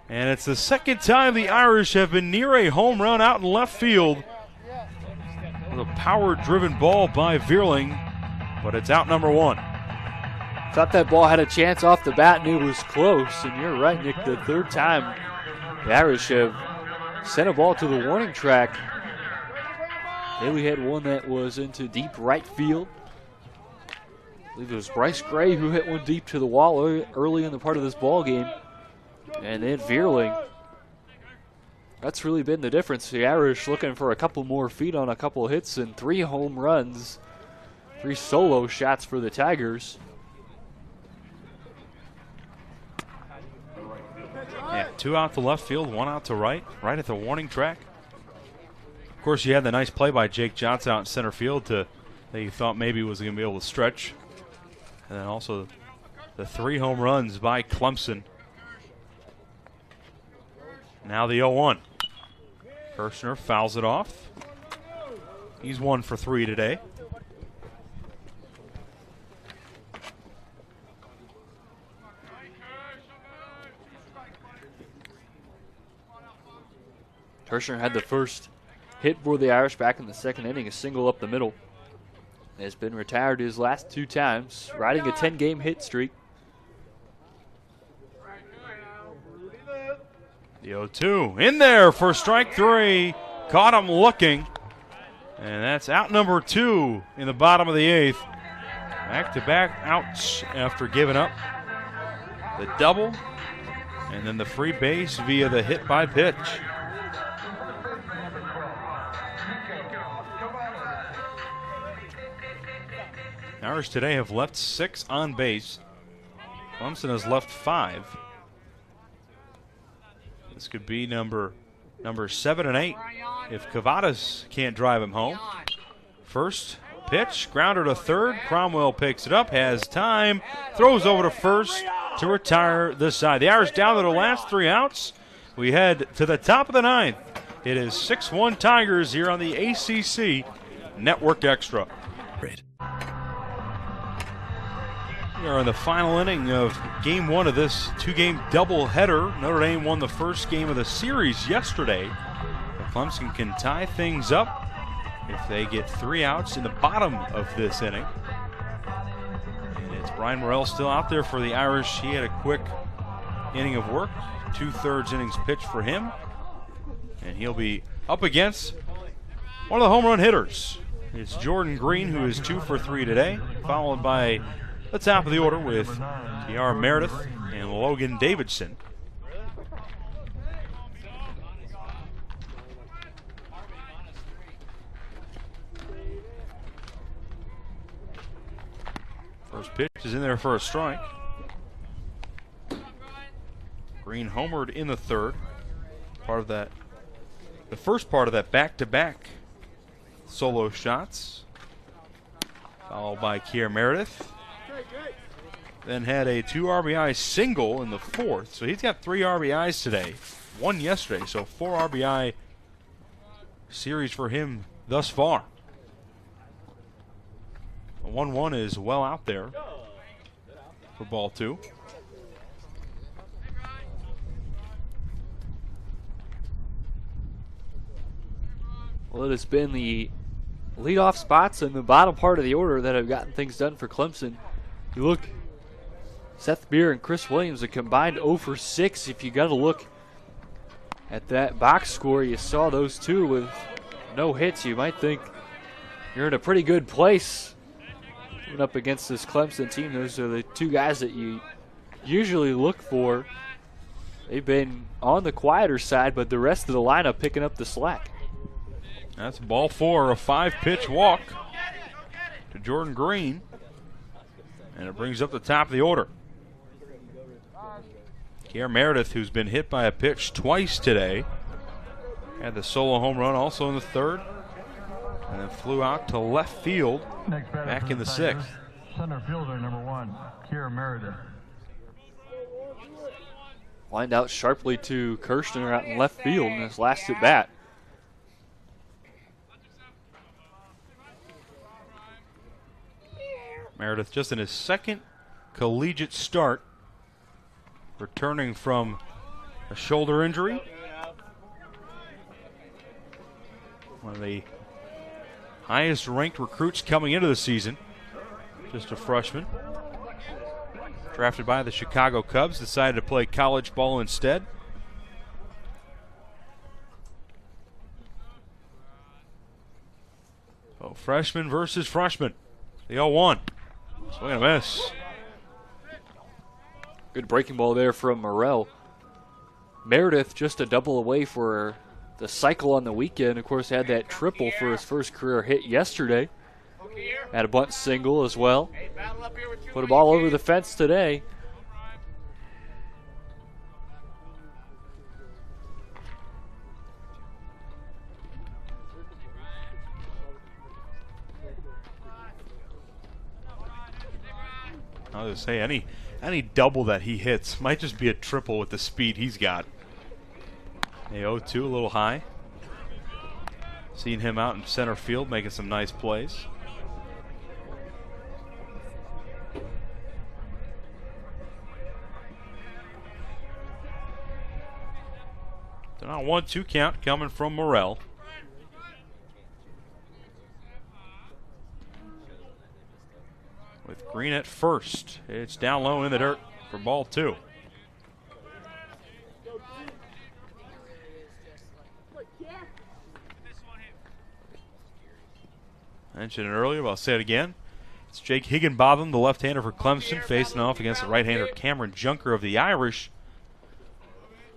And it's the second time the Irish have been near a home run out in left field with a power-driven ball by Veerling, but it's out number 1. Thought that ball had a chance off the bat, and it was close. And you're right, Nick, the third time the Irish have sent a ball to the warning track. Then we had one that was into deep right field. I believe it was Bryce Gray who hit one deep to the wall early in the part of this ball game. And then Veerling. That's really been the difference. The Irish looking for a couple more feet on a couple of hits and 3 home runs. 3 solo shots for the Tigers. Yeah, 2 out to left field, 1 out to right at the warning track. Of course, you had the nice play by Jake Johnson out in center field that you thought maybe was going to be able to stretch. And then also the 3 home runs by Clemson. Now the 0-1. Kirshner fouls it off. He's 1 for 3 today. Kirshner had the first hit for the Irish back in the second inning, a single up the middle. Has been retired his last 2 times, riding a 10-game hit streak. The 0-2 in there for strike 3. Caught him looking. And that's out number 2 in the bottom of the 8th. Back-to-back outs after giving up the double and then the free base via the hit by pitch. Irish today have left 6 on base. Clemson has left 5. This could be number 7 and 8 if Cavadas can't drive him home. First pitch, grounder to third. Cromwell picks it up, has time, throws over to first to retire the side. The Irish down to the last 3 outs. We head to the top of the 9th. It is 6-1 Tigers here on the ACC Network Extra. We are in the final inning of game 1 of this 2-game doubleheader. Notre Dame won the first game of the series yesterday. Clemson can tie things up if they get 3 outs in the bottom of this inning. And it's Brian Morrell still out there for the Irish. He had a quick inning of work, 2/3 innings pitched for him. And he'll be up against one of the home run hitters. It's Jordan Green, who is 2 for 3 today, followed by the top of the order with T.R. Meredith and Logan Davidson. First pitch is in there for a strike. Green homered in the 3rd. Part of that, the first part of that back-to-back solo shots. Followed by Kier Meredith. Then had a 2 RBI single in the 4th. So he's got 3 RBIs today. 1 yesterday, so 4 RBI series for him thus far. The 1-1 is well out there for ball 2. Well, it has been the leadoff spots in the bottom part of the order that have gotten things done for Clemson. You look, Seth Beer and Chris Williams, a combined 0 for 6. If you got to look at that box score, you saw those two with no hits. You might think you're in a pretty good place coming up against this Clemson team. Those are the two guys that you usually look for. They've been on the quieter side, but the rest of the lineup picking up the slack. That's ball 4, a 5-pitch walk to Jordan Green. And it brings up the top of the order. Kier Meredith, who's been hit by a pitch twice today, had the solo home run also in the 3rd, and then flew out to left field back in the 6th. Center fielder number 1, Kier Meredith. Lined out sharply to Kirshner out in left field in his last at bat. Meredith just in his 2nd collegiate start, returning from a shoulder injury. One of the highest ranked recruits coming into the season. Just a freshman. Drafted by the Chicago Cubs, decided to play college ball instead. Oh, freshman versus freshman. The 0-1. Swing and a miss. Good breaking ball there from Morrell. Meredith just a double away for the cycle on the weekend. Of course, had that triple for his first career hit yesterday. Had a bunt single as well. Put a ball over the fence today. I'll just say any double that he hits might just be a triple with the speed he's got. A 0-2, a little high. Seeing him out in center field making some nice plays. So now 1-2 count coming from Morrell. With Green at first. It's down low in the dirt for ball 2. I mentioned it earlier, but I'll say it again. It's Jake Higginbotham, the left-hander for Clemson, facing off against the right-hander Cameron Junker of the Irish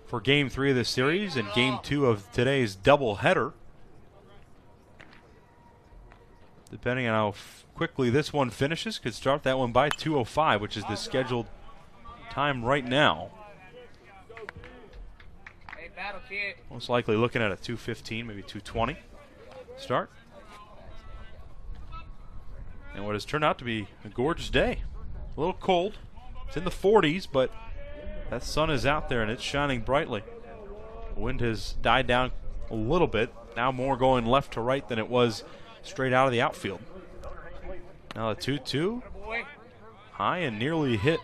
for Game 3 of this series and Game 2 of today's doubleheader. Depending on how quickly this one finishes, could start that one by 2:05, which is the scheduled time right now. Most likely looking at a 2:15, maybe 2:20 start. And what has turned out to be a gorgeous day. A little cold. It's in the 40s, but that sun is out there and it's shining brightly. The wind has died down a little bit. Now more going left to right than it was straight out of the outfield. Now a 2-2. High and nearly hit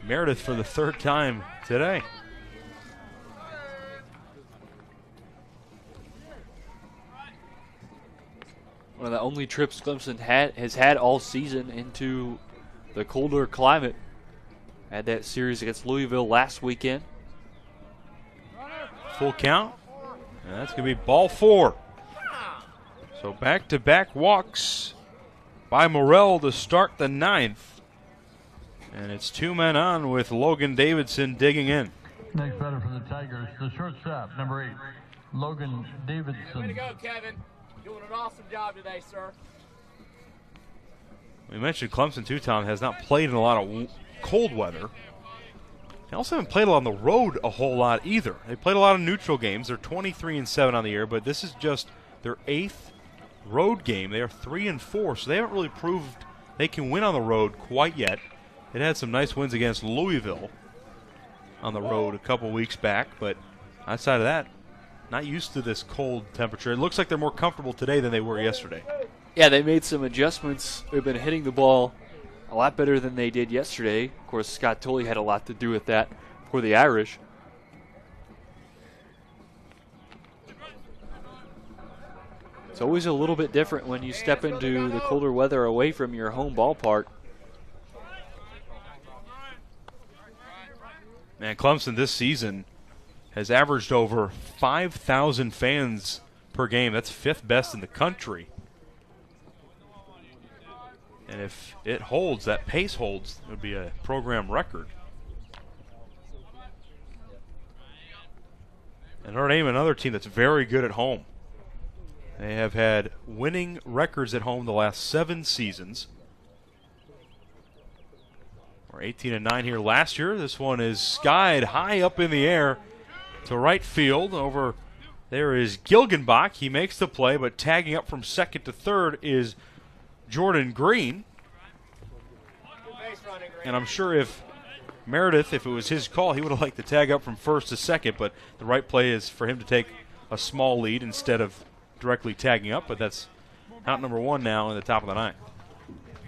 Meredith for the 3rd time today. One of the only trips Clemson has had all season into the colder climate. Had that series against Louisville last weekend. Full count. And that's going to be ball 4. So back-to-back walks by Morrell to start the 9th. And it's 2 men on with Logan Davidson digging in. Next batter for the Tigers, the shortstop, number 8, Logan Davidson. Way to go, Kevin. Doing an awesome job today, sir. We mentioned Clemson too, Tom, has not played in a lot of cold weather. They also haven't played on the road a whole lot either. They played a lot of neutral games. They're 23-7 on the year, but this is just their 8th road game. They are 3-4, so they haven't really proved they can win on the road quite yet. It had some nice wins against Louisville on the road a couple weeks back, but outside of that, not used to this cold temperature. It looks like they're more comfortable today than they were yesterday. Yeah, they made some adjustments. They've been hitting the ball a lot better than they did yesterday. Of course, Scott Tully had a lot to do with that for the Irish. It's always a little bit different when you step into the colder weather away from your home ballpark. Man, Clemson this season has averaged over 5,000 fans per game. That's 5th best in the country. And if it holds, that pace holds, it would be a program record. And Notre Dame, another team that's very good at home. They have had winning records at home the last 7 seasons. We're 18-9 here last year. This one is skied high up in the air to right field. Over there is Gilgenbach. He makes the play, but tagging up from second to third is Jordan Green. And I'm sure if Meredith, if it was his call, he would have liked to tag up from first to second, but the right play is for him to take a small lead instead of directly tagging up, but that's out number 1 now in the top of the 9th.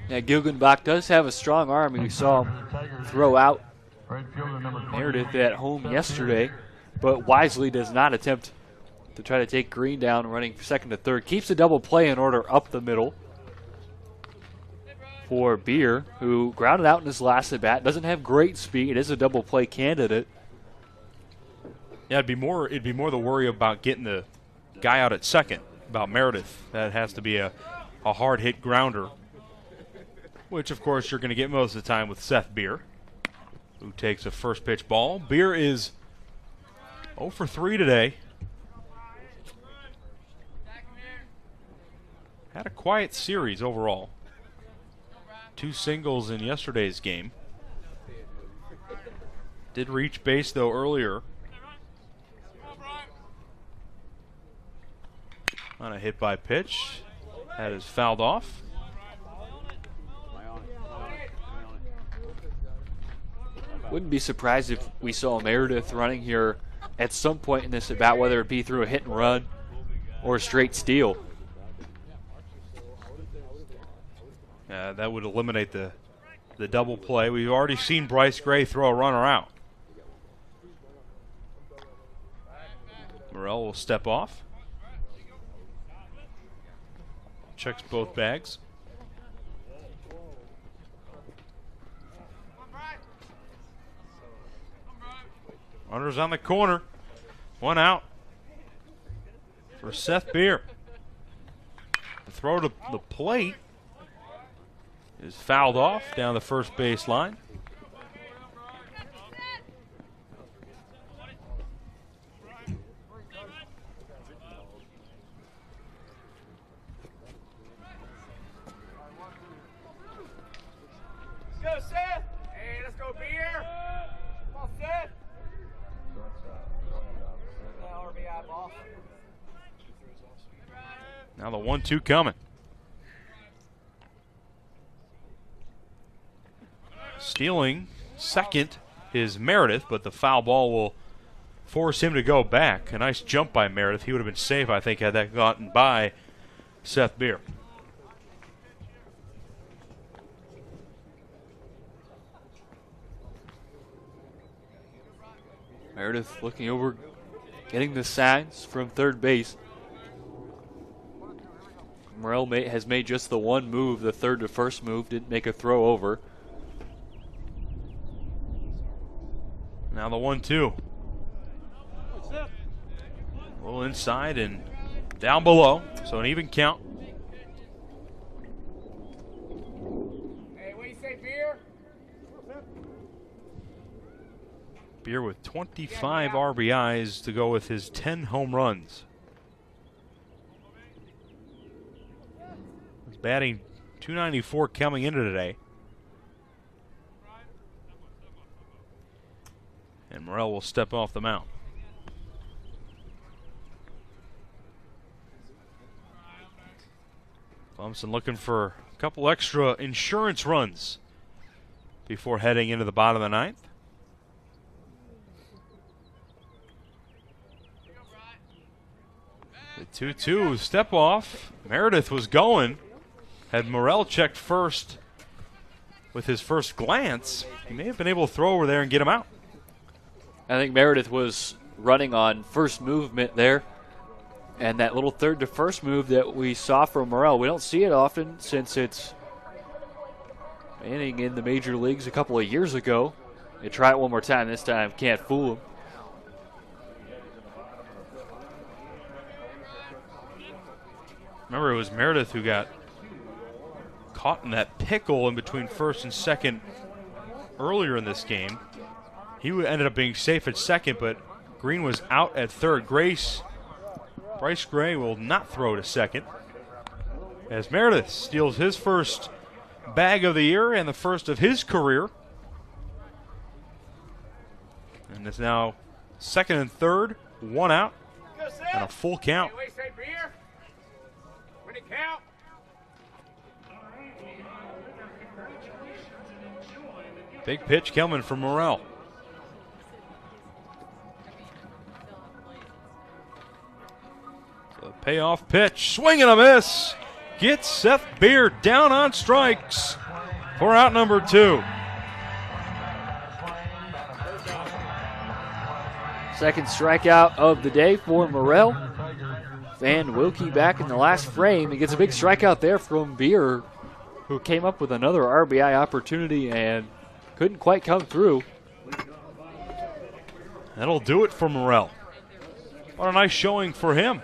Yeah, Gilgenbach does have a strong arm. We saw him throw out Meredith at home yesterday, but wisely does not attempt to try to take Green down, running second to third. Keeps the double play in order up the middle for Beer, who grounded out in his last at bat. Doesn't have great speed. Is a double play candidate. Yeah, it'd be more the worry about getting the guy out at second, about Meredith. That has to be a hard hit grounder, which of course you're going to get most of the time with Seth Beer, who takes a first pitch ball. Beer is 0 for 3 today. Had a quiet series overall. 2 singles in yesterday's game. Did reach base though earlier. On a hit by pitch. That is fouled off. Wouldn't be surprised if we saw Meredith running here at some point in this at bat, whether it be through a hit and run or a straight steal. That would eliminate the double play. We've already seen Bryce Gray throw a runner out. Morrell will step off. Checks both bags. Runners on the corner. 1 out for Seth Beer. The throw to the plate is fouled off down the first base line. Let's go, Seth. Hey, let's go, Beer. Come on, Seth. RBI ball. Now the 1-2 coming. Stealing second is Meredith, but the foul ball will force him to go back. A nice jump by Meredith. He would have been safe, I think, had that gotten by Seth Beer. Meredith looking over, getting the signs from third base. Morrell has made just the one move, the third to first move, didn't make a throw over. Now the 1-2. A little inside and down below, so an even count. Hey, what do you say, Beer? Beer with 25 RBIs to go with his 10 home runs. He's batting .294 coming into today. And Morrell will step off the mound. Clemson looking for a couple extra insurance runs before heading into the bottom of the 9th. The 2-2 step off. Meredith was going. Had Morrell checked first with his first glance, he may have been able to throw over there and get him out. I think Meredith was running on first movement there. And that little third to first move that we saw from Morrell, we don't see it often since it's inning in the major leagues a couple of years ago. They try it one more time. This time can't fool him. Remember, it was Meredith who got caught in that pickle in between first and second earlier in this game. He ended up being safe at second, but Green was out at third. Bryce Gray will not throw to second as Meredith steals his first bag of the year and the first of his career. And it's now second and third, one out, and a full count. Big pitch coming from Morrell. The payoff pitch, swing and a miss. Gets Seth Beard down on strikes for out number 2. Second strikeout of the day for Morrell. Van Wilkie back in the last frame. He gets a big strikeout there from Beer, who came up with another RBI opportunity and couldn't quite come through. That'll do it for Morrell. What a nice showing for him.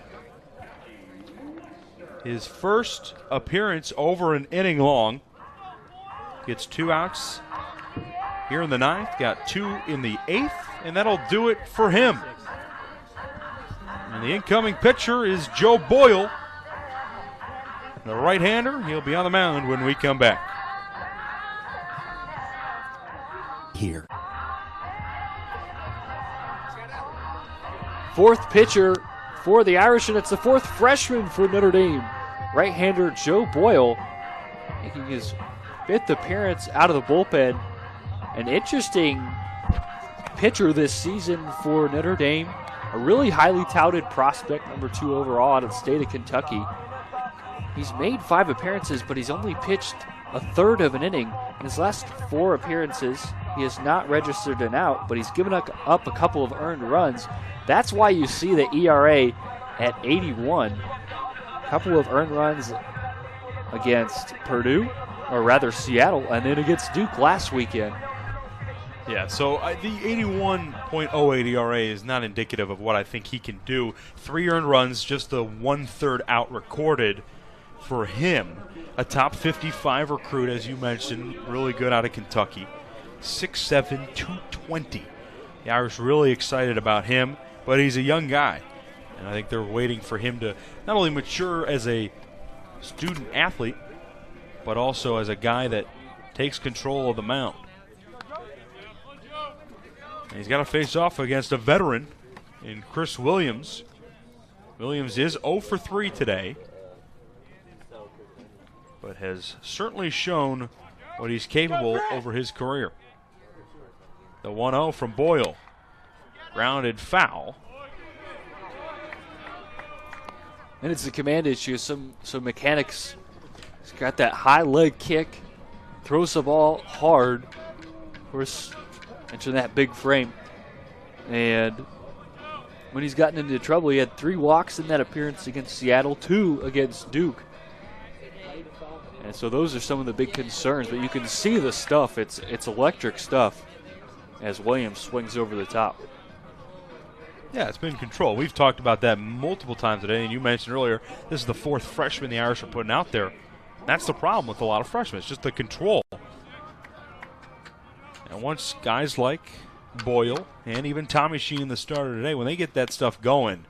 His first appearance over an inning long. Gets 2 outs here in the 9th, got 2 in the 8th, and that'll do it for him. And the incoming pitcher is Joe Boyle. The right-hander, he'll be on the mound when we come back. Here. Fourth pitcher for the Irish, and it's the 4th freshman for Notre Dame. Right-hander Joe Boyle making his 5th appearance out of the bullpen. An interesting pitcher this season for Notre Dame. A really highly touted prospect, number 2 overall out of the state of Kentucky. He's made 5 appearances, but he's only pitched a third of an inning. In his last 4 appearances, he has not registered an out, but he's given up a couple of earned runs. That's why you see the ERA at 81. A couple of earned runs against Purdue, or rather Seattle, and then against Duke last weekend. Yeah, so the 81.08 ERA is not indicative of what I think he can do. 3 earned runs, just the 1/3 out recorded for him. A top 55 recruit, as you mentioned, really good out of Kentucky. 6'7", 220. The Irish really excited about him, but he's a young guy. And I think they're waiting for him to not only mature as a student athlete, but also as a guy that takes control of the mound. And he's got to face off against a veteran in Chris Williams. Williams is 0 for 3 today, but has certainly shown what he's capable over his career. The 1-0 from Boyle. Grounded foul. And it's a command issue, some mechanics. He's got that high leg kick, throws the ball hard. Of course, mentioned that big frame. And when he's gotten into trouble, he had 3 walks in that appearance against Seattle, 2 against Duke. And so those are some of the big concerns, but you can see the stuff. It's electric stuff as Williams swings over the top. Yeah, it's been control. We've talked about that multiple times today, and you mentioned earlier, this is the 4th freshman the Irish are putting out there. That's the problem with a lot of freshmen. It's just the control. And once guys like Boyle and even Tommy Sheen, the starter today, when they get that stuff going,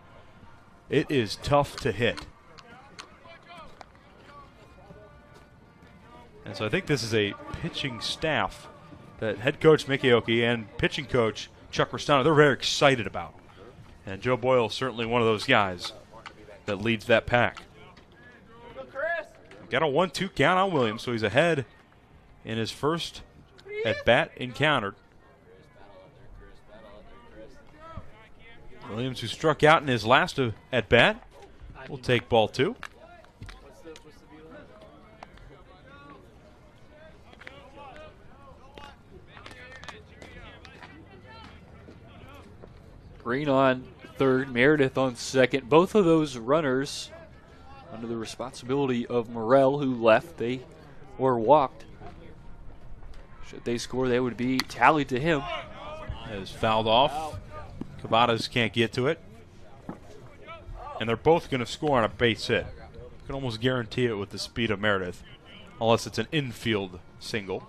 it is tough to hit. And so I think this is a pitching staff that head coach Mickey Oki and pitching coach Chuck Restano, they're very excited about. And Joe Boyle is certainly one of those guys that leads that pack. Got a 1-2 count on Williams, so he's ahead in his first at-bat encountered. Williams, who struck out in his last at-bat, will take ball 2. Green on third, Meredith on second. Both of those runners under the responsibility of Morrell, who left. They were walked. Should they score, they would be tallied to him. Is fouled off. Cavadas can't get to it. And they're both going to score on a base hit. You can almost guarantee it with the speed of Meredith, unless it's an infield single.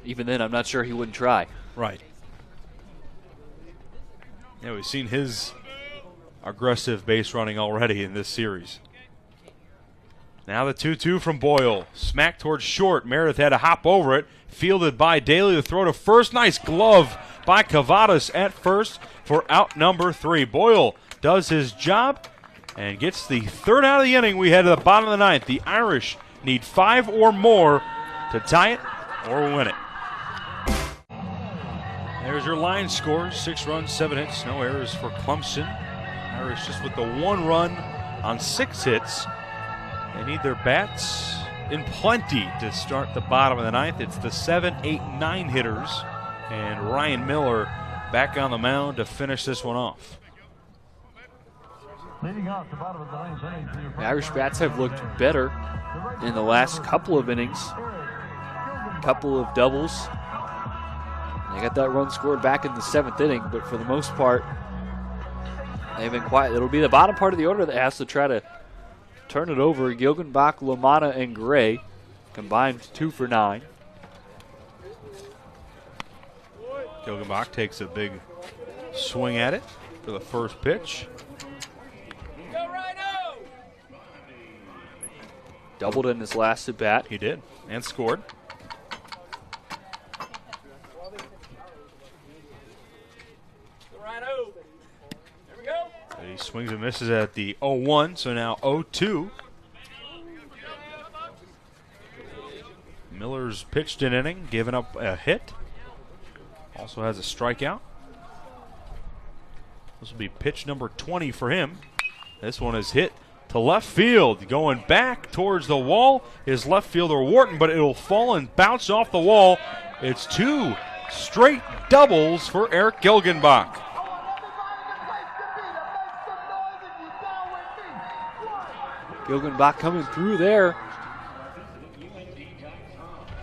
Even then, I'm not sure he wouldn't try. Right. Yeah, we've seen his aggressive base running already in this series. Now the 2-2 from Boyle. Smack towards short. Meredith had to hop over it. Fielded by Daly. The throw to first. Nice glove by Cavadas at first for out number 3. Boyle does his job and gets the third out of the inning. We head to the bottom of the ninth. The Irish need 5 or more to tie it or win it. There's your line score. 6 runs, 7 hits, no errors for Clemson. Irish just with the 1 run on 6 hits. They need their bats in plenty to start the bottom of the ninth. It's the 7, 8, 9 hitters. And Ryan Miller back on the mound to finish this one off. Leading off the bottom of the ninth inning. The Irish bats have looked better in the last couple of innings. A couple of doubles. They got that run scored back in the 7th inning, but for the most part, they've been quiet. It'll be the bottom part of the order that has to try to turn it over. Gilgenbach, LaManna, and Gray combined 2 for 9. Gilgenbach takes a big swing at it for the first pitch. Doubled in his last at bat. He did, and scored. He swings and misses at the 0-1, so now 0-2. Miller's pitched an inning, giving up a hit. Also has a strikeout. This will be pitch number 20 for him. This one is hit to left field. Going back towards the wall is left fielder Wharton, but it'll fall and bounce off the wall. It's 2 straight doubles for Eric Gilgenbach. Gilgenbach coming through there.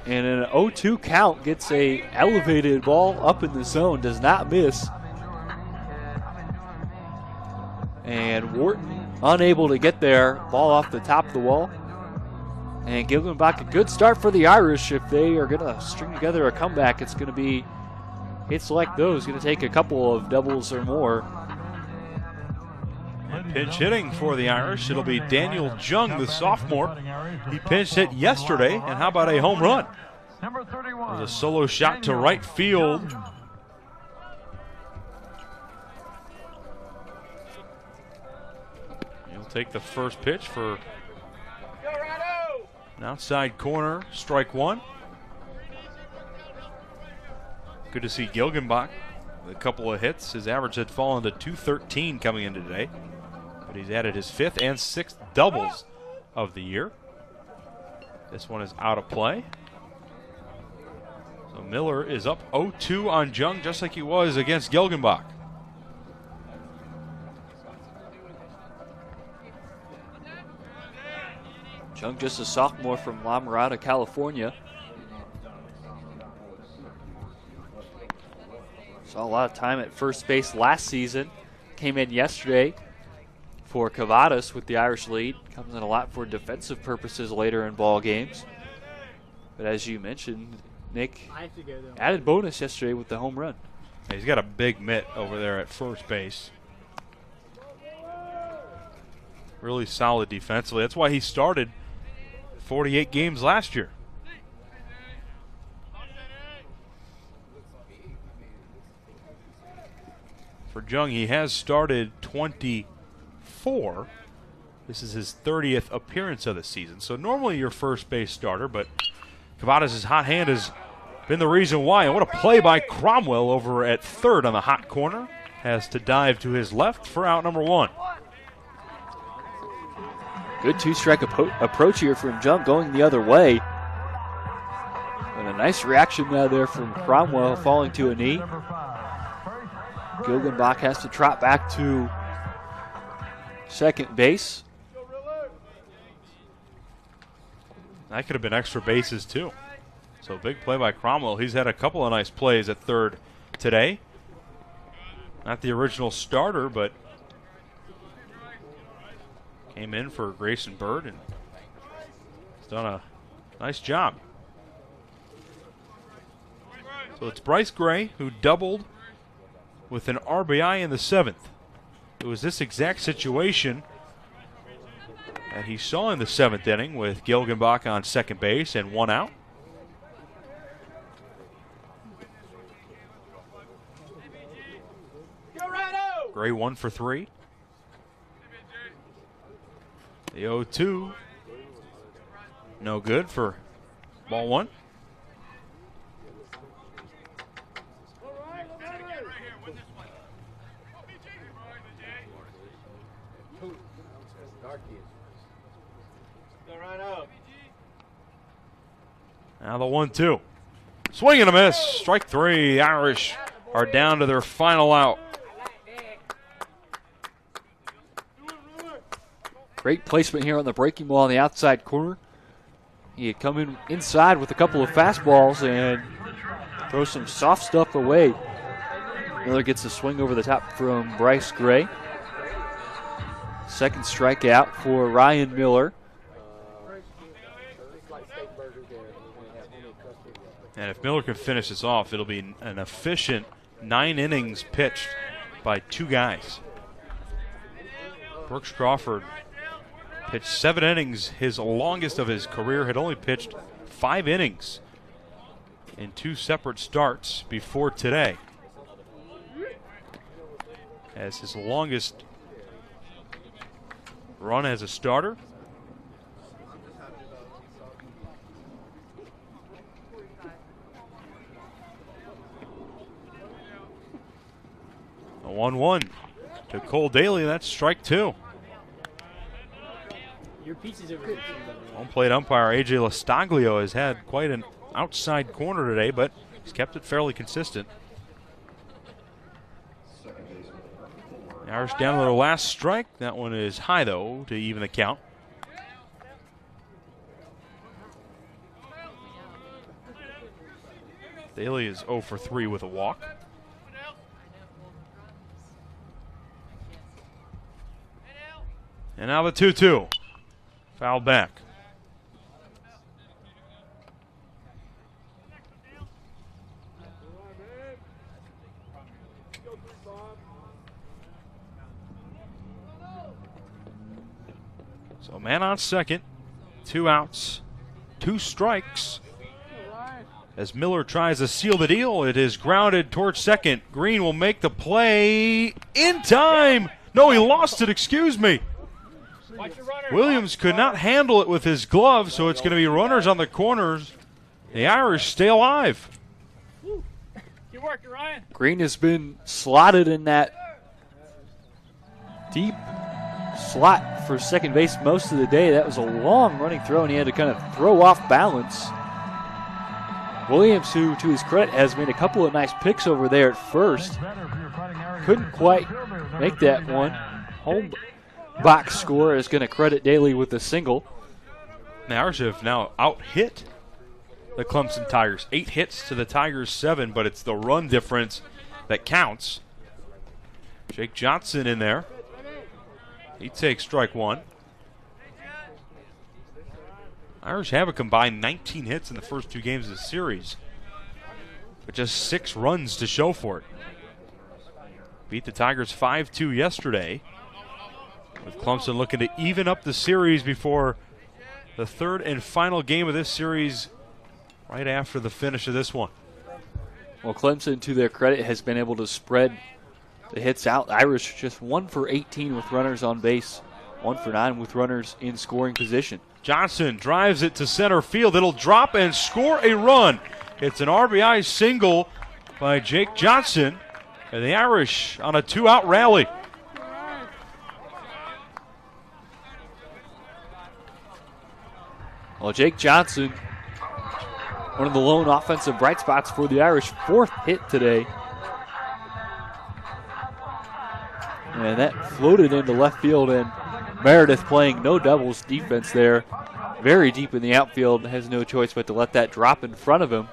And an 0-2 count gets a elevated ball up in the zone, does not miss. And Wharton unable to get there, ball off the top of the wall. And Gilgenbach, a good start for the Irish. If they are going to string together a comeback, it's going to be hits like those. Going to take a couple of doubles or more. And pinch hitting for the Irish, it'll be Daniel Jung, the sophomore. He pinch hit yesterday, and how about a home run? There's a solo shot to right field. He'll take the first pitch for an outside corner, strike 1. Good to see Gilgenbach with a couple of hits. His average had fallen to .213 coming into today, but he's added his 5th and 6th doubles of the year. This one is out of play. So Miller is up 0-2 on Jung, just like he was against Gilgenbach. Jung, just a sophomore from La Mirada, California. Saw a lot of time at first base last season. Came in yesterday for Cavadas with the Irish lead. Comes in a lot for defensive purposes later in ball games. But as you mentioned, Nick, added bonus yesterday with the home run. He's got a big mitt over there at first base. Really solid defensively. That's why he started 48 games last year. For Jung, he has started 24. This is his 30th appearance of the season. So normally your first base starter, but Cavadas' hot hand has been the reason why. And what a play by Cromwell over at third on the hot corner. Has to dive to his left for out number 1. Good two-strike approach here from Jung, going the other way. And a nice reaction there from Cromwell, falling to a knee. Gilgenbach has to trot back to second base. That could have been extra bases, too. So big play by Cromwell. He's had a couple of nice plays at third today. Not the original starter, but came in for Grayson Bird and has done a nice job. So it's Bryce Gray who doubled with an RBI in the 7th. It was this exact situation that he saw in the 7th inning with Gilgenbach on second base and 1 out. Gray 1 for 3. The 0-2. No good for ball 1. Now the 1-2. Swing and a miss. Strike 3. The Irish are down to their final out. Great placement here on the breaking ball on the outside corner. He had come in inside with a couple of fastballs and throw some soft stuff away. Miller gets a swing over the top from Bryce Gray. Second strikeout for Ryan Miller. And if Miller can finish this off, it'll be an efficient 9 innings pitched by 2 guys. Brooks Crawford pitched 7 innings, his longest of his career, had only pitched 5 innings in 2 separate starts before today. As his longest run as a starter. A 1-1 to Cole Daly, that's strike 2. Home plate umpire A.J. Lastaglio has had quite an outside corner today, but he's kept it fairly consistent. The Irish down to their last strike. That one is high, though, to even the count. Daly is 0 for 3 with a walk. And now the 2-2. Fouled back. So man on second, 2 outs, 2 strikes. As Miller tries to seal the deal, it is grounded towards second. Green will make the play in time. No, he lost it, excuse me. Williams could not handle it with his glove, so it's going to be runners on the corners. The Irish stay alive. Green has been slotted in that deep slot for second base most of the day. That was a long running throw, and he had to kind of throw off balance. Williams, who to his credit has made a couple of nice picks over there at first, couldn't quite make that one. Home box score is going to credit Daly with a single. The Irish have now out-hit the Clemson Tigers. 8 hits to the Tigers' 7, but it's the run difference that counts. Jake Johnson in there. He takes strike 1. Irish have a combined 19 hits in the first 2 games of the series, but just 6 runs to show for it. Beat the Tigers 5-2 yesterday, with Clemson looking to even up the series before the 3rd and final game of this series right after the finish of this one. Well, Clemson, to their credit, has been able to spread the hits out. The Irish just 1 for 18 with runners on base, 1 for 9 with runners in scoring position. Johnson drives it to center field. It'll drop and score a run. It's an RBI single by Jake Johnson, and the Irish on a 2-out rally. Well, Jake Johnson, one of the lone offensive bright spots for the Irish, 4th hit today. And that floated into left field, and Meredith playing no doubles defense there very deep in the outfield, has no choice but to let that drop in front of him.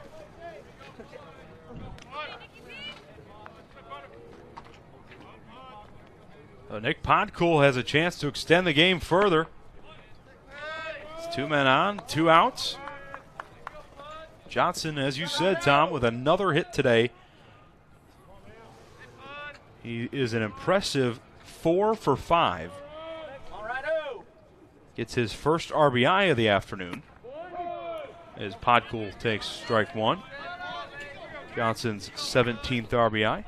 Nick Podcool has a chance to extend the game further. It's 2 men on, 2 outs. Johnson, as you said, Tom, with another hit today. He is an impressive 4 for 5. Gets his first RBI of the afternoon as Podcool takes strike 1. Johnson's 17th RBI.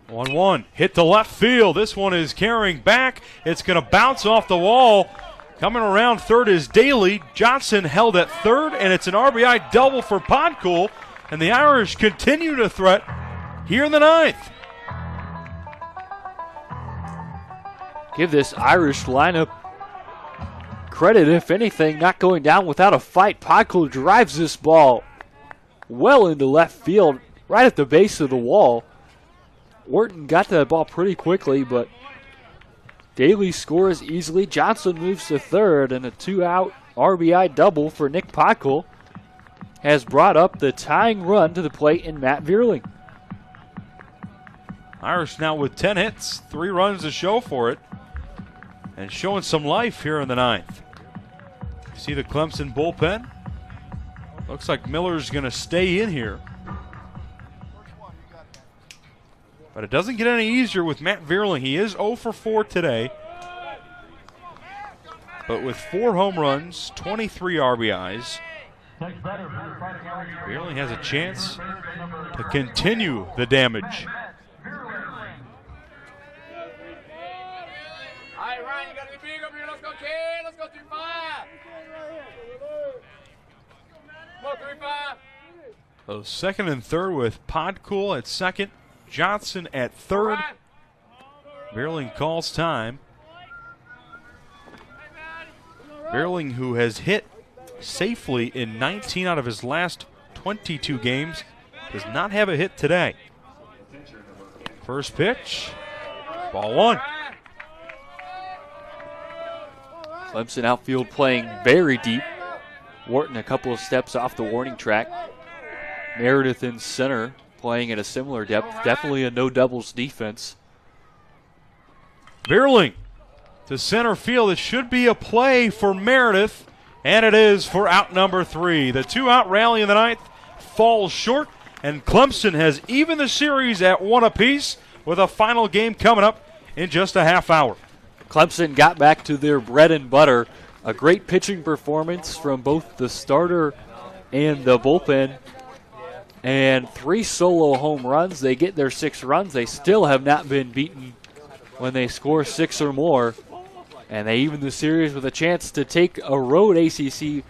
One hit to left field. This one is carrying back. It's going to bounce off the wall. Coming around third is Daly. Johnson held at third, and it's an RBI double for Podcool. And the Irish continue to threat here in the 9th. Give this Irish lineup credit, if anything, not going down without a fight. Podcool drives this ball well into left field, right at the base of the wall. Wharton got to that ball pretty quickly, but Daly scores easily. Johnson moves to third, and a 2-out RBI double for Nick Podcool has brought up the tying run to the plate in Matt Vierling. Irish now with 10 hits, 3 runs to show for it, and showing some life here in the 9th. See the Clemson bullpen? Looks like Miller's going to stay in here. But it doesn't get any easier with Matt Vierling. He is 0 for 4 today. But with 4 home runs, 23 RBIs, Vierling has a chance to continue the damage. All right, Ryan, you got to be big up here. Let's go, kid. Let's go 3-5. Come on, 3-5. So second and third with Podcool at second. Johnson at third. Vierling calls time. Vierling, who has hit safely in 19 out of his last 22 games, does not have a hit today. First pitch, ball 1. Clemson outfield playing very deep. Wharton a couple of steps off the warning track. Meredith in center, playing at a similar depth. Definitely a no doubles defense. Vierling to center field. It should be a play for Meredith, and it is for out number 3. The 2-out rally in the 9th falls short, and Clemson has evened the series at 1 apiece with a final game coming up in just a half hour. Clemson got back to their bread and butter. A great pitching performance from both the starter and the bullpen. And 3 solo home runs. They get their 6 runs. They still have not been beaten when they score 6 or more. And they even the series with a chance to take a road ACC